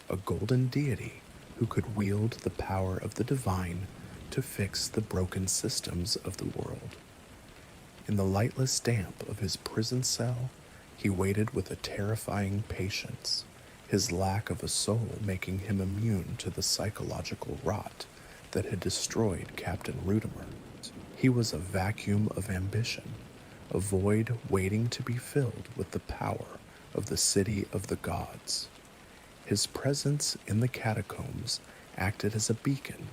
a golden deity who could wield the power of the divine to fix the broken systems of the world. In the lightless damp of his prison cell, he waited with a terrifying patience, his lack of a soul making him immune to the psychological rot that had destroyed Captain Rudimer. He was a vacuum of ambition, a void waiting to be filled with the power of the city of the gods. His presence in the catacombs acted as a beacon,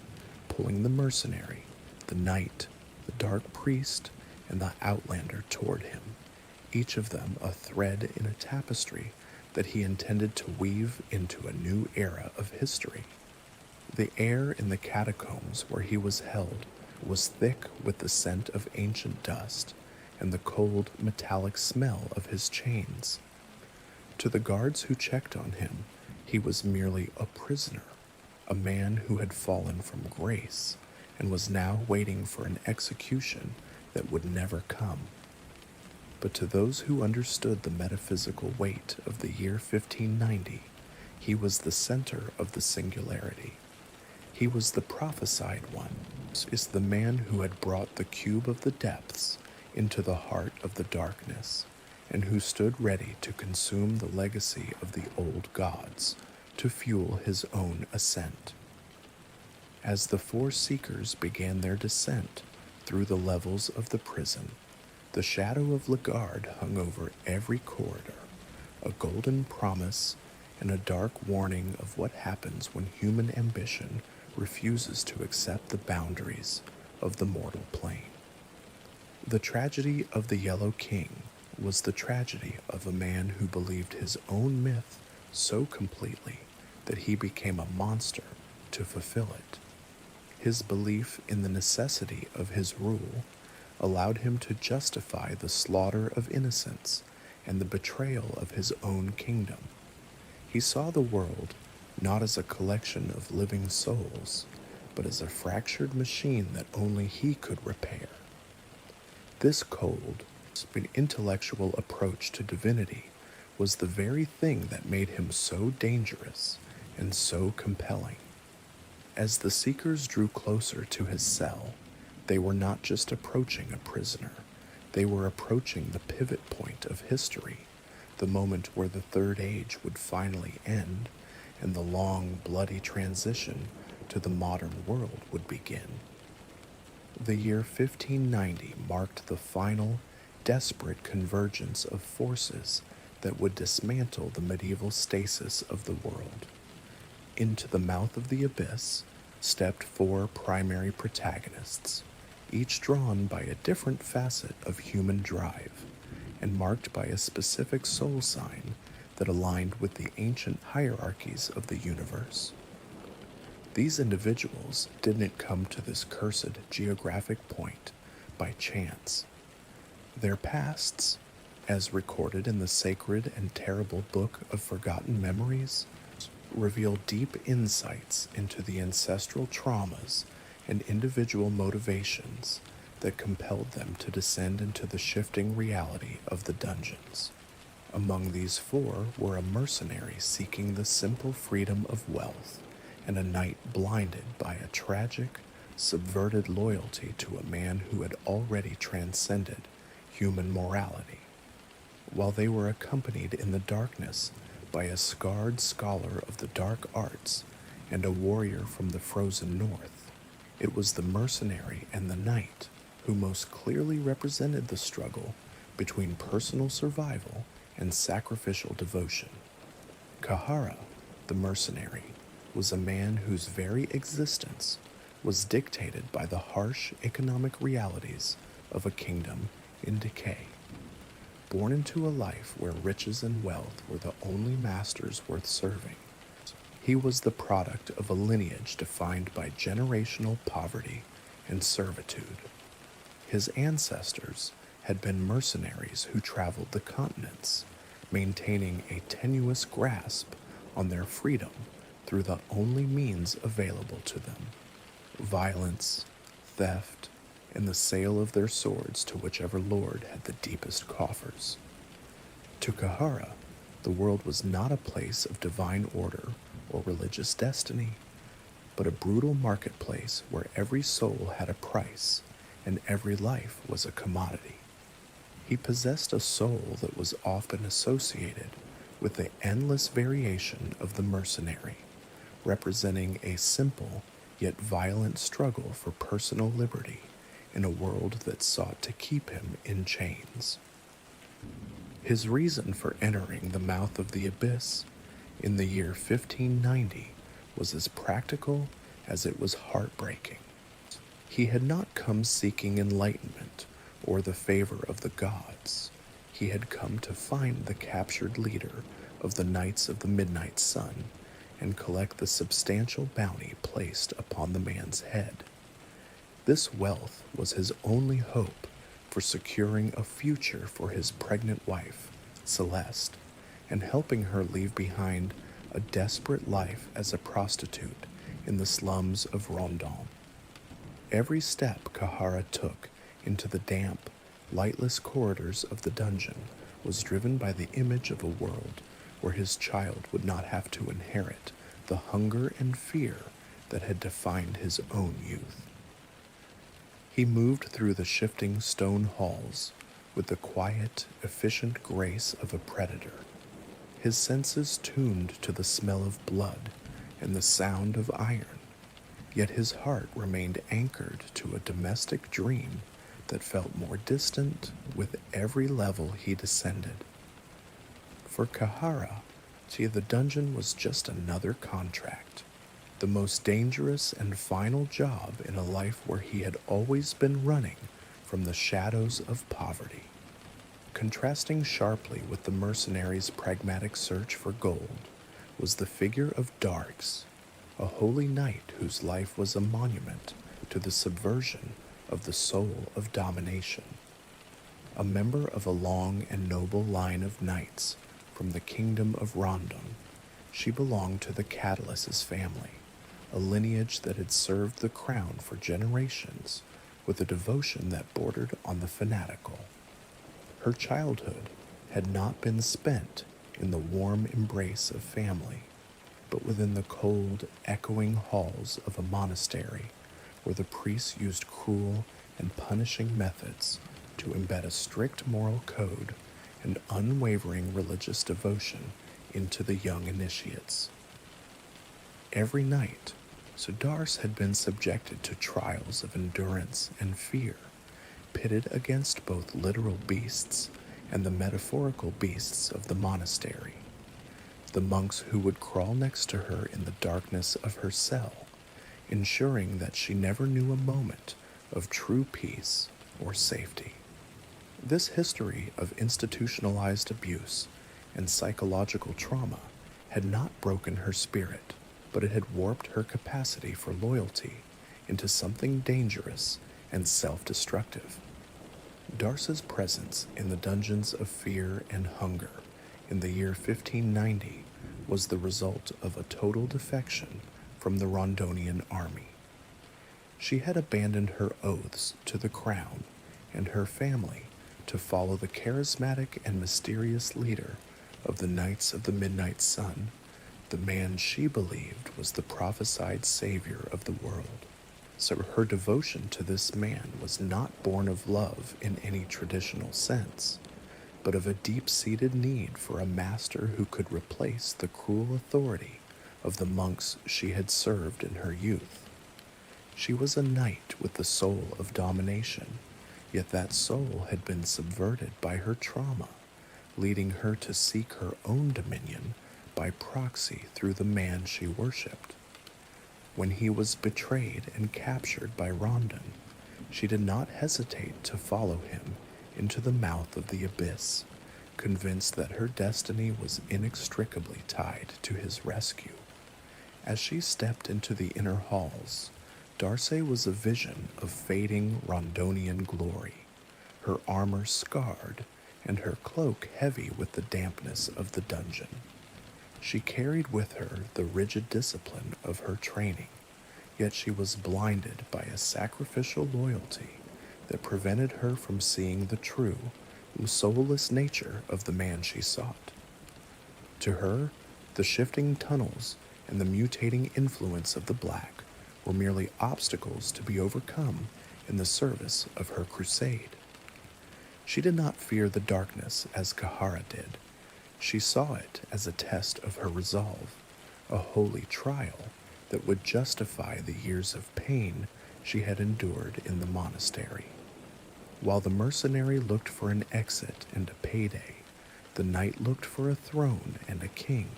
pulling the mercenary, the knight, the dark priest, and the outlander toward him, each of them a thread in a tapestry that he intended to weave into a new era of history. The air in the catacombs where he was held was thick with the scent of ancient dust and the cold, metallic smell of his chains. To the guards who checked on him, he was merely a prisoner, a man who had fallen from grace and was now waiting for an execution that would never come. But to those who understood the metaphysical weight of the year 1590, he was the center of the singularity. He was the prophesied one, is the man who had brought the cube of the depths into the heart of the darkness, and who stood ready to consume the legacy of the old gods, to fuel his own ascent. As the four seekers began their descent through the levels of the prison, the shadow of Lagarde hung over every corridor, a golden promise and a dark warning of what happens when human ambition refuses to accept the boundaries of the mortal plane. The tragedy of the Yellow King was the tragedy of a man who believed his own myth so completely that he became a monster to fulfill it. His belief in the necessity of his rule allowed him to justify the slaughter of innocents and the betrayal of his own kingdom. He saw the world not as a collection of living souls, but as a fractured machine that only he could repair. This cold, but intellectual approach to divinity was the very thing that made him so dangerous and so compelling. As the seekers drew closer to his cell, they were not just approaching a prisoner, they were approaching the pivot point of history, the moment where the Third Age would finally end and the long, bloody transition to the modern world would begin. The year 1590 marked the final, desperate convergence of forces that would dismantle the medieval stasis of the world. Into the mouth of the abyss stepped four primary protagonists, each drawn by a different facet of human drive, and marked by a specific soul sign that aligned with the ancient hierarchies of the universe. These individuals didn't come to this cursed geographic point by chance. Their pasts, as recorded in the sacred and terrible Book of Forgotten Memories, reveal deep insights into the ancestral traumas and individual motivations that compelled them to descend into the shifting reality of the dungeons. Among these four were a mercenary seeking the simple freedom of wealth, and a knight blinded by a tragic, subverted loyalty to a man who had already transcended human morality. While they were accompanied in the darkness by a scarred scholar of the dark arts and a warrior from the frozen north, it was the mercenary and the knight who most clearly represented the struggle between personal survival and sacrificial devotion. Kahara, the mercenary, was a man whose very existence was dictated by the harsh economic realities of a kingdom in decay. Born into a life where riches and wealth were the only masters worth serving, he was the product of a lineage defined by generational poverty and servitude. His ancestors had been mercenaries who traveled the continents, maintaining a tenuous grasp on their freedom through the only means available to them: violence, theft, and the sale of their swords to whichever lord had the deepest coffers. To Kahara, the world was not a place of divine order or religious destiny, but a brutal marketplace where every soul had a price and every life was a commodity. He possessed a soul that was often associated with the endless variation of the mercenary, representing a simple yet violent struggle for personal liberty in a world that sought to keep him in chains. His reason for entering the mouth of the abyss in the year 1590 was as practical as it was heartbreaking. He had not come seeking enlightenment or the favor of the gods. He had come to find the captured leader of the Knights of the Midnight Sun and collect the substantial bounty placed upon the man's head. This wealth was his only hope for securing a future for his pregnant wife, Celeste, and helping her leave behind a desperate life as a prostitute in the slums of Rondon. Every step Kahara took into the damp, lightless corridors of the dungeon was driven by the image of a world where his child would not have to inherit the hunger and fear that had defined his own youth. He moved through the shifting stone halls with the quiet, efficient grace of a predator, his senses tuned to the smell of blood and the sound of iron, yet his heart remained anchored to a domestic dream that felt more distant with every level he descended. For Kahara, the dungeon was just another contract, the most dangerous and final job in a life where he had always been running from the shadows of poverty. Contrasting sharply with the mercenary's pragmatic search for gold was the figure of Darks, a holy knight whose life was a monument to the subversion of the soul of domination. A member of a long and noble line of knights from the Kingdom of Rondon, she belonged to the Catalys's family, a lineage that had served the crown for generations with a devotion that bordered on the fanatical. Her childhood had not been spent in the warm embrace of family, but within the cold, echoing halls of a monastery where the priests used cruel and punishing methods to embed a strict moral code and unwavering religious devotion into the young initiates. Every night, Sudars had been subjected to trials of endurance and fear, pitted against both literal beasts and the metaphorical beasts of the monastery. The monks who would crawl next to her in the darkness of her cell, ensuring that she never knew a moment of true peace or safety. This history of institutionalized abuse and psychological trauma had not broken her spirit, but it had warped her capacity for loyalty into something dangerous and self-destructive. Darsa's presence in the dungeons of fear and hunger in the year 1590 was the result of a total defection from the Rondonian army. She had abandoned her oaths to the crown and her family to follow the charismatic and mysterious leader of the Knights of the Midnight Sun, the man she believed was the prophesied savior of the world. So her devotion to this man was not born of love in any traditional sense, but of a deep-seated need for a master who could replace the cruel authority of the monks she had served in her youth. She was a knight with the soul of domination, yet that soul had been subverted by her trauma, leading her to seek her own dominion by proxy through the man she worshipped. When he was betrayed and captured by Rondon, she did not hesitate to follow him into the mouth of the abyss, convinced that her destiny was inextricably tied to his rescue. As she stepped into the inner halls, Darce was a vision of fading Rondonian glory, her armor scarred and her cloak heavy with the dampness of the dungeon. She carried with her the rigid discipline of her training, yet she was blinded by a sacrificial loyalty that prevented her from seeing the true, soulless nature of the man she sought. To her, the shifting tunnels and the mutating influence of the black were merely obstacles to be overcome in the service of her crusade. She did not fear the darkness as Kahara did. She saw it as a test of her resolve, a holy trial that would justify the years of pain she had endured in the monastery. While the mercenary looked for an exit and a payday, the knight looked for a throne and a king.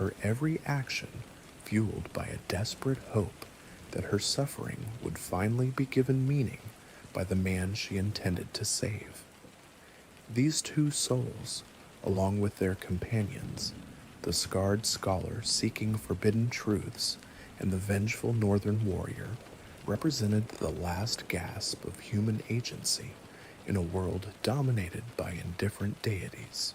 her every action fueled by a desperate hope that her suffering would finally be given meaning by the man she intended to save. These two souls, along with their companions, the scarred scholar seeking forbidden truths and the vengeful northern warrior, represented the last gasp of human agency in a world dominated by indifferent deities.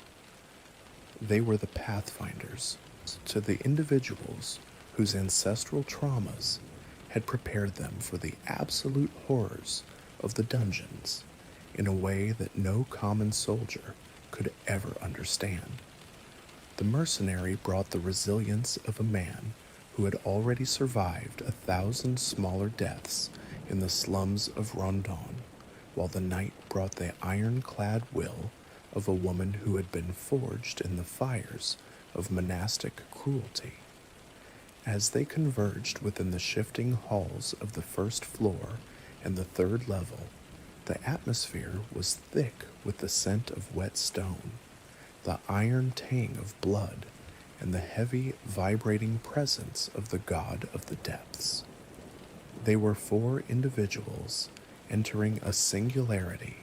They were the pathfinders to the individuals whose ancestral traumas had prepared them for the absolute horrors of the dungeons in a way that no common soldier could ever understand. The mercenary brought the resilience of a man who had already survived 1,000 smaller deaths in the slums of Rondon, while the knight brought the ironclad will of a woman who had been forged in the fires of monastic cruelty. As they converged within the shifting halls of the first floor and the third level, the atmosphere was thick with the scent of wet stone, the iron tang of blood, and the heavy, vibrating presence of the god of the depths. They were 4 individuals entering a singularity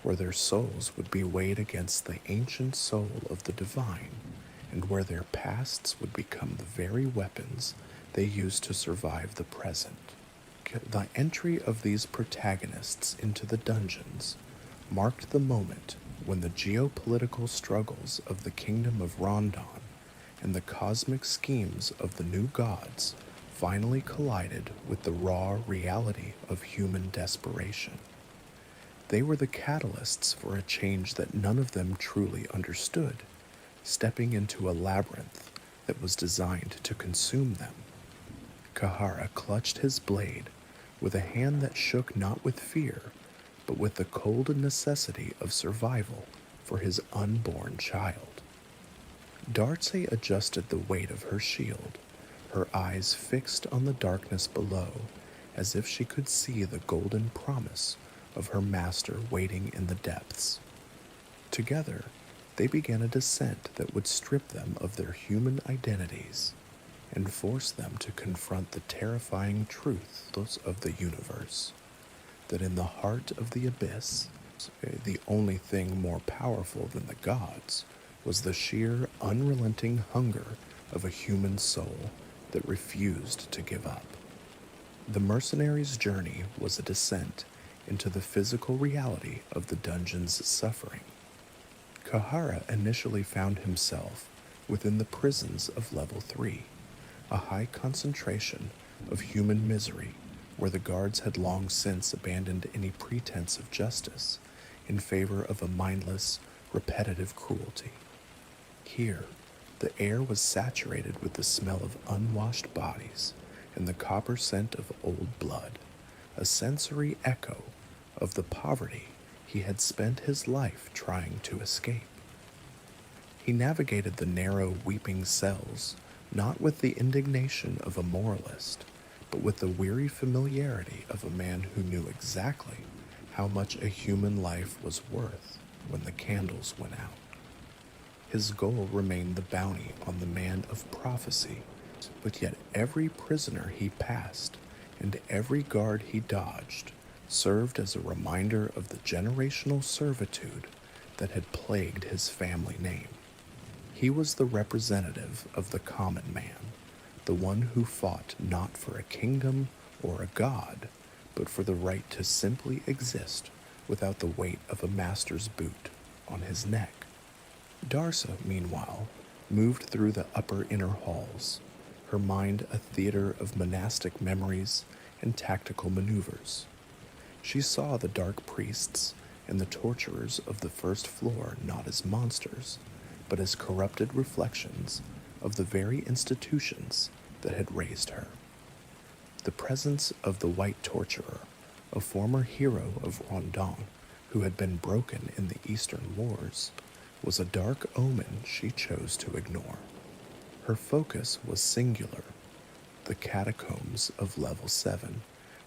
where their souls would be weighed against the ancient soul of the divine, and where their pasts would become the very weapons they used to survive the present. The entry of these protagonists into the dungeons marked the moment when the geopolitical struggles of the Kingdom of Rondon and the cosmic schemes of the new gods finally collided with the raw reality of human desperation. They were the catalysts for a change that none of them truly understood, stepping into a labyrinth that was designed to consume them. Kahara clutched his blade with a hand that shook not with fear, but with the cold necessity of survival for his unborn child. Darce adjusted the weight of her shield, her eyes fixed on the darkness below, as if she could see the golden promise of her master waiting in the depths. Together, they began a descent that would strip them of their human identities and force them to confront the terrifying truths of the universe, that in the heart of the abyss, the only thing more powerful than the gods was the sheer, unrelenting hunger of a human soul that refused to give up. The mercenary's journey was a descent into the physical reality of the dungeon's suffering. Kahara initially found himself within the prisons of Level 3, a high concentration of human misery where the guards had long since abandoned any pretense of justice in favor of a mindless, repetitive cruelty. Here, the air was saturated with the smell of unwashed bodies and the copper scent of old blood, a sensory echo of the poverty he had spent his life trying to escape. He navigated the narrow, weeping cells, not with the indignation of a moralist, but with the weary familiarity of a man who knew exactly how much a human life was worth when the candles went out. His goal remained the bounty on the man of prophecy, but yet every prisoner he passed and every guard he dodged served as a reminder of the generational servitude that had plagued his family name. He was the representative of the common man, the one who fought not for a kingdom or a god, but for the right to simply exist without the weight of a master's boot on his neck. Darsa, meanwhile, moved through the upper inner halls, her mind a theater of monastic memories and tactical maneuvers. She saw the dark priests and the torturers of the first floor not as monsters, but as corrupted reflections of the very institutions that had raised her. The presence of the White Torturer, a former hero of Rondon who had been broken in the Eastern Wars, was a dark omen she chose to ignore. Her focus was singular, the catacombs of Level 7,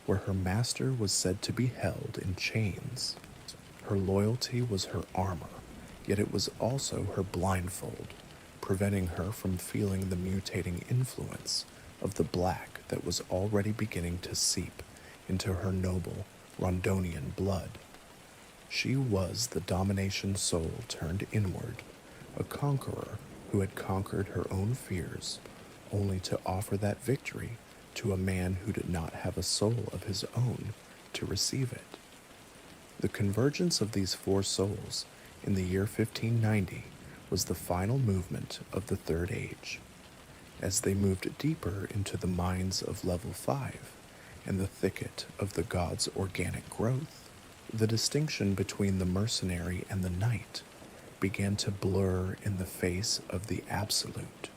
where her master was said to be held in chains. Her loyalty was her armor, yet it was also her blindfold, preventing her from feeling the mutating influence of the black that was already beginning to seep into her noble Rondonian blood. She was the domination soul turned inward, a conqueror who had conquered her own fears, only to offer that victory to a man who did not have a soul of his own to receive it. The convergence of these four souls in the year 1590 was the final movement of the Third Age. As they moved deeper into the mines of level 5 and the thicket of the gods' organic growth, the distinction between the mercenary and the knight began to blur in the face of the absolute.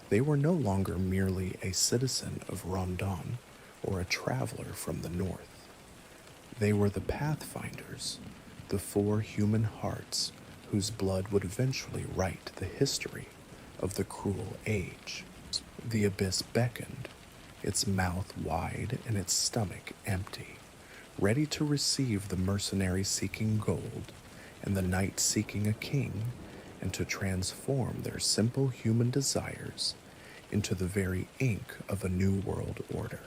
They were no longer merely a citizen of Rondon or a traveler from the north. They were the pathfinders, the four human hearts whose blood would eventually write the history of the cruel age. The abyss beckoned, its mouth wide and its stomach empty, ready to receive the mercenary seeking gold and the knight seeking a king, and to transform their simple human desires into the very ink of a new world order.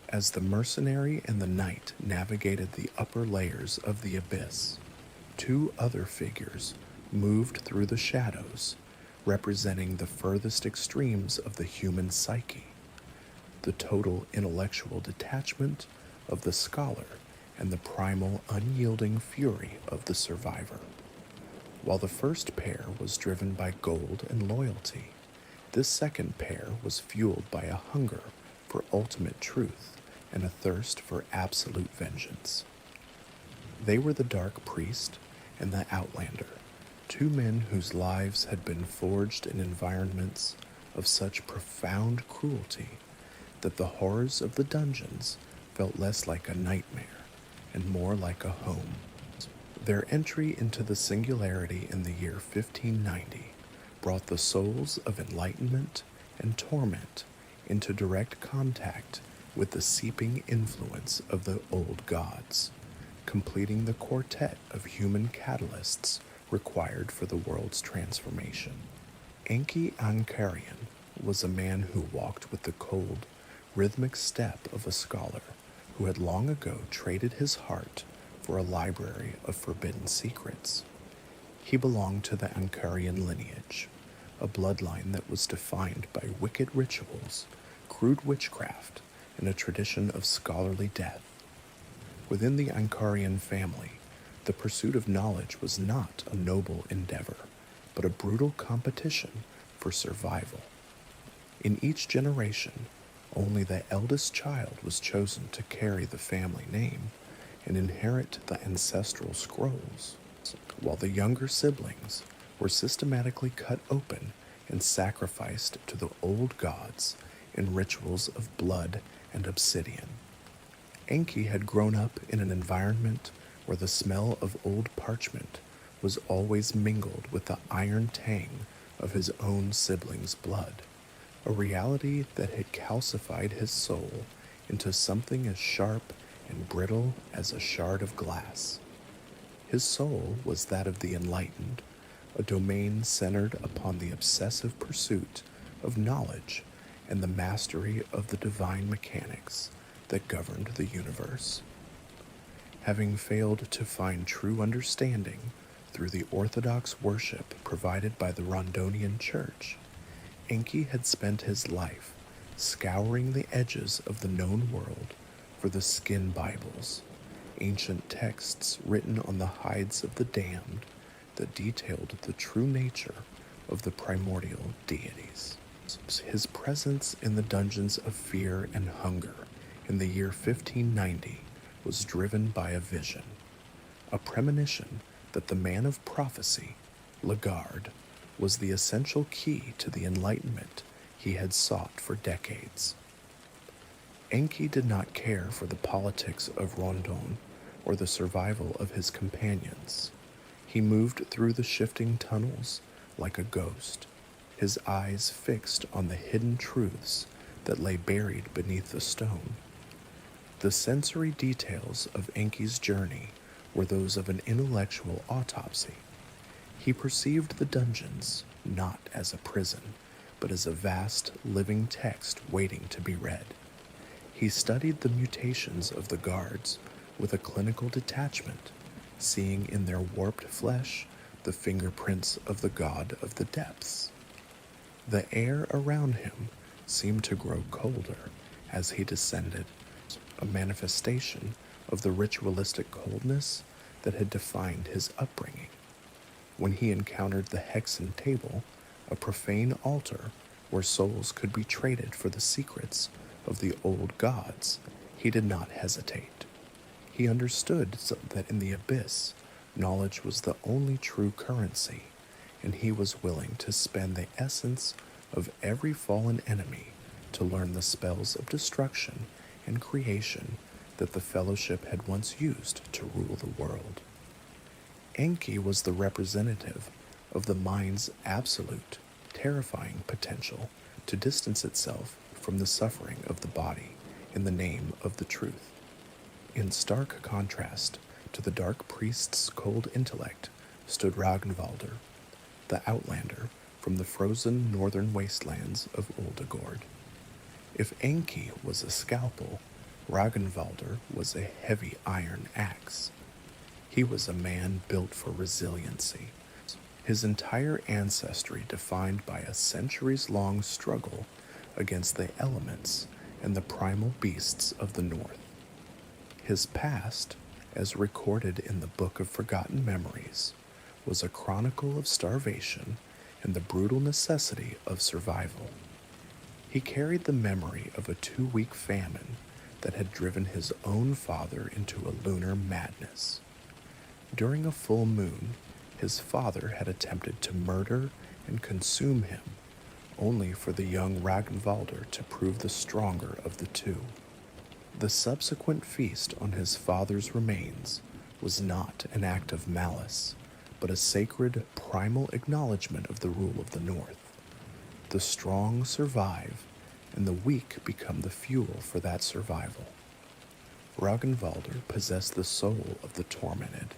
As the mercenary and the knight navigated the upper layers of the abyss, two other figures moved through the shadows, representing the furthest extremes of the human psyche: the total intellectual detachment of the scholar and the primal, unyielding fury of the survivor. While the first pair was driven by gold and loyalty, this second pair was fueled by a hunger for ultimate truth and a thirst for absolute vengeance. They were the Dark Priest and the Outlander, two men whose lives had been forged in environments of such profound cruelty that the horrors of the dungeons felt less like a nightmare and more like a home. Their entry into the singularity in the year 1590 brought the souls of enlightenment and torment into direct contact with the seeping influence of the old gods, completing the quartet of human catalysts required for the world's transformation. Enki Ankarian was a man who walked with the cold, rhythmic step of a scholar who had long ago traded his heart for a library of forbidden secrets. He belonged to the Ankarian lineage, a bloodline that was defined by wicked rituals, crude witchcraft, and a tradition of scholarly death. Within the Ankarian family, the pursuit of knowledge was not a noble endeavor, but a brutal competition for survival. In each generation, only the eldest child was chosen to carry the family name and inherit the ancestral scrolls, while the younger siblings were systematically cut open and sacrificed to the old gods in rituals of blood and obsidian. Enki had grown up in an environment where the smell of old parchment was always mingled with the iron tang of his own siblings' blood, a reality that had calcified his soul into something as sharp and brittle as a shard of glass. His soul was that of the enlightened, a domain centered upon the obsessive pursuit of knowledge and the mastery of the divine mechanics that governed the universe. Having failed to find true understanding through the orthodox worship provided by the Rondonian Church, Enki had spent his life scouring the edges of the known world for the skin Bibles, ancient texts written on the hides of the damned that detailed the true nature of the primordial deities. His presence in the dungeons of fear and hunger in the year 1590 was driven by a vision, a premonition that the man of prophecy, Lagarde, was the essential key to the enlightenment he had sought for decades. Enki did not care for the politics of Rondon or the survival of his companions. He moved through the shifting tunnels like a ghost, his eyes fixed on the hidden truths that lay buried beneath the stone. The sensory details of Enki's journey were those of an intellectual autopsy. He perceived the dungeons, not as a prison, but as a vast, living text waiting to be read. He studied the mutations of the guards with a clinical detachment, seeing in their warped flesh the fingerprints of the god of the depths. The air around him seemed to grow colder as he descended, a manifestation of the ritualistic coldness that had defined his upbringing. When he encountered the hexen table, a profane altar where souls could be traded for the secrets of the old gods, he did not hesitate. He understood that in the abyss, knowledge was the only true currency, and he was willing to spend the essence of every fallen enemy to learn the spells of destruction and creation that the Fellowship had once used to rule the world. Enki was the representative of the mind's absolute, terrifying potential to distance itself from the suffering of the body in the name of the truth. In stark contrast to the dark priest's cold intellect stood Ragnvaldr, the outlander from the frozen northern wastelands of Oldegord. If Enki was a scalpel, Ragnvaldr was a heavy iron axe. He was a man built for resiliency, his entire ancestry defined by a centuries-long struggle against the elements and the primal beasts of the north. His past, as recorded in the Book of Forgotten Memories, was a chronicle of starvation and the brutal necessity of survival. He carried the memory of a 2-week famine that had driven his own father into a lunar madness. During a full moon, his father had attempted to murder and consume him, only for the young Ragnvaldr to prove the stronger of the two. The subsequent feast on his father's remains was not an act of malice, but a sacred, primal acknowledgement of the rule of the North. The strong survive, and the weak become the fuel for that survival. Ragnvaldr possessed the soul of the tormented,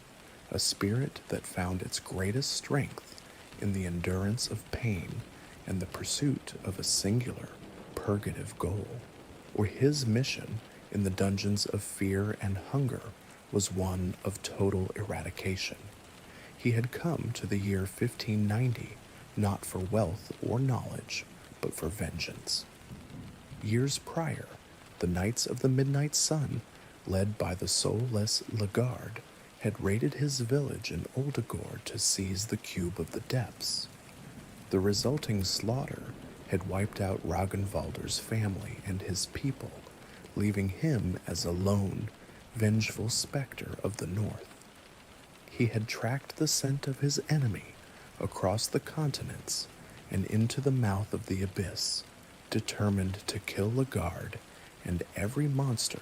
a spirit that found its greatest strength in the endurance of pain and the pursuit of a singular, purgative goal, or his mission in the dungeons of fear and hunger was one of total eradication. He had come to the year 1590 not for wealth or knowledge, but for vengeance. Years prior, the Knights of the Midnight Sun, led by the soulless Lagarde, had raided his village in Oldegord to seize the Cube of the Depths. The resulting slaughter had wiped out Ragnvaldr's family and his people, leaving him as a lone, vengeful specter of the North. He had tracked the scent of his enemy across the continents and into the mouth of the abyss, determined to kill Lagarde and every monster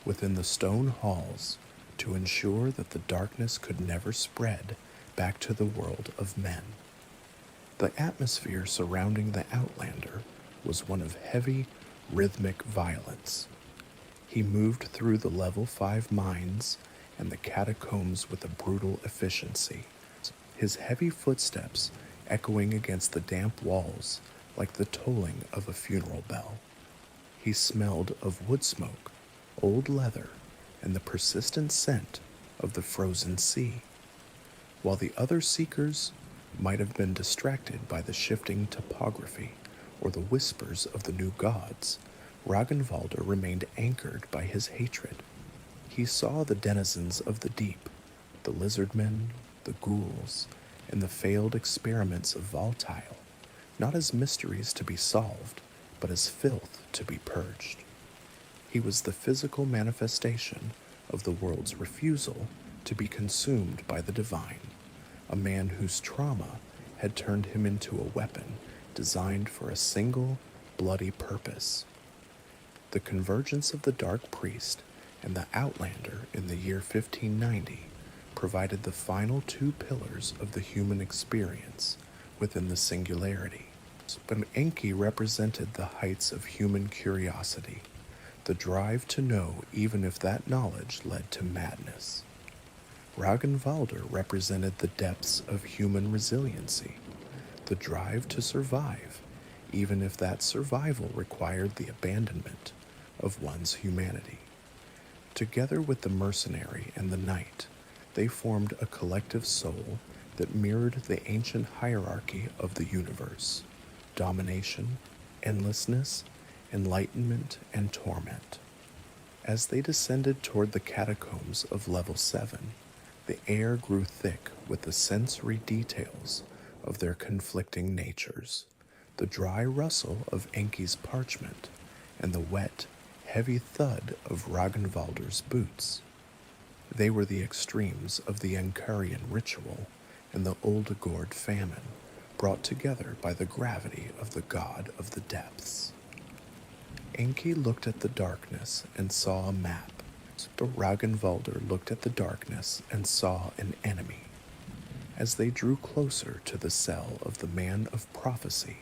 within the stone halls to ensure that the darkness could never spread back to the world of men. The atmosphere surrounding the Outlander was one of heavy, rhythmic violence. He moved through the level 5 mines and the catacombs with a brutal efficiency, his heavy footsteps echoing against the damp walls like the tolling of a funeral bell. He smelled of wood smoke, old leather, and the persistent scent of the frozen sea. While the other seekers might have been distracted by the shifting topography or the whispers of the new gods, Ragnvaldr remained anchored by his hatred. He saw the denizens of the deep, the lizardmen, the ghouls, and the failed experiments of Voltile, not as mysteries to be solved, but as filth to be purged. He was the physical manifestation of the world's refusal to be consumed by the divine, a man whose trauma had turned him into a weapon designed for a single, bloody purpose. The convergence of the Dark Priest and the Outlander in the year 1590 provided the final 2 pillars of the human experience within the singularity. But Enki represented the heights of human curiosity, the drive to know even if that knowledge led to madness. Ragnvaldr represented the depths of human resiliency, the drive to survive, even if that survival required the abandonment of one's humanity. Together with the mercenary and the knight, they formed a collective soul that mirrored the ancient hierarchy of the universe: domination, endlessness, enlightenment, and torment. As they descended toward the catacombs of Level 7, the air grew thick with the sensory details of their conflicting natures: the dry rustle of Enki's parchment and the wet, heavy thud of Ragnvaldr's boots. They were the extremes of the Ankarian ritual and the Oldegord famine, brought together by the gravity of the god of the depths. Enki looked at the darkness and saw a map, but Ragnvaldr looked at the darkness and saw an enemy. As they drew closer to the cell of the man of prophecy,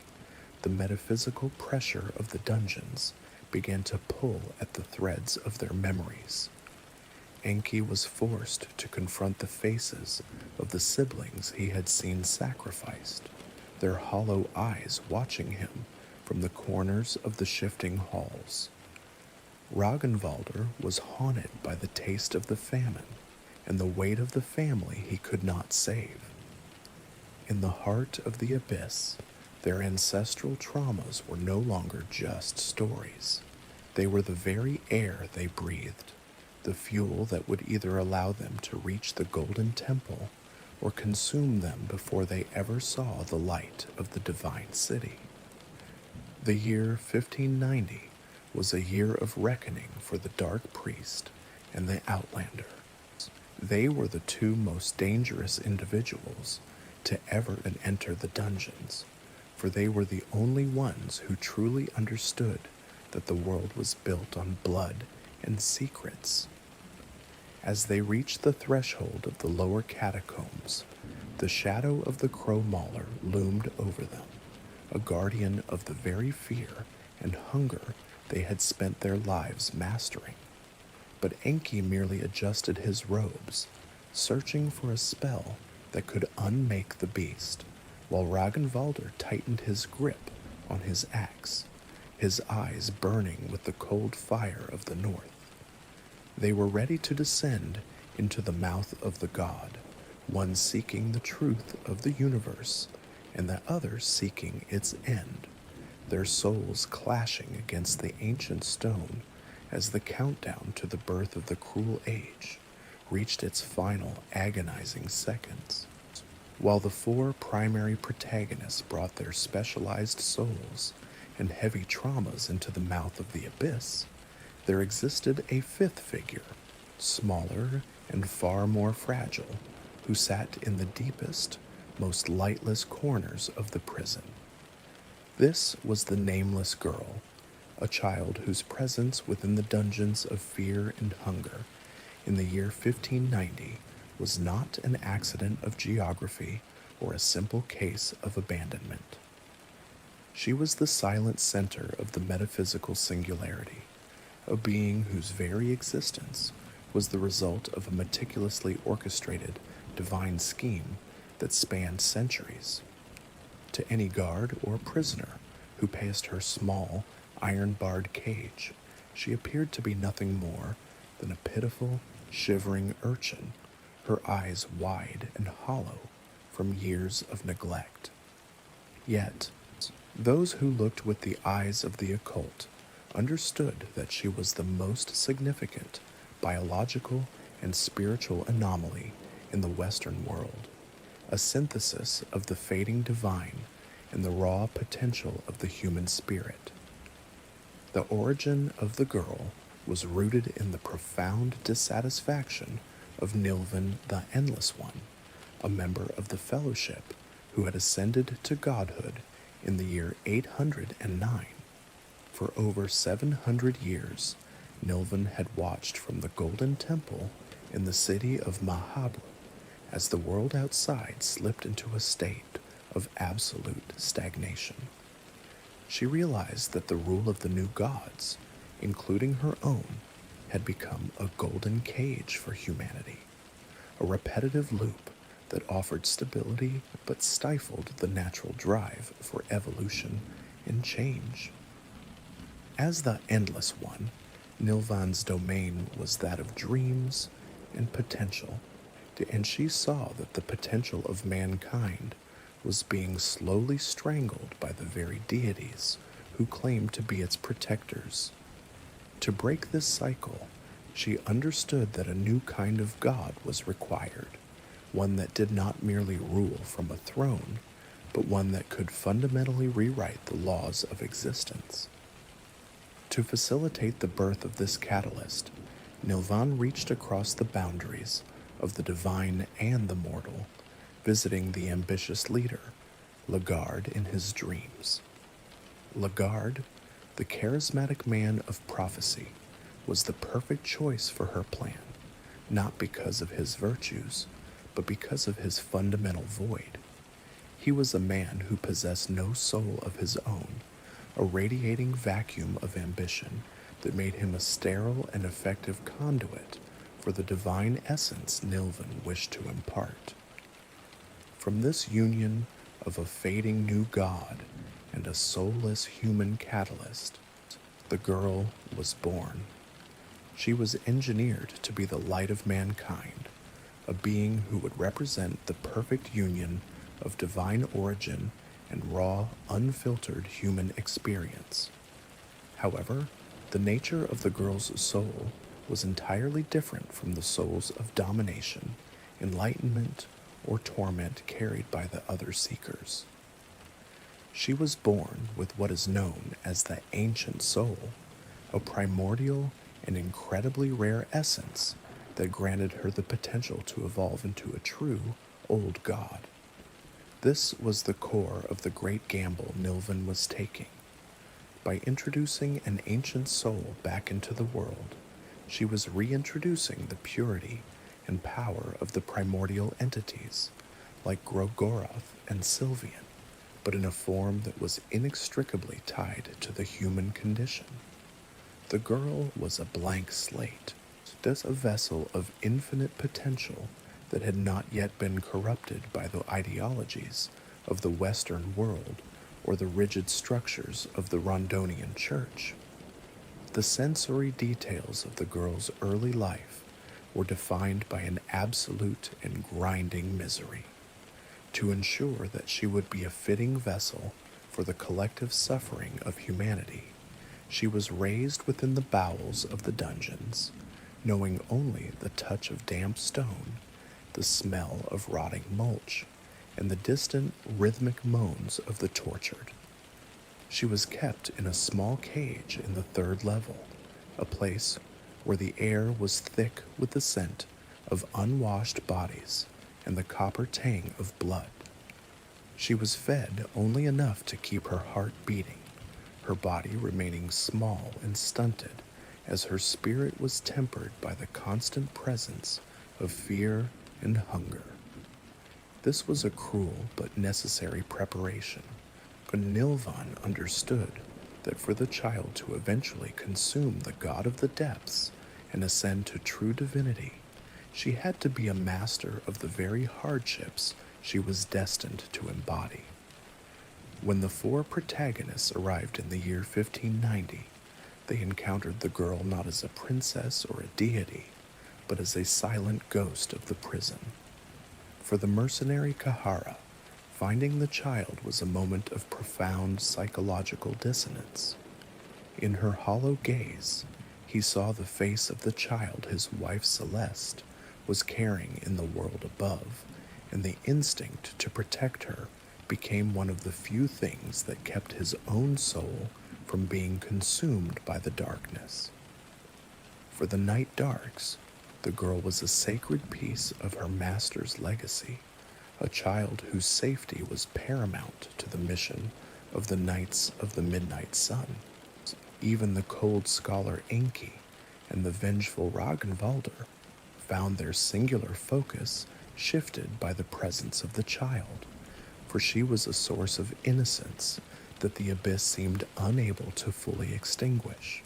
the metaphysical pressure of the dungeons began to pull at the threads of their memories. Enki was forced to confront the faces of the siblings he had seen sacrificed, their hollow eyes watching him from the corners of the shifting halls. Ragnvaldr was haunted by the taste of the famine and the weight of the family he could not save. In the heart of the abyss, their ancestral traumas were no longer just stories. They were the very air they breathed, the fuel that would either allow them to reach the Golden Temple or consume them before they ever saw the light of the Divine City. The year 1590 was a year of reckoning for the Dark Priest and the Outlander. They were the two most dangerous individuals to ever enter the dungeons, for they were the only ones who truly understood that the world was built on blood and secrets. As they reached the threshold of the lower catacombs, the shadow of the Crow Mauler loomed over them, a guardian of the very fear and hunger they had spent their lives mastering. But Enki merely adjusted his robes, searching for a spell that could unmake the beast, while Ragnvaldr tightened his grip on his axe, his eyes burning with the cold fire of the north. They were ready to descend into the mouth of the god, one seeking the truth of the universe, and the other seeking its end, their souls clashing against the ancient stone as the countdown to the birth of the cruel age reached its final agonizing seconds. While the four primary protagonists brought their specialized souls and heavy traumas into the mouth of the abyss, there existed a fifth figure, smaller and far more fragile, who sat in the deepest, most lightless corners of the prison. This was the nameless girl, a child whose presence within the dungeons of fear and hunger in the year 1590 was not an accident of geography or a simple case of abandonment. She was the silent center of the metaphysical singularity, a being whose very existence was the result of a meticulously orchestrated divine scheme that spanned centuries. To any guard or prisoner who passed her small, iron-barred cage, she appeared to be nothing more than a pitiful, shivering urchin, her eyes wide and hollow from years of neglect. Yet, those who looked with the eyes of the occult understood that she was the most significant biological and spiritual anomaly in the Western world, a synthesis of the fading divine and the raw potential of the human spirit. The origin of the girl was rooted in the profound dissatisfaction of Nilvan the Endless One, a member of the Fellowship who had ascended to godhood in the year 809. For over 700 years, Nilvan had watched from the Golden Temple in the city of Mahabharata as the world outside slipped into a state of absolute stagnation. She realized that the rule of the new gods, including her own, had become a golden cage for humanity, a repetitive loop that offered stability but stifled the natural drive for evolution and change. As the Endless One, Nilvan's domain was that of dreams and potential, and she saw that the potential of mankind was being slowly strangled by the very deities who claimed to be its protectors. To break this cycle, she understood that a new kind of God was required, one that did not merely rule from a throne, but one that could fundamentally rewrite the laws of existence. To facilitate the birth of this catalyst, Nilvan reached across the boundaries of the divine and the mortal, visiting the ambitious leader, Lagarde, in his dreams. Lagarde, the charismatic man of prophecy, was the perfect choice for her plan, not because of his virtues, but because of his fundamental void. He was a man who possessed no soul of his own, a radiating vacuum of ambition that made him a sterile and effective conduit for the divine essence Nilvan wished to impart. From this union of a fading new god and a soulless human catalyst, the girl was born. She was engineered to be the light of mankind, a being who would represent the perfect union of divine origin and raw, unfiltered human experience. However, the nature of the girl's soul was entirely different from the souls of domination, enlightenment, or torment carried by the other seekers. She was born with what is known as the ancient soul, a primordial and incredibly rare essence that granted her the potential to evolve into a true old god. This was the core of the great gamble Nilvan was taking. By introducing an ancient soul back into the world, she was reintroducing the purity and power of the primordial entities, like Grogoroth and Sylvian, but in a form that was inextricably tied to the human condition. The girl was a blank slate, just a vessel of infinite potential that had not yet been corrupted by the ideologies of the Western world or the rigid structures of the Rondonian church. The sensory details of the girl's early life were defined by an absolute and grinding misery. To ensure that she would be a fitting vessel for the collective suffering of humanity, she was raised within the bowels of the dungeons, knowing only the touch of damp stone, the smell of rotting mulch, and the distant rhythmic moans of the tortured. She was kept in a small cage in the third level, a place where the air was thick with the scent of unwashed bodies and the copper tang of blood. She was fed only enough to keep her heart beating, her body remaining small and stunted as her spirit was tempered by the constant presence of fear and hunger. This was a cruel but necessary preparation, but Nilvan understood that for the child to eventually consume the god of the depths and ascend to true divinity, she had to be a master of the very hardships she was destined to embody. When the four protagonists arrived in the year 1590, they encountered the girl not as a princess or a deity, but as a silent ghost of the prison. For the mercenary Kahara, finding the child was a moment of profound psychological dissonance. In her hollow gaze, he saw the face of the child his wife Celeste was carrying in the world above, and the instinct to protect her became one of the few things that kept his own soul from being consumed by the darkness. For the night darks, the girl was a sacred piece of her master's legacy, a child whose safety was paramount to the mission of the Knights of the Midnight Sun. Even the cold scholar Enki and the vengeful Ragnvaldr found their singular focus shifted by the presence of the child, for she was a source of innocence that the abyss seemed unable to fully extinguish.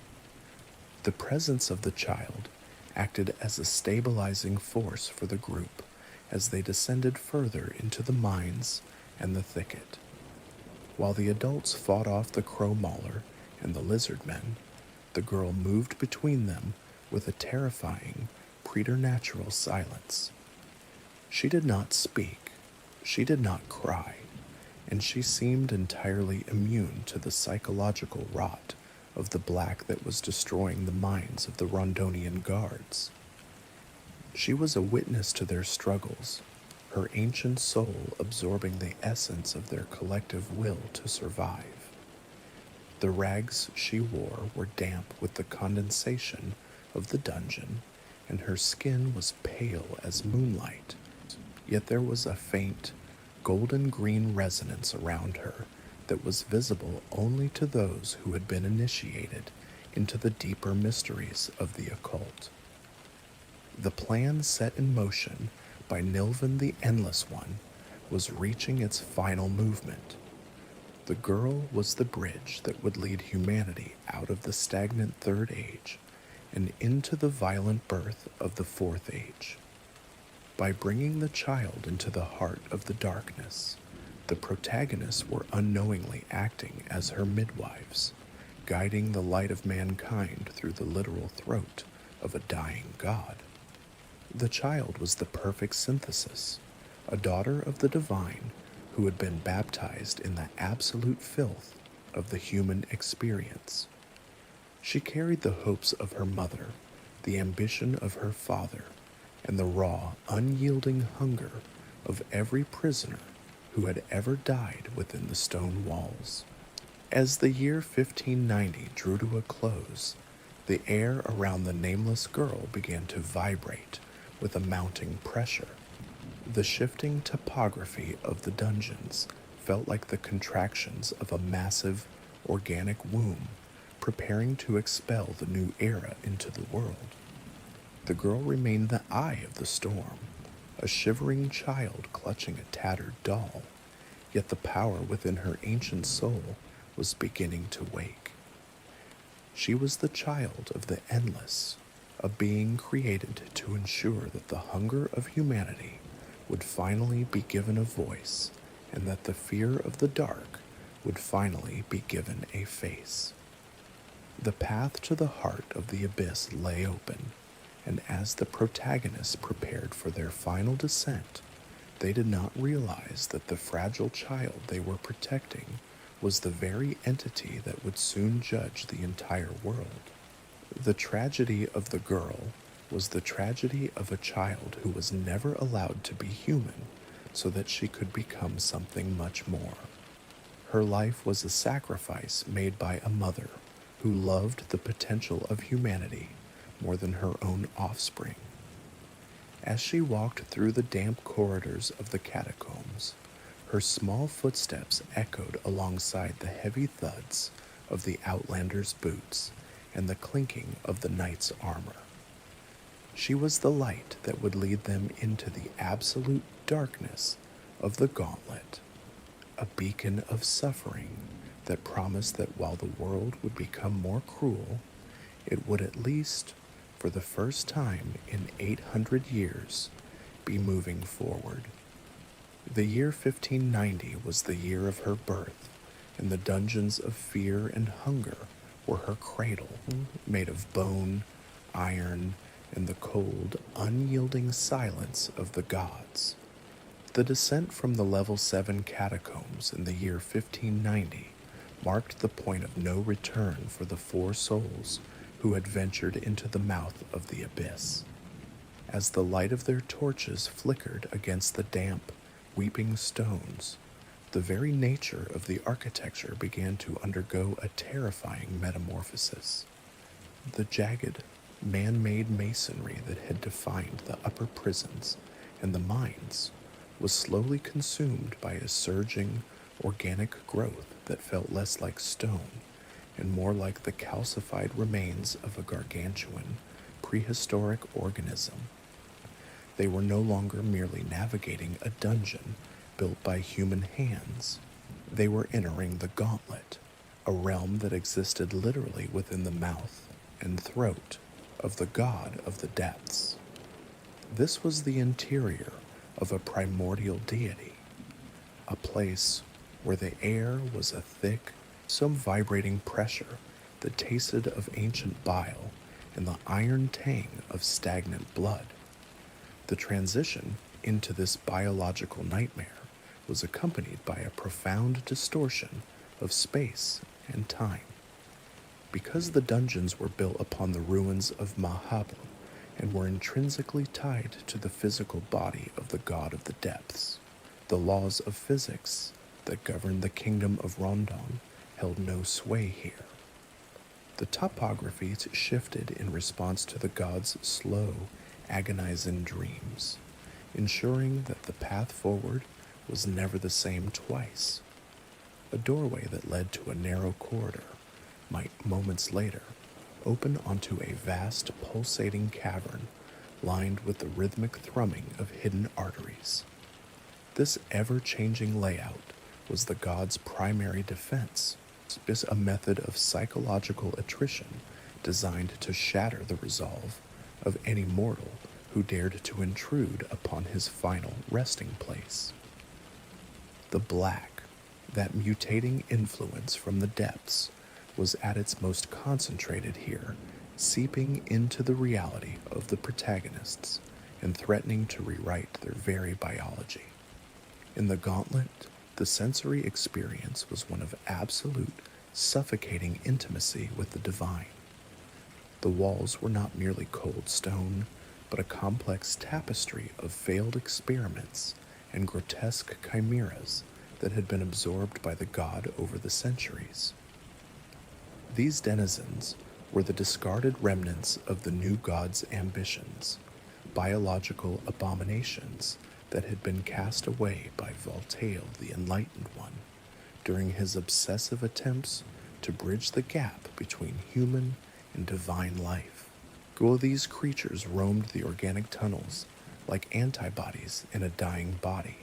The presence of the child acted as a stabilizing force for the group as they descended further into the mines and the thicket. While the adults fought off the crow mauler and the lizard men, the girl moved between them with a terrifying, preternatural silence. She did not speak, she did not cry, and she seemed entirely immune to the psychological rot of the black that was destroying the minds of the Rondonian guards. She was a witness to their struggles, her ancient soul absorbing the essence of their collective will to survive. The rags she wore were damp with the condensation of the dungeon, and her skin was pale as moonlight, yet there was a faint, golden-green resonance around her that was visible only to those who had been initiated into the deeper mysteries of the occult. The plan set in motion by Nilvan the Endless One was reaching its final movement. The girl was the bridge that would lead humanity out of the stagnant Third Age and into the violent birth of the Fourth Age. By bringing the child into the heart of the darkness, the protagonists were unknowingly acting as her midwives, guiding the light of mankind through the literal throat of a dying god. The child was the perfect synthesis, a daughter of the divine who had been baptized in the absolute filth of the human experience. She carried the hopes of her mother, the ambition of her father, and the raw, unyielding hunger of every prisoner who had ever died within the stone walls. As the year 1590 drew to a close, the air around the nameless girl began to vibrate with a mounting pressure. The shifting topography of the dungeons felt like the contractions of a massive, organic womb preparing to expel the new era into the world. The girl remained the eye of the storm, a shivering child clutching a tattered doll, yet the power within her ancient soul was beginning to wake. She was the child of the Endless, a being created to ensure that the hunger of humanity would finally be given a voice, and that the fear of the dark would finally be given a face. The path to the heart of the abyss lay open, and as the protagonists prepared for their final descent, they did not realize that the fragile child they were protecting was the very entity that would soon judge the entire world. The tragedy of the girl was the tragedy of a child who was never allowed to be human so that she could become something much more. Her life was a sacrifice made by a mother who loved the potential of humanity more than her own offspring. As she walked through the damp corridors of the catacombs, her small footsteps echoed alongside the heavy thuds of the outlander's boots and the clinking of the knight's armor. She was the light that would lead them into the absolute darkness of the gauntlet, a beacon of suffering that promised that while the world would become more cruel, it would at least, for the first time in 800 years, be moving forward. The year 1590 was the year of her birth, and the dungeons of fear and hunger were her cradle, made of bone, iron, and the cold, unyielding silence of the gods. The descent from the level 7 catacombs in the year 1590 marked the point of no return for the four souls who had ventured into the mouth of the abyss. As the light of their torches flickered against the damp, weeping stones, the very nature of the architecture began to undergo a terrifying metamorphosis. The jagged, man-made masonry that had defined the upper prisons and the mines was slowly consumed by a surging, organic growth that felt less like stone and more like the calcified remains of a gargantuan, prehistoric organism. They were no longer merely navigating a dungeon built by human hands. They were entering the gauntlet, a realm that existed literally within the mouth and throat of the god of the depths. This was the interior of a primordial deity, a place where the air was a thick, some vibrating pressure that tasted of ancient bile and the iron tang of stagnant blood. The transition into this biological nightmare was accompanied by a profound distortion of space and time. Because the dungeons were built upon the ruins of Mahabharata and were intrinsically tied to the physical body of the god of the depths, the laws of physics that governed the Kingdom of Rondon held no sway here. The topography shifted in response to the god's slow, agonizing dreams, ensuring that the path forward was never the same twice. A doorway that led to a narrow corridor might moments later open onto a vast pulsating cavern lined with the rhythmic thrumming of hidden arteries. This ever-changing layout was the god's primary defense, is a method of psychological attrition designed to shatter the resolve of any mortal who dared to intrude upon his final resting place. The black, that mutating influence from the depths, was at its most concentrated here, seeping into the reality of the protagonists and threatening to rewrite their very biology. In the gauntlet, the sensory experience was one of absolute, suffocating intimacy with the divine. The walls were not merely cold stone, but a complex tapestry of failed experiments and grotesque chimeras that had been absorbed by the god over the centuries. These denizens were the discarded remnants of the new god's ambitions, biological abominations that had been cast away by Voltaire the Enlightened One during his obsessive attempts to bridge the gap between human and divine life. These creatures roamed the organic tunnels like antibodies in a dying body,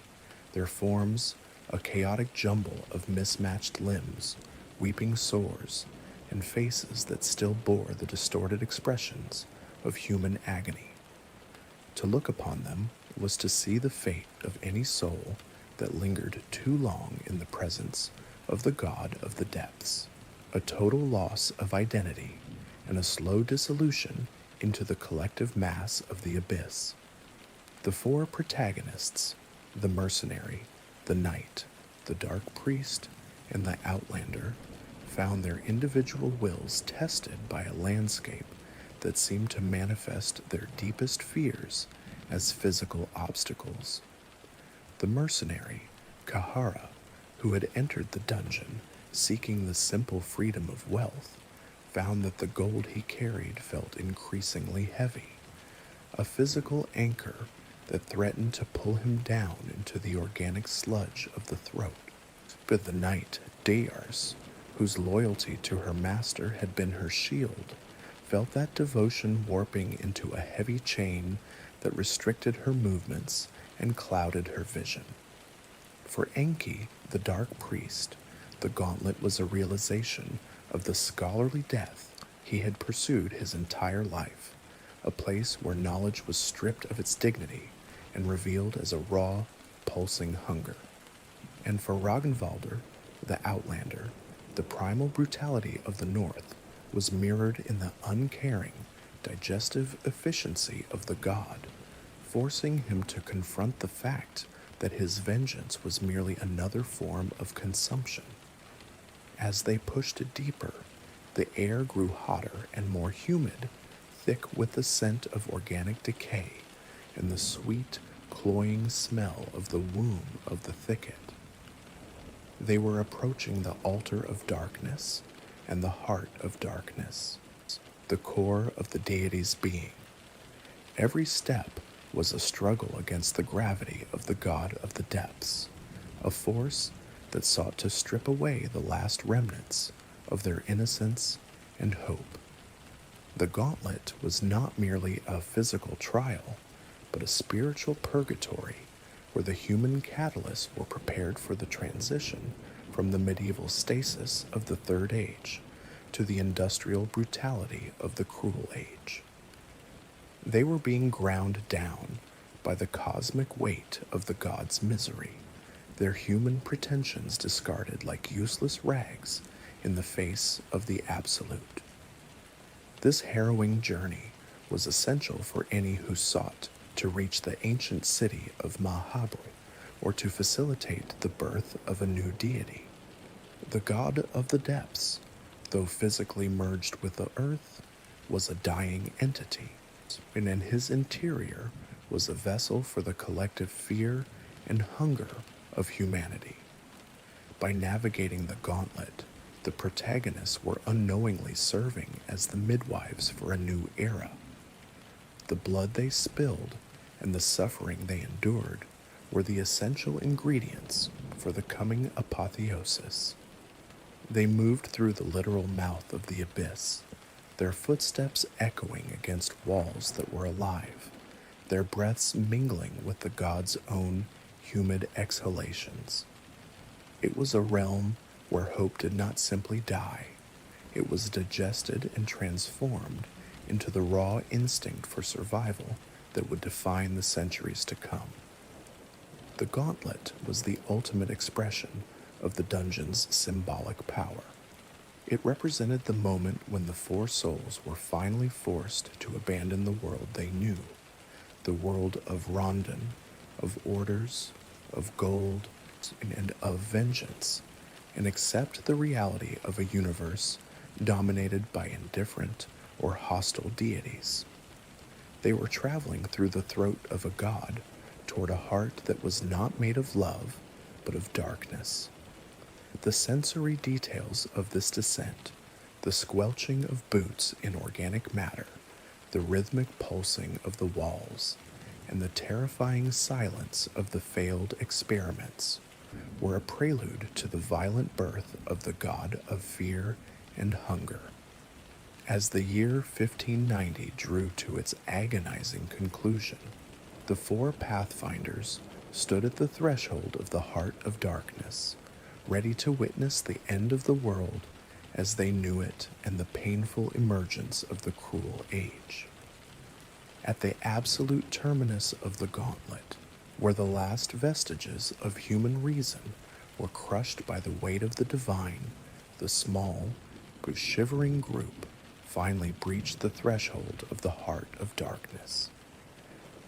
their forms a chaotic jumble of mismatched limbs, weeping sores, and faces that still bore the distorted expressions of human agony. To look upon them was to see the fate of any soul that lingered too long in the presence of the god of the depths, a total loss of identity and a slow dissolution into the collective mass of the abyss. The four protagonists, the mercenary, the knight, the dark priest, and the outlander, found their individual wills tested by a landscape that seemed to manifest their deepest fears as physical obstacles. The mercenary, Kahara, who had entered the dungeon seeking the simple freedom of wealth, found that the gold he carried felt increasingly heavy, a physical anchor that threatened to pull him down into the organic sludge of the throat. But the knight, Dears, whose loyalty to her master had been her shield, felt that devotion warping into a heavy chain that restricted her movements and clouded her vision. For Enki, the dark priest, the gauntlet was a realization of the scholarly death he had pursued his entire life, a place where knowledge was stripped of its dignity and revealed as a raw, pulsing hunger. And for Ragnvaldr, the outlander, the primal brutality of the North was mirrored in the uncaring, digestive efficiency of the god, forcing him to confront the fact that his vengeance was merely another form of consumption. As they pushed deeper, the air grew hotter and more humid, thick with the scent of organic decay and the sweet, cloying smell of the womb of the thicket. They were approaching the altar of darkness and the heart of darkness, the core of the deity's being. Every step was a struggle against the gravity of the god of the depths, a force that sought to strip away the last remnants of their innocence and hope. The gauntlet was not merely a physical trial, but a spiritual purgatory where the human catalysts were prepared for the transition from the medieval stasis of the Third Age to the industrial brutality of the Cruel Age. They were being ground down by the cosmic weight of the gods' misery, their human pretensions discarded like useless rags in the face of the absolute. This harrowing journey was essential for any who sought to reach the ancient city of Mahabharata or to facilitate the birth of a new deity. The god of the depths, though physically merged with the earth, was a dying entity, and in his interior was a vessel for the collective fear and hunger of humanity. By navigating the gauntlet, the protagonists were unknowingly serving as the midwives for a new era. The blood they spilled and the suffering they endured were the essential ingredients for the coming apotheosis. They moved through the literal mouth of the abyss, their footsteps echoing against walls that were alive, their breaths mingling with the gods' own humid exhalations. It was a realm where hope did not simply die. It was digested and transformed into the raw instinct for survival that would define the centuries to come. The gauntlet was the ultimate expression of the dungeon's symbolic power. It represented the moment when the four souls were finally forced to abandon the world they knew, the world of Rondon, of orders, of gold, and of vengeance, and accept the reality of a universe dominated by indifferent or hostile deities. They were traveling through the throat of a god toward a heart that was not made of love, but of darkness. The sensory details of this descent, the squelching of boots in organic matter, the rhythmic pulsing of the walls, and the terrifying silence of the failed experiments, were a prelude to the violent birth of the god of fear and hunger. As the year 1590 drew to its agonizing conclusion, the four pathfinders stood at the threshold of the heart of darkness, ready to witness the end of the world as they knew it and the painful emergence of the cruel age. At the absolute terminus of the gauntlet, where the last vestiges of human reason were crushed by the weight of the divine, the small but shivering group finally breached the threshold of the heart of darkness.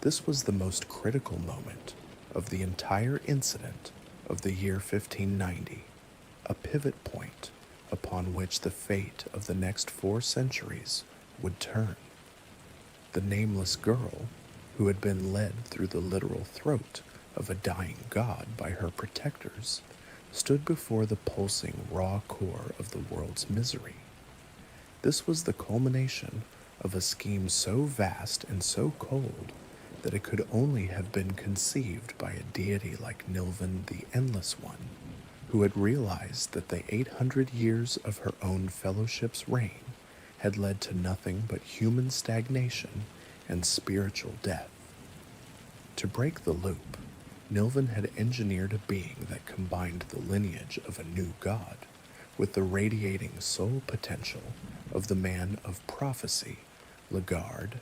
This was the most critical moment of the entire incident of the year 1590, a pivot point upon which the fate of the next 4 centuries would turn. The nameless girl, who had been led through the literal throat of a dying god by her protectors, stood before the pulsing raw core of the world's misery. This was the culmination of a scheme so vast and so cold that it could only have been conceived by a deity like Nilvan the Endless One, who had realized that the 800 years of her own fellowship's reign had led to nothing but human stagnation and spiritual death. To break the loop, Nilvan had engineered a being that combined the lineage of a new god with the radiating soul potential of the man of prophecy, Lagarde,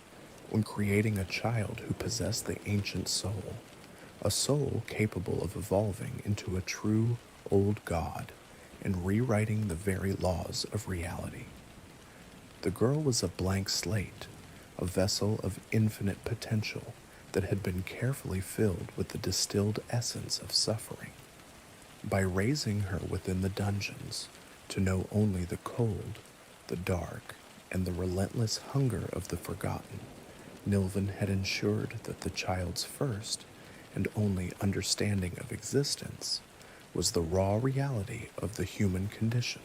when creating a child who possessed the ancient soul, a soul capable of evolving into a true old god and rewriting the very laws of reality. The girl was a blank slate, a vessel of infinite potential that had been carefully filled with the distilled essence of suffering. By raising her within the dungeons to know only the cold, the dark, and the relentless hunger of the forgotten, Nilvan had ensured that the child's first and only understanding of existence was the raw reality of the human condition.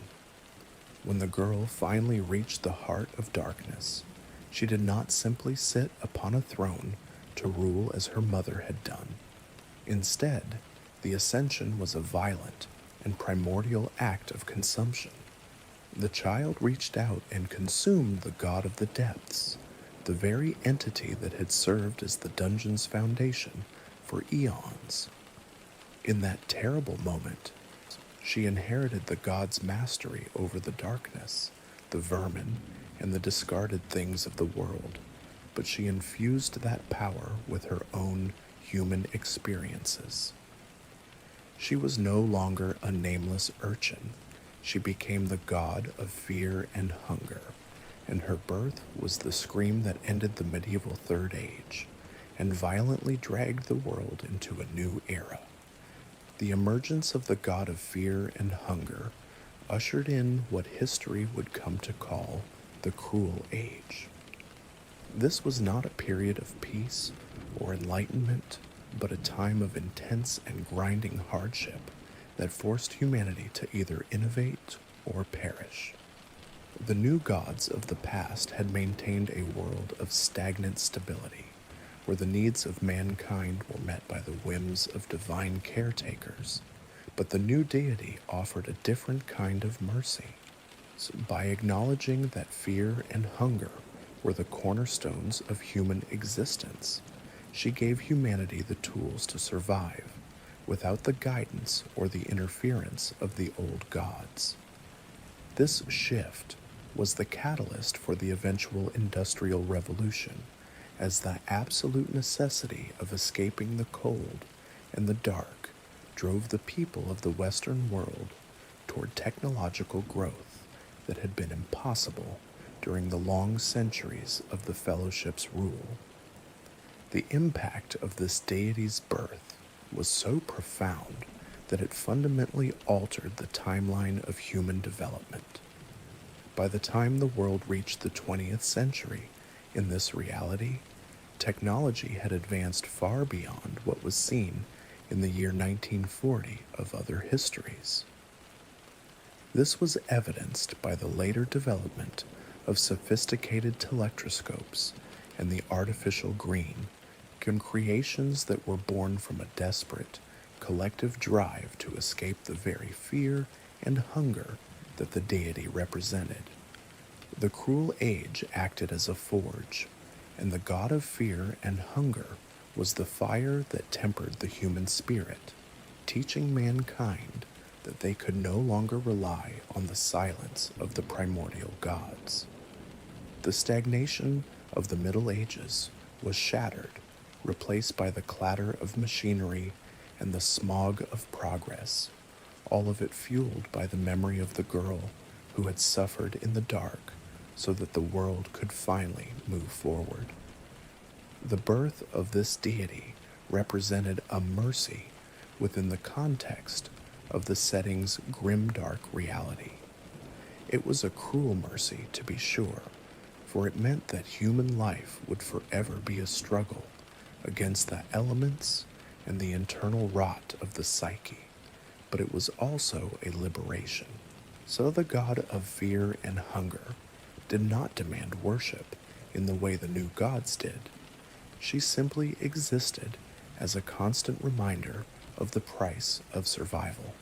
When the girl finally reached the heart of darkness, she did not simply sit upon a throne to rule as her mother had done. Instead, the ascension was a violent and primordial act of consumption. The child reached out and consumed the god of the depths, the very entity that had served as the dungeon's foundation for eons. In that terrible moment, she inherited the god's mastery over the darkness, the vermin, and the discarded things of the world, but she infused that power with her own human experiences. She was no longer a nameless urchin. She became the god of fear and hunger, and her birth was the scream that ended the medieval Third Age and violently dragged the world into a new era. The emergence of the god of fear and hunger ushered in what history would come to call the Cruel Age. This was not a period of peace or enlightenment, but a time of intense and grinding hardship that forced humanity to either innovate or perish. The new gods of the past had maintained a world of stagnant stability, where the needs of mankind were met by the whims of divine caretakers, but the new deity offered a different kind of mercy. So by acknowledging that fear and hunger were the cornerstones of human existence, she gave humanity the tools to survive without the guidance or the interference of the old gods. This shift was the catalyst for the eventual Industrial Revolution, as the absolute necessity of escaping the cold and the dark drove the people of the Western world toward technological growth that had been impossible during the long centuries of the Fellowship's rule. The impact of this deity's birth was so profound that it fundamentally altered the timeline of human development. By the time the world reached the 20th century, in this reality, technology had advanced far beyond what was seen in the year 1940 of other histories. This was evidenced by the later development of sophisticated telescopes and the artificial green, creations that were born from a desperate, collective drive to escape the very fear and hunger that the deity represented. The Cruel Age acted as a forge, and the god of fear and hunger was the fire that tempered the human spirit, teaching mankind that they could no longer rely on the silence of the primordial gods. The stagnation of the Middle Ages was shattered, replaced by the clatter of machinery and the smog of progress, all of it fueled by the memory of the girl who had suffered in the dark so that the world could finally move forward. The birth of this deity represented a mercy within the context of the setting's grimdark reality. It was a cruel mercy, to be sure, for it meant that human life would forever be a struggle against the elements and the internal rot of the psyche, but it was also a liberation. So the god of fear and hunger did not demand worship in the way the new gods did. She simply existed as a constant reminder of the price of survival.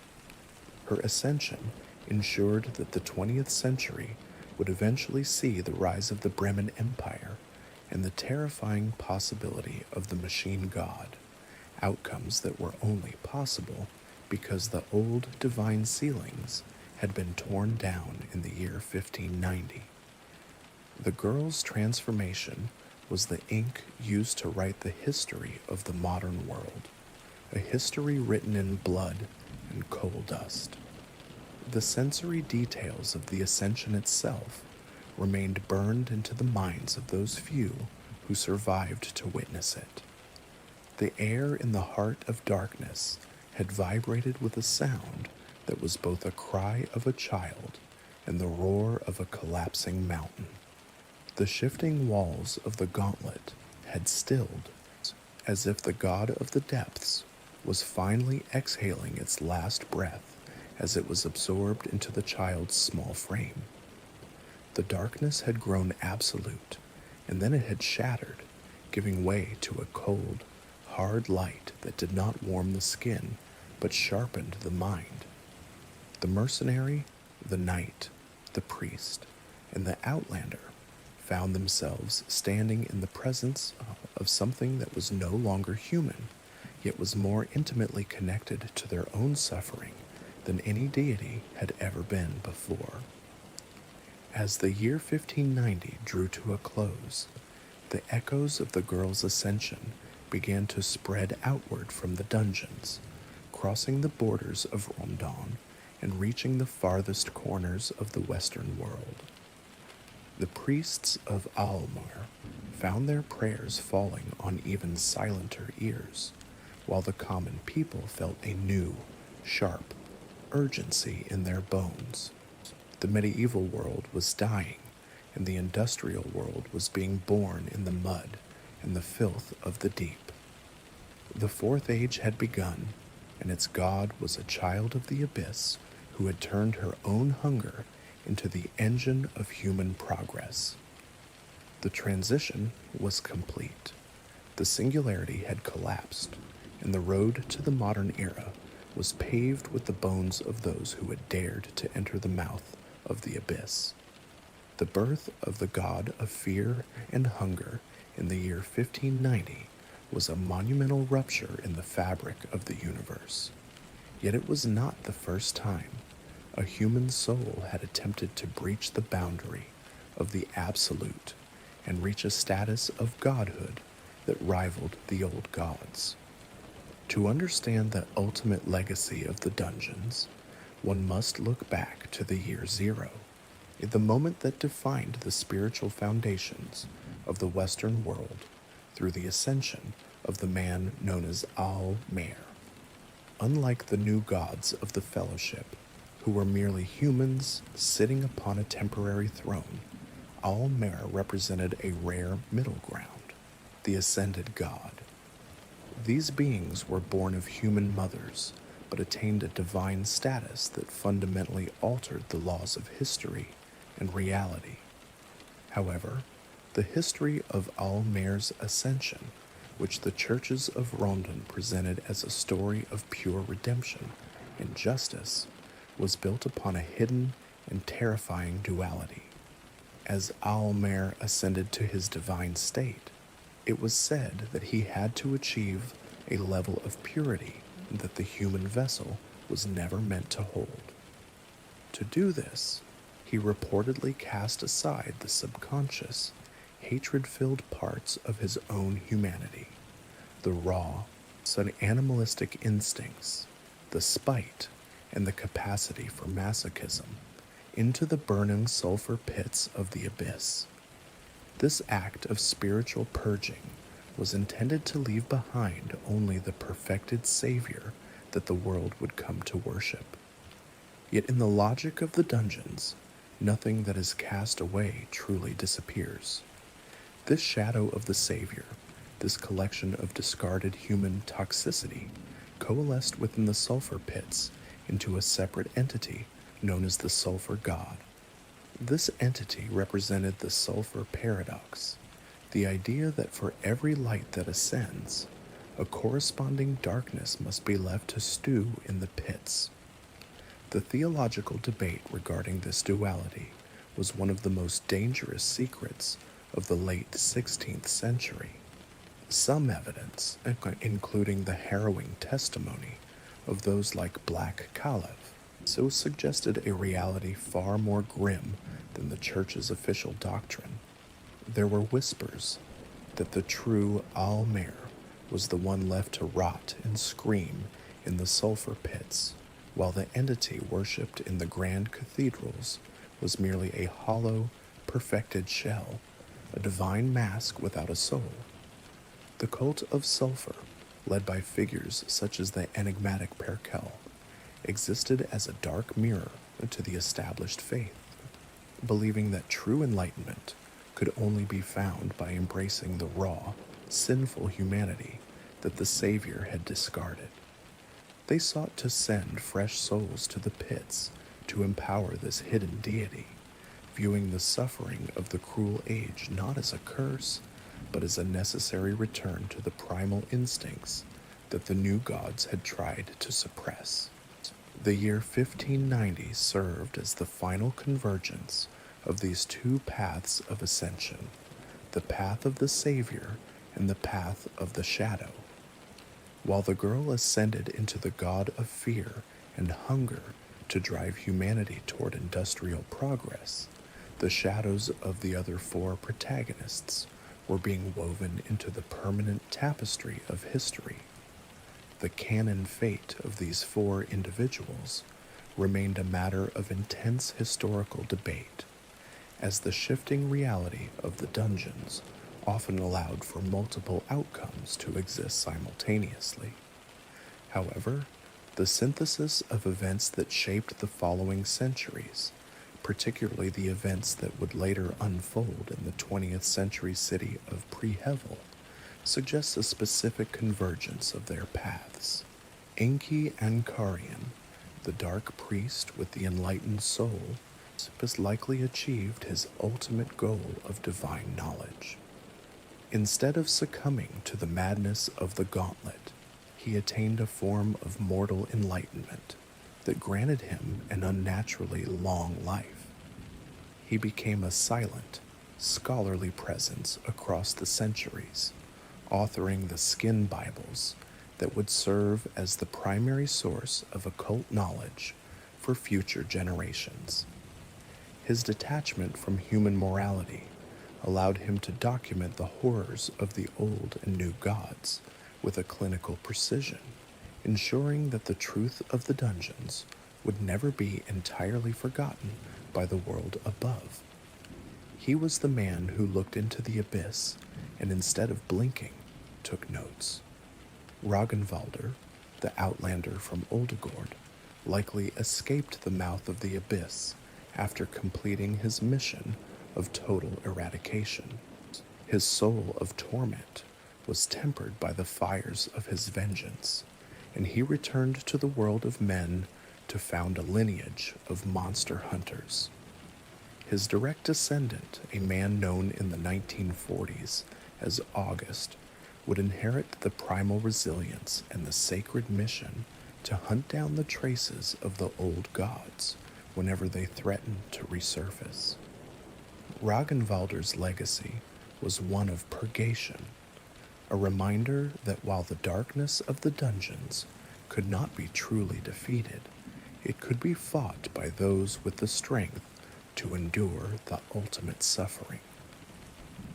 Her ascension ensured that the 20th century would eventually see the rise of the Bremen Empire and the terrifying possibility of the machine god, outcomes that were only possible because the old divine ceilings had been torn down in the year 1590. The girl's transformation was the ink used to write the history of the modern world, a history written in blood and coal dust. The sensory details of the ascension itself remained burned into the minds of those few who survived to witness it. The air in the heart of darkness had vibrated with a sound that was both a cry of a child and the roar of a collapsing mountain. The shifting walls of the gauntlet had stilled, as if the god of the depths was finally exhaling its last breath as it was absorbed into the child's small frame. The darkness had grown absolute, and then it had shattered, giving way to a cold, hard light that did not warm the skin, but sharpened the mind. The mercenary, the knight, the priest, and the outlander found themselves standing in the presence of something that was no longer human, yet was more intimately connected to their own suffering than any deity had ever been before. As the year 1590 drew to a close, The echoes of the girl's ascension began to spread outward from the dungeons, crossing the borders of Rondon and reaching the farthest corners of the Western world. The priests of Almar found their prayers falling on even silenter ears, while the common people felt a new, sharp urgency in their bones. The medieval world was dying, and the industrial world was being born in the mud and the filth of the deep. The Fourth Age had begun, and its god was a child of the abyss who had turned her own hunger into the engine of human progress. The transition was complete. The singularity had collapsed, and the road to the modern era was paved with the bones of those who had dared to enter the mouth of the abyss. The birth of the god of fear and hunger in the year 1590 was a monumental rupture in the fabric of the universe. Yet it was not the first time a human soul had attempted to breach the boundary of the absolute and reach a status of godhood that rivaled the old gods. To understand the ultimate legacy of the dungeons, one must look back to the year zero, the moment that defined the spiritual foundations of the Western world through the ascension of the man known as Al-Mer. Unlike the new gods of the Fellowship, who were merely humans sitting upon a temporary throne, Al-Mer represented a rare middle ground, the ascended god. These beings were born of human mothers, but attained a divine status that fundamentally altered the laws of history and reality. However, the history of Al-Mer's ascension, which the churches of Rondon presented as a story of pure redemption and justice, was built upon a hidden and terrifying duality. As Al-Mer ascended to his divine state, it was said that he had to achieve a level of purity that the human vessel was never meant to hold. To do this, he reportedly cast aside the subconscious, hatred-filled parts of his own humanity, the raw, animalistic instincts, the spite, and the capacity for masochism, into the burning sulfur pits of the abyss. This act of spiritual purging was intended to leave behind only the perfected Savior that the world would come to worship. Yet in the logic of the dungeons, nothing that is cast away truly disappears. This shadow of the Savior, this collection of discarded human toxicity, coalesced within the sulfur pits into a separate entity known as the Sulfur God. This entity represented the sulfur paradox, the idea that for every light that ascends, a corresponding darkness must be left to stew in the pits. The theological debate regarding this duality was one of the most dangerous secrets of the late 16th century. Some evidence, including the harrowing testimony of those like Black Caliph, so suggested a reality far more grim than the Church's official doctrine. There were whispers that the true Al-Mer was the one left to rot and scream in the sulfur pits, while the entity worshipped in the grand cathedrals was merely a hollow, perfected shell, a divine mask without a soul. The cult of sulfur, led by figures such as the enigmatic Perkel, existed as a dark mirror to the established faith, believing that true enlightenment could only be found by embracing the raw, sinful humanity that the Savior had discarded. They sought to send fresh souls to the pits to empower this hidden deity, viewing the suffering of the cruel age not as a curse, but as a necessary return to the primal instincts that the new gods had tried to suppress. The year 1590 served as the final convergence of these two paths of ascension, the path of the Savior and the path of the shadow. While the girl ascended into the god of fear and hunger to drive humanity toward industrial progress, the shadows of the other four protagonists were being woven into the permanent tapestry of history. The canon fate of these four individuals remained a matter of intense historical debate, as the shifting reality of the dungeons often allowed for multiple outcomes to exist simultaneously. However, the synthesis of events that shaped the following centuries, particularly the events that would later unfold in the 20th century city of Prehevel, suggests a specific convergence of their paths. Enki Ankarian, the dark priest with the enlightened soul, has likely achieved his ultimate goal of divine knowledge. Instead of succumbing to the madness of the gauntlet, he attained a form of mortal enlightenment that granted him an unnaturally long life. He became a silent, scholarly presence across the centuries, authoring the Skin Bibles that would serve as the primary source of occult knowledge for future generations. His detachment from human morality allowed him to document the horrors of the old and new gods with a clinical precision, ensuring that the truth of the dungeons would never be entirely forgotten by the world above. He was the man who looked into the abyss and, instead of blinking, took notes. Roggenwalder, the outlander from Oldegord, likely escaped the mouth of the abyss after completing his mission of total eradication. His soul of torment was tempered by the fires of his vengeance, and he returned to the world of men to found a lineage of monster hunters. His direct descendant, a man known in the 1940s as August, would inherit the primal resilience and the sacred mission to hunt down the traces of the old gods whenever they threatened to resurface. Roggenwalder's legacy was one of purgation, a reminder that while the darkness of the dungeons could not be truly defeated, it could be fought by those with the strength to endure the ultimate suffering.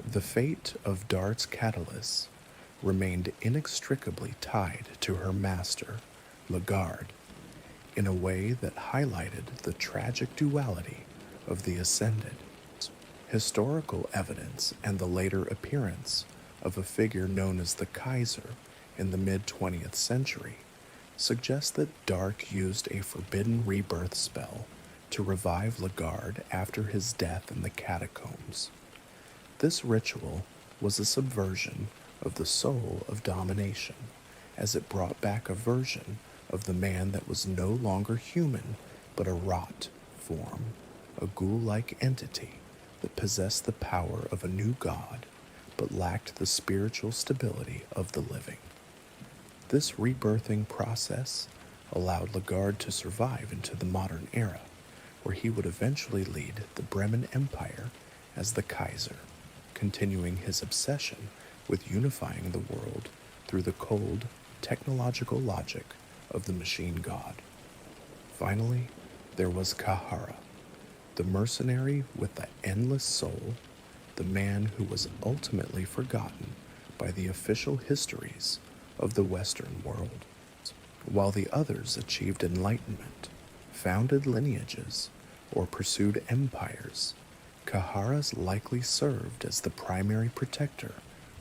The fate of Dart's Catalyst remained inextricably tied to her master, Lagarde, in a way that highlighted the tragic duality of the Ascended. Historical evidence and the later appearance of a figure known as the Kaiser in the mid-20th century suggests that Dark used a forbidden rebirth spell to revive Lagarde after his death in the catacombs. This ritual was a subversion of the soul of domination, as it brought back a version of the man that was no longer human but a rot form, a ghoul-like entity that possessed the power of a new god but lacked the spiritual stability of the living. This rebirthing process allowed Lagarde to survive into the modern era, where he would eventually lead the Bremen Empire as the Kaiser, continuing his obsession with unifying the world through the cold, technological logic of the machine god. Finally, there was Kahara, the mercenary with the endless soul, the man who was ultimately forgotten by the official histories of the Western world. While the others achieved enlightenment, founded lineages, or pursued empires, Kahara's likely served as the primary protector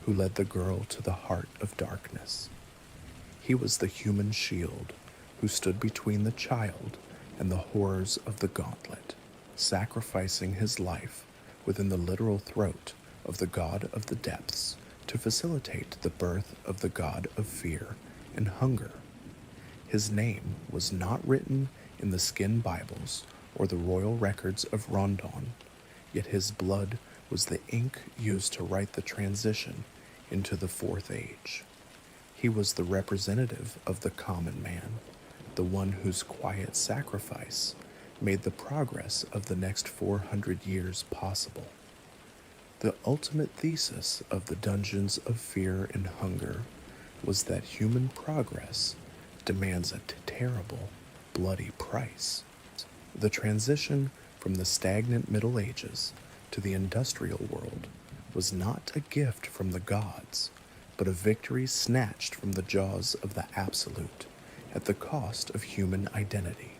who led the girl to the heart of darkness. He was the human shield who stood between the child and the horrors of the gauntlet, sacrificing his life within the literal throat of the god of the depths to facilitate the birth of the god of fear and hunger. His name was not written in the Skin Bibles or the royal records of Rondon, yet his blood was the ink used to write the transition into the Fourth Age. He was the representative of the common man, the one whose quiet sacrifice made the progress of the next 400 years possible. The ultimate thesis of the Dungeons of Fear and Hunger was that human progress demands a terrible, bloody price. The transition from the stagnant Middle Ages to the industrial world was not a gift from the gods, but a victory snatched from the jaws of the Absolute at the cost of human identity.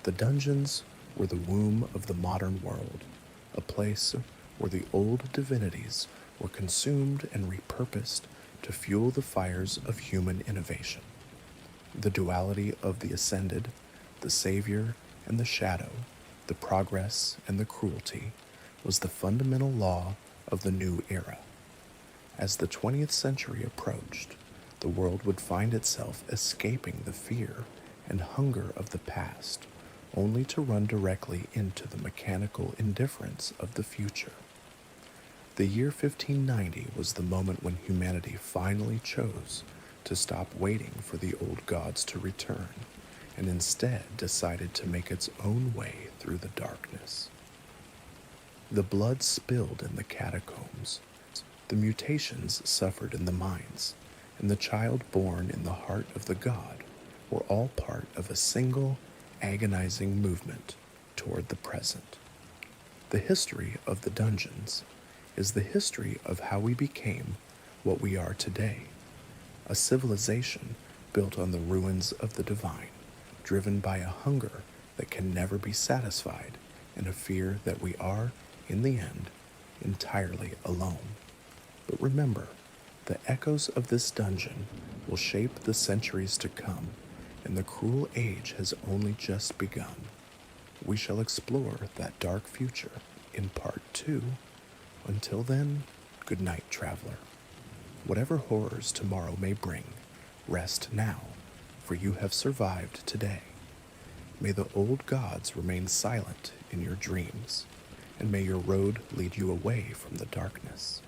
The dungeons were the womb of the modern world, a place where the old divinities were consumed and repurposed to fuel the fires of human innovation. The duality of the ascended, the savior and the shadow, the progress and the cruelty, was the fundamental law of the new era. As the 20th century approached, the world would find itself escaping the fear and hunger of the past, only to run directly into the mechanical indifference of the future. The year 1590 was the moment when humanity finally chose to stop waiting for the old gods to return, and instead decided to make its own way through the darkness. The blood spilled in the catacombs, the mutations suffered in the mines, and the child born in the heart of the god were all part of a single, agonizing movement toward the present. The history of the dungeons is the history of how we became what we are today, a civilization built on the ruins of the divine, driven by a hunger that can never be satisfied and a fear that we are, in the end, entirely alone. But remember, the echoes of this dungeon will shape the centuries to come, and the cruel age has only just begun. We shall explore that dark future in part 2. Until then, good night, traveler. Whatever horrors tomorrow may bring, rest now, for you have survived today. May the old gods remain silent in your dreams, and may your road lead you away from the darkness.